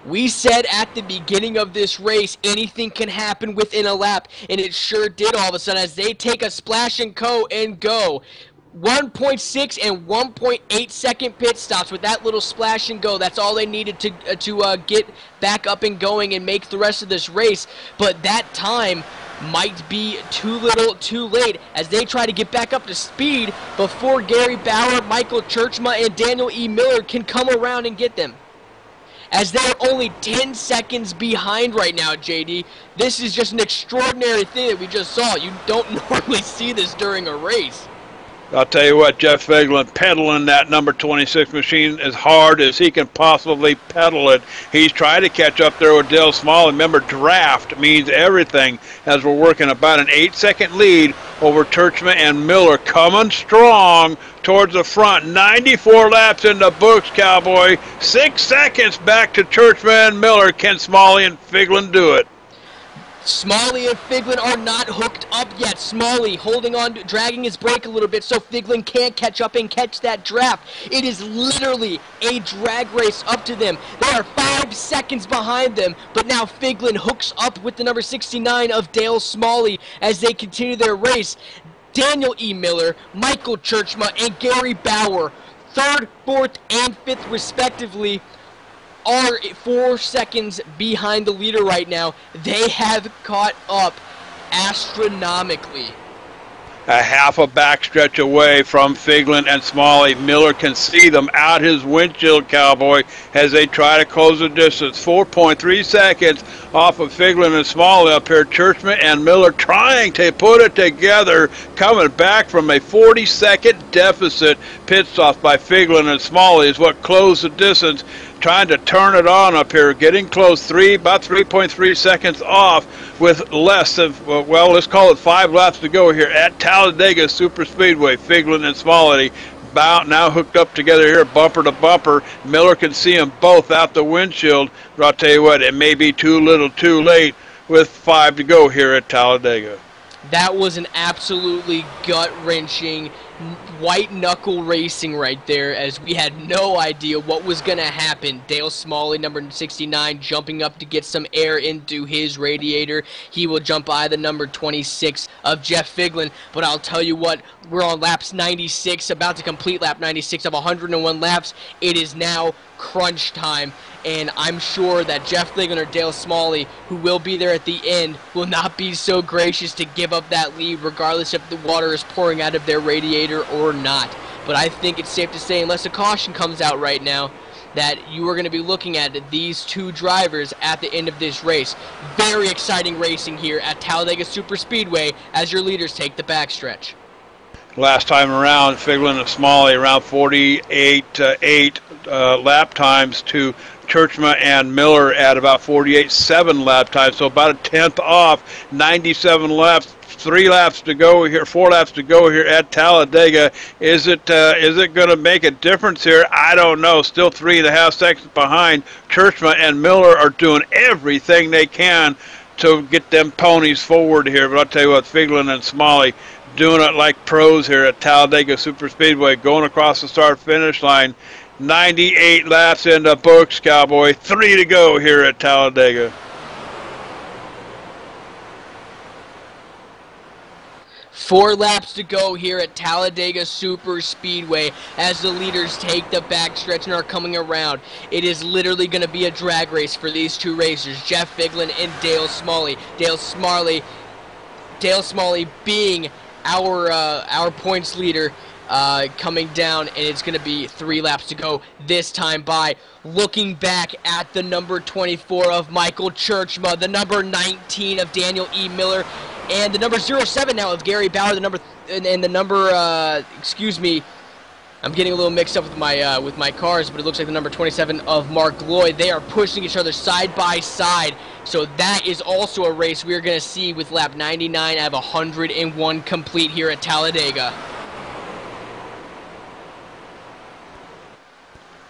We said at the beginning of this race, anything can happen within a lap, and it sure did all of a sudden as they take a splash and go. 1.6 and 1.8 second pit stops with that little splash and go. That's all they needed to get back up and going and make the rest of this race. But that time might be too little, too late as they try to get back up to speed before Gary Bauer, Michael Churchma, and Daniel E. Miller can come around and get them. As they're only 10 seconds behind right now, JD. This is just an extraordinary thing that we just saw. You don't normally see this during a race. I'll tell you what, Jeff Figlin pedaling that number 26 machine as hard as he can possibly pedal it. He's trying to catch up there with Dale Smalley. Remember, draft means everything as we're working about an 8-second lead over Churchman and Miller. Coming strong towards the front. 94 laps in the books, Cowboy. 6 seconds back to Churchman and Miller. Can Smalley and Figlin do it? Smalley and Figlin are not hooked up yet. Smalley holding on, dragging his brake a little bit so Figlin can't catch up and catch that draft. It is literally a drag race up to them. They are 5 seconds behind them, but now Figlin hooks up with the number 69 of Dale Smalley as they continue their race. Daniel E. Miller, Michael Churchma, and Gary Bauer, 3rd, 4th, and 5th respectively, are 4 seconds behind the leader right now. They have caught up astronomically. A half a backstretch away from Figlin and Smalley. Miller can see them out his windshield, Cowboy, as they try to close the distance. 4.3 seconds off of Figlin and Smalley up here. Churchman and Miller trying to put it together, coming back from a 40-second deficit. Pit stop by Figlin and Smalley is what closed the distance. Trying to turn it on up here, getting close, about 3.3 seconds off with less of, well, let's call it 5 laps to go here at Talladega Super Speedway. Figlin and Smalley now hooked up together here, bumper to bumper. Miller can see them both out the windshield. But I'll tell you what, it may be too little too late with 5 to go here at Talladega. That was an absolutely gut-wrenching, white-knuckle racing right there as we had no idea what was going to happen. Dale Smalley, number 69, jumping up to get some air into his radiator. He will jump by the number 26 of Jeff Figlin. But I'll tell you what, we're on laps 96, about to complete lap 96 of 101 laps. It is now crunch time. And I'm sure that Jeff Figlin or Dale Smalley, who will be there at the end, will not be so gracious to give up that lead regardless if the water is pouring out of their radiator or not. But I think it's safe to say, unless a caution comes out right now, that you are going to be looking at these two drivers at the end of this race. Very exciting racing here at Talladega Super Speedway as your leaders take the backstretch. last time around. Figlin and Smalley around 48.8 lap times to Churchma and Miller at about 48.7 lap times, so about a tenth off. 97 laps. 3 laps to go here, 4 laps to go here at Talladega. Is it going to make a difference here? I don't know. Still 3.5 seconds behind. Churchma and Miller are doing everything they can to get them ponies forward here. But I'll tell you what, Figlin and Smalley doing it like pros here at Talladega Superspeedway, going across the start-finish line. 98 laps in the books, Cowboy. 3 to go here at Talladega. 4 laps to go here at Talladega Superspeedway as the leaders take the backstretch and are coming around. It is literally going to be a drag race for these two racers, Jeff Figlin and Dale Smalley. Dale Smalley being our points leader coming down, and it's going to be 3 laps to go this time by. Looking back at the number 24 of Michael Churchma, the number 19 of Daniel E. Miller, and the number 07 now of Gary Bauer, the number excuse me, I'm getting a little mixed up with my cars, but it looks like the number 27 of Mark Lloyd. They are pushing each other side by side, so that is also a race we are going to see with lap 99 out of 101 complete here at Talladega.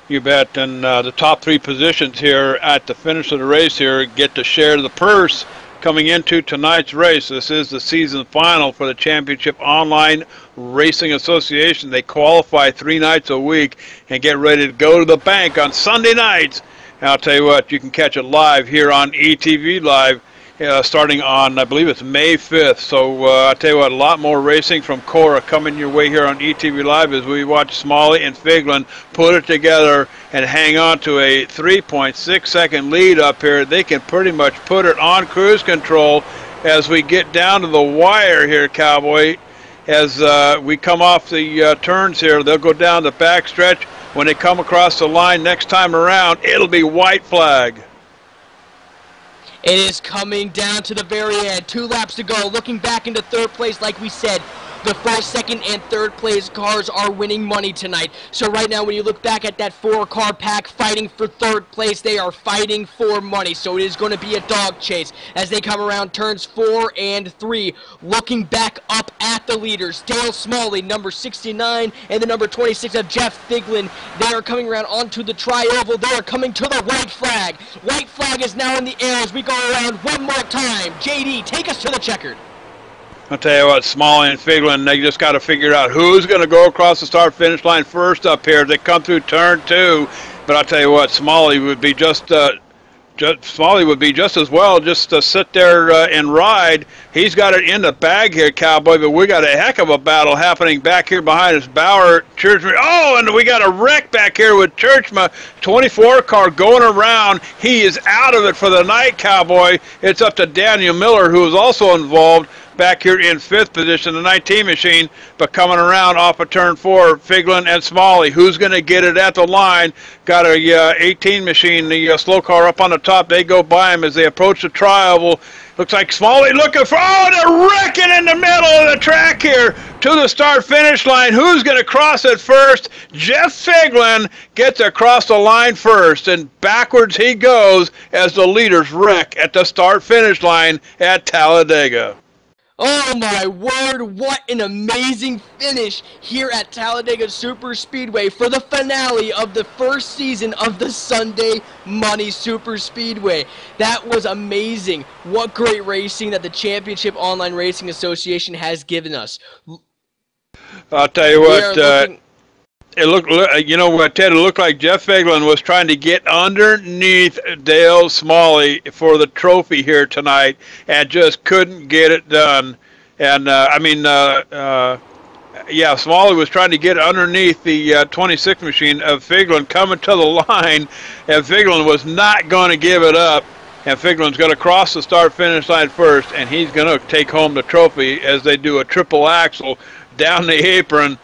You bet, and the top 3 positions here at the finish of the race here get to share the purse coming into tonight's race. This is the season final for the Championship Online Racing Association. They qualify 3 nights a week and get ready to go to the bank on Sunday nights. And I'll tell you what, you can catch it live here on ETVLive starting on, I believe it's May 5th. So I'll tell you what, a lot more racing from Cora coming your way here on ETVLive as we watch Smalley and Figlin put it together and hang on to a 3.6 second lead up here. They can pretty much put it on cruise control as we get down to the wire here, Cowboy. As we come off the turns here, they'll go down the backstretch. When they come across the line next time around, it'll be white flag. It is coming down to the very end. 2 laps to go. Looking back into 3rd place, like we said, the 1st, 2nd, and 3rd place cars are winning money tonight. So right now, when you look back at that 4-car pack fighting for 3rd place, they are fighting for money. So it is going to be a dog chase as they come around turns 4 and 3. Looking back up at the leaders, Dale Smalley, number 69, and the number 26 of Jeff Figlin. They are coming around onto the tri-oval. They are coming to the white flag. White flag is now in the air as we go around one more time. JD, take us to the checkered. I'll tell you what, Smalley and Figlin, they just got to figure out who's going to go across the start-finish line first up here. They come through turn 2, but I'll tell you what, Smalley would be just as well just to sit there and ride. He's got it in the bag here, Cowboy, but we got a heck of a battle happening back here behind us. Bauer, Churchma. Oh, and we got a wreck back here with Churchma. 24 car going around. He is out of it for the night, Cowboy. It's up to Daniel Miller, who is also involved back here in 5th position, the 19 machine, but coming around off of turn 4, Figlin and Smalley. Who's going to get it at the line? Got a 18 machine, the slow car up on the top. They go by him as they approach the tri-oval. Looks like Smalley looking for, oh, they're wrecking in the middle of the track here to the start-finish line. Who's going to cross it first? Jeff Figlin gets across the line first, and backwards he goes as the leaders wreck at the start-finish line at Talladega. Oh my word, what an amazing finish here at Talladega Superspeedway for the finale of the 1st season of the Sunday Money Superspeedway. That was amazing. What great racing that the Championship Online Racing Association has given us. I'll tell you what, it looked, you know what, Ted, it looked like Jeff Figlin was trying to get underneath Dale Smalley for the trophy here tonight and just couldn't get it done. And, yeah, Smalley was trying to get underneath the 26 machine of Figlin coming to the line, and Figlin was not going to give it up. And Figlin's going to cross the start-finish line first, and he's going to take home the trophy as they do a triple axle down the apron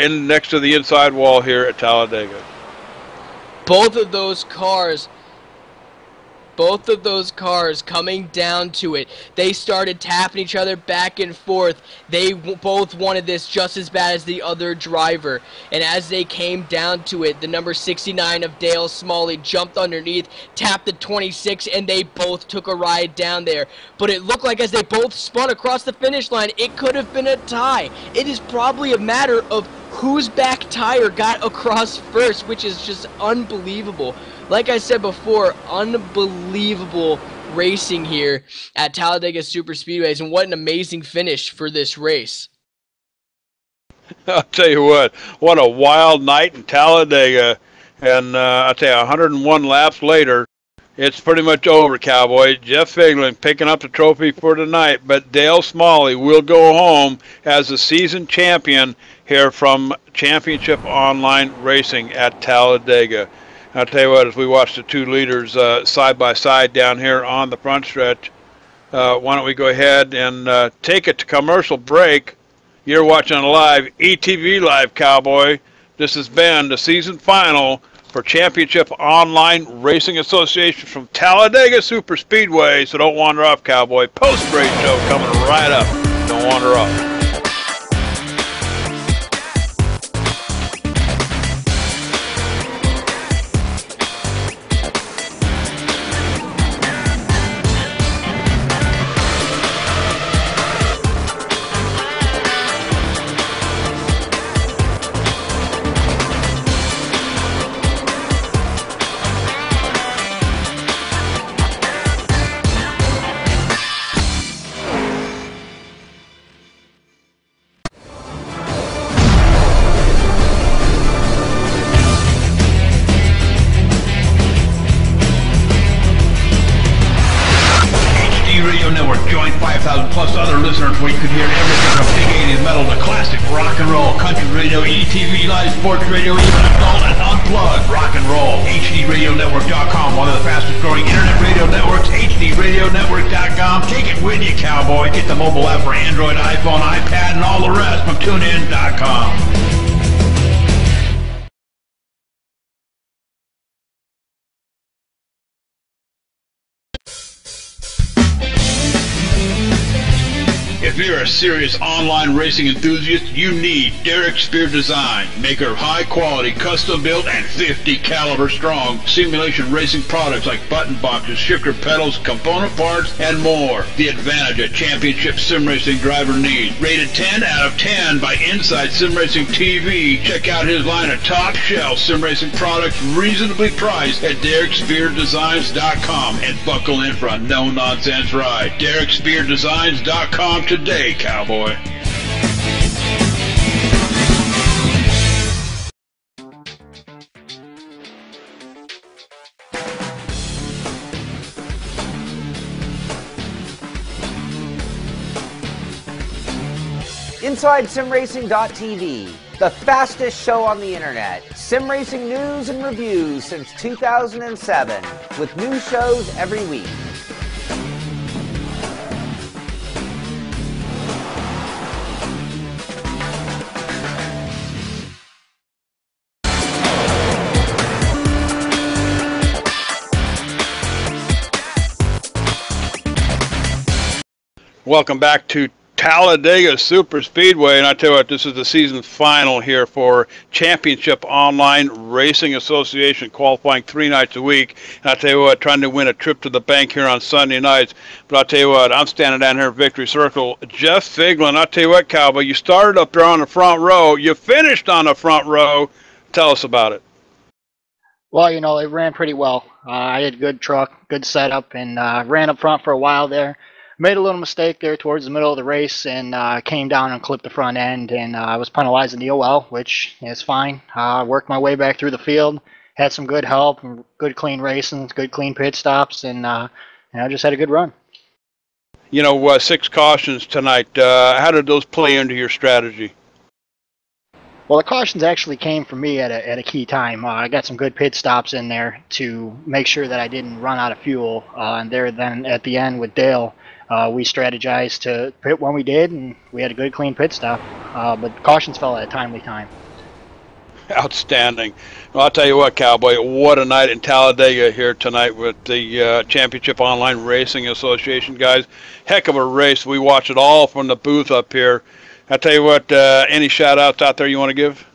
in next to the inside wall here at Talladega. Both of those cars Both of those cars coming down to it, they started tapping each other back and forth. They both wanted this just as bad as the other driver. And as they came down to it, the number 69 of Dale Smalley jumped underneath, tapped the 26, and they both took a ride down there. But it looked like as they both spun across the finish line, it could have been a tie. It is probably a matter of whose back tire got across first, which is just unbelievable. Like I said before, unbelievable racing here at Talladega Superspeedways, and what an amazing finish for this race. I'll tell you what a wild night in Talladega, and I'll tell you, 101 laps later, it's pretty much over, Cowboy. Jeff Figlin picking up the trophy for tonight, but Dale Smalley will go home as the season champion here from Championship Online Racing at Talladega. I'll tell you what, as we watch the two leaders side by side down here on the front stretch, why don't we go ahead and take it to commercial break. You're watching on live, ETV Live, Cowboy. This has been the season final for Championship Online Racing Association from Talladega Superspeedway. So don't wander off, Cowboy. Post-race show coming right up. Don't wander off. Plus other listeners where you could hear everything from big 80s metal to classic rock and roll, country radio, ETV, live sports radio, even adult and unplugged rock and roll. HDRadioNetwork.com, one of the fastest growing internet radio networks, HDRadioNetwork.com. Take it with you, Cowboy. Get the mobile app for Android, iPhone, iPad, and all the rest from TuneIn.com. If you're a serious online racing enthusiast, you need Derek Spear Design, maker of high-quality, custom-built, and 50 caliber strong simulation racing products like button boxes, shifter pedals, component parts, and more. The advantage a championship sim racing driver needs. Rated 10 out of 10 by Inside Sim Racing TV. Check out his line of top-shelf sim racing products reasonably priced at DerekSpearDesigns.com and buckle in for a no-nonsense ride. DerekSpearDesigns.com today, Cowboy. Inside SimRacing.tv, the fastest show on the internet. Sim racing news and reviews since 2007, with new shows every week. Welcome back to Talladega Superspeedway, and I tell you what, this is the season final here for Championship Online Racing Association, qualifying 3 nights a week. And I tell you what, trying to win a trip to the bank here on Sunday nights. But I tell you what, I'm standing down here at Victory Circle. Jeff Figlin, I tell you what, Cowboy, you started up there on the front row, you finished on the front row. Tell us about it. Well, you know, it ran pretty well. I had a good truck, good setup, and ran up front for a while there. Made a little mistake there towards the middle of the race and came down and clipped the front end, and I was penalized in the OL, which is fine. Worked my way back through the field, had some good help, good clean racing, good clean pit stops, and I just had a good run. You know, 6 cautions tonight. How did those play into your strategy? Well, the cautions actually came from me at a key time. I got some good pit stops in there to make sure that I didn't run out of fuel. And then at the end with Dale, we strategized to pit when we did, and we had a good clean pit stop. But cautions fell at a timely time. Outstanding. Well, I'll tell you what, Cowboy, what a night in Talladega here tonight with the Championship Online Racing Association guys. Heck of a race. We watched it all from the booth up here. I'll tell you what, any shout-outs out there you want to give?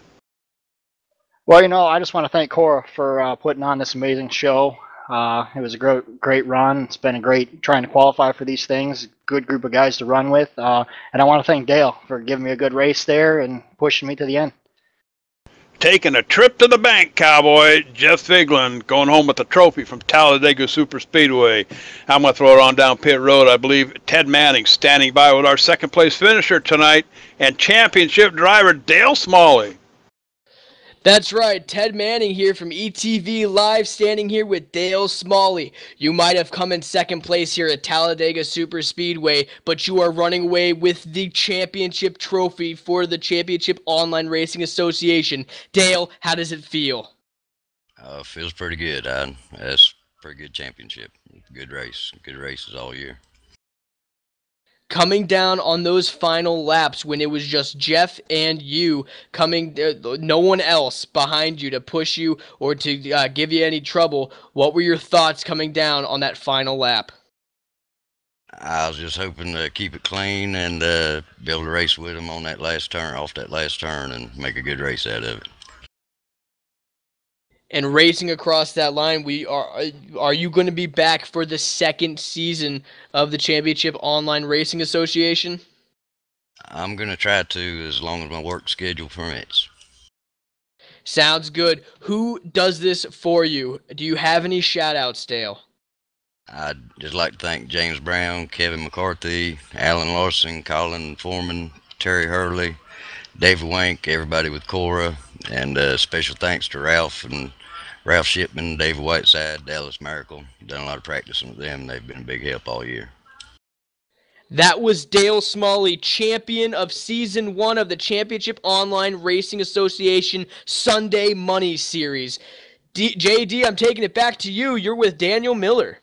Well, I just want to thank Cora for putting on this amazing show. It was a great run. It's been a great trying to qualify for these things. Good group of guys to run with. And I want to thank Dale for giving me a good race there and pushing me to the end. Taking a trip to the bank, Cowboy. Jeff Figlin going home with a trophy from Talladega Super Speedway. I'm going to throw it on down pit road. I believe Ted Manning standing by with our second-place finisher tonight and championship driver Dale Smalley. That's right, Ted Manning here from ETVLive, standing here with Dale Smalley. You might have come in second place here at Talladega Super Speedway, but you are running away with the championship trophy for the Championship Online Racing Association. Dale, how does it feel? Feels pretty good. That's a pretty good championship. Good race. Good races all year. Coming down on those final laps when it was just Jeff and you coming, no one else behind you to push you or to give you any trouble, what were your thoughts coming down on that final lap? I was just hoping to keep it clean and be able to race with them on that last turn, off that last turn, and make a good race out of it. And racing across that line, are you going to be back for the second season of the Championship Online Racing Association? I'm going to try to, as long as my work schedule permits. Sounds good. Who does this for you? Do you have any shout-outs, Dale? I'd just like to thank James Brown, Kevin McCarthy, Alan Larson, Colin Foreman, Terry Hurley, David Wank, everybody with Cora, and special thanks to Ralph Shipman, David Whiteside, Dallas Miracle. Done a lot of practicing with them. They've been a big help all year. That was Dale Smalley, champion of Season 1 of the Championship Online Racing Association Sunday Money Series. JD, I'm taking it back to you. You're with Daniel Miller.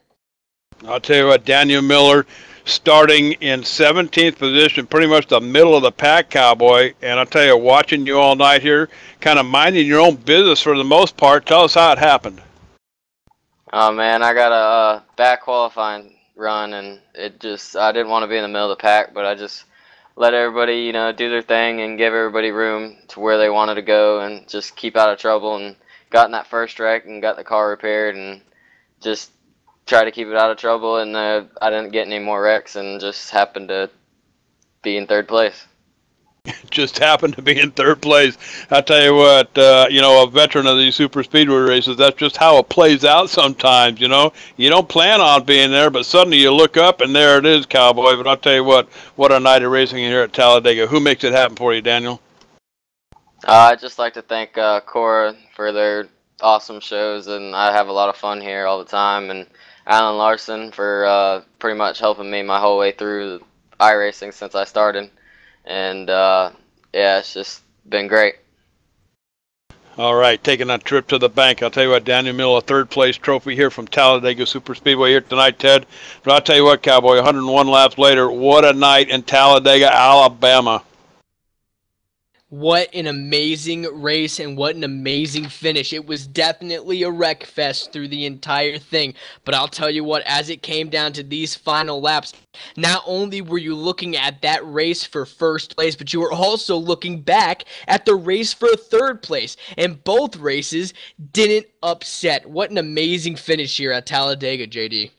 I'll tell you what, Daniel Miller starting in 17th position, pretty much the middle of the pack, Cowboy. And I'll tell you, watching you all night here, kind of minding your own business for the most part. Tell us how it happened. Oh, man, I got a back qualifying run, and I didn't want to be in the middle of the pack, but I just let everybody, do their thing and give everybody room to where they wanted to go and just keep out of trouble, and got in that first wreck and got the car repaired and just try to keep it out of trouble, and I didn't get any more wrecks and just happened to be in third place. Just happened to be in third place. I tell you what, a veteran of these super speedway races, that's just how it plays out sometimes, You don't plan on being there, but suddenly you look up and there it is, Cowboy. But I'll tell you what a night of racing here at Talladega. Who makes it happen for you, Daniel? I'd just like to thank Cora for their awesome shows, and I have a lot of fun here all the time, and Alan Larson for pretty much helping me my whole way through iRacing since I started. And, yeah, it's just been great. All right, taking a trip to the bank. I'll tell you what, Daniel Miller, a third-place trophy here from Talladega Super Speedway here tonight, Ted. But I'll tell you what, Cowboy, 101 laps later, what a night in Talladega, Alabama. What an amazing race and what an amazing finish. It was definitely a wreck fest through the entire thing. But I'll tell you what, as it came down to these final laps, not only were you looking at that race for first place, but you were also looking back at the race for third place. And both races didn't upset. What an amazing finish here at Talladega, JD.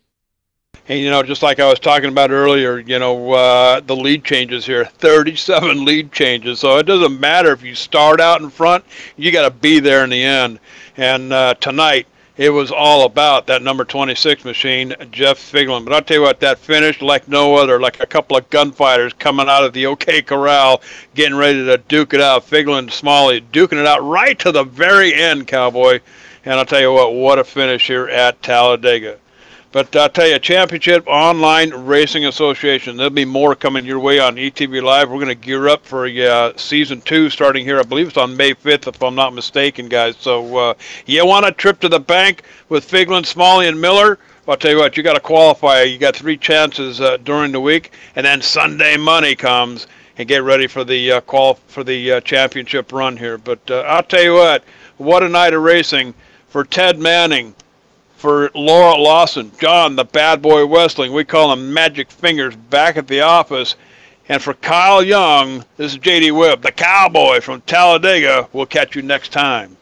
And, just like I was talking about earlier, the lead changes here, 37 lead changes. So it doesn't matter if you start out in front, you got to be there in the end. And tonight, it was all about that number 26 machine, Jeff Figlin. But I'll tell you what, that finished like no other, like a couple of gunfighters coming out of the OK Corral, getting ready to duke it out. Figlin, Smalley, duking it out right to the very end, Cowboy. And I'll tell you what a finish here at Talladega. But I'll tell you, Championship Online Racing Association, there'll be more coming your way on ETV Live. We're going to gear up for Season 2 starting here. I believe it's on May 5th, if I'm not mistaken, guys. So you want a trip to the bank with Figlin, Smalley, and Miller? I'll tell you what, you got to qualify. You got 3 chances during the week, and then Sunday money comes. and get ready for the championship run here. But I'll tell you what a night of racing for Ted Manning, for Laura Lawson, John the Bad Boy Westling, we call him Magic Fingers, back at the office, and for Kyle Young, this is JD Webb, the Cowboy from Talladega. We'll catch you next time.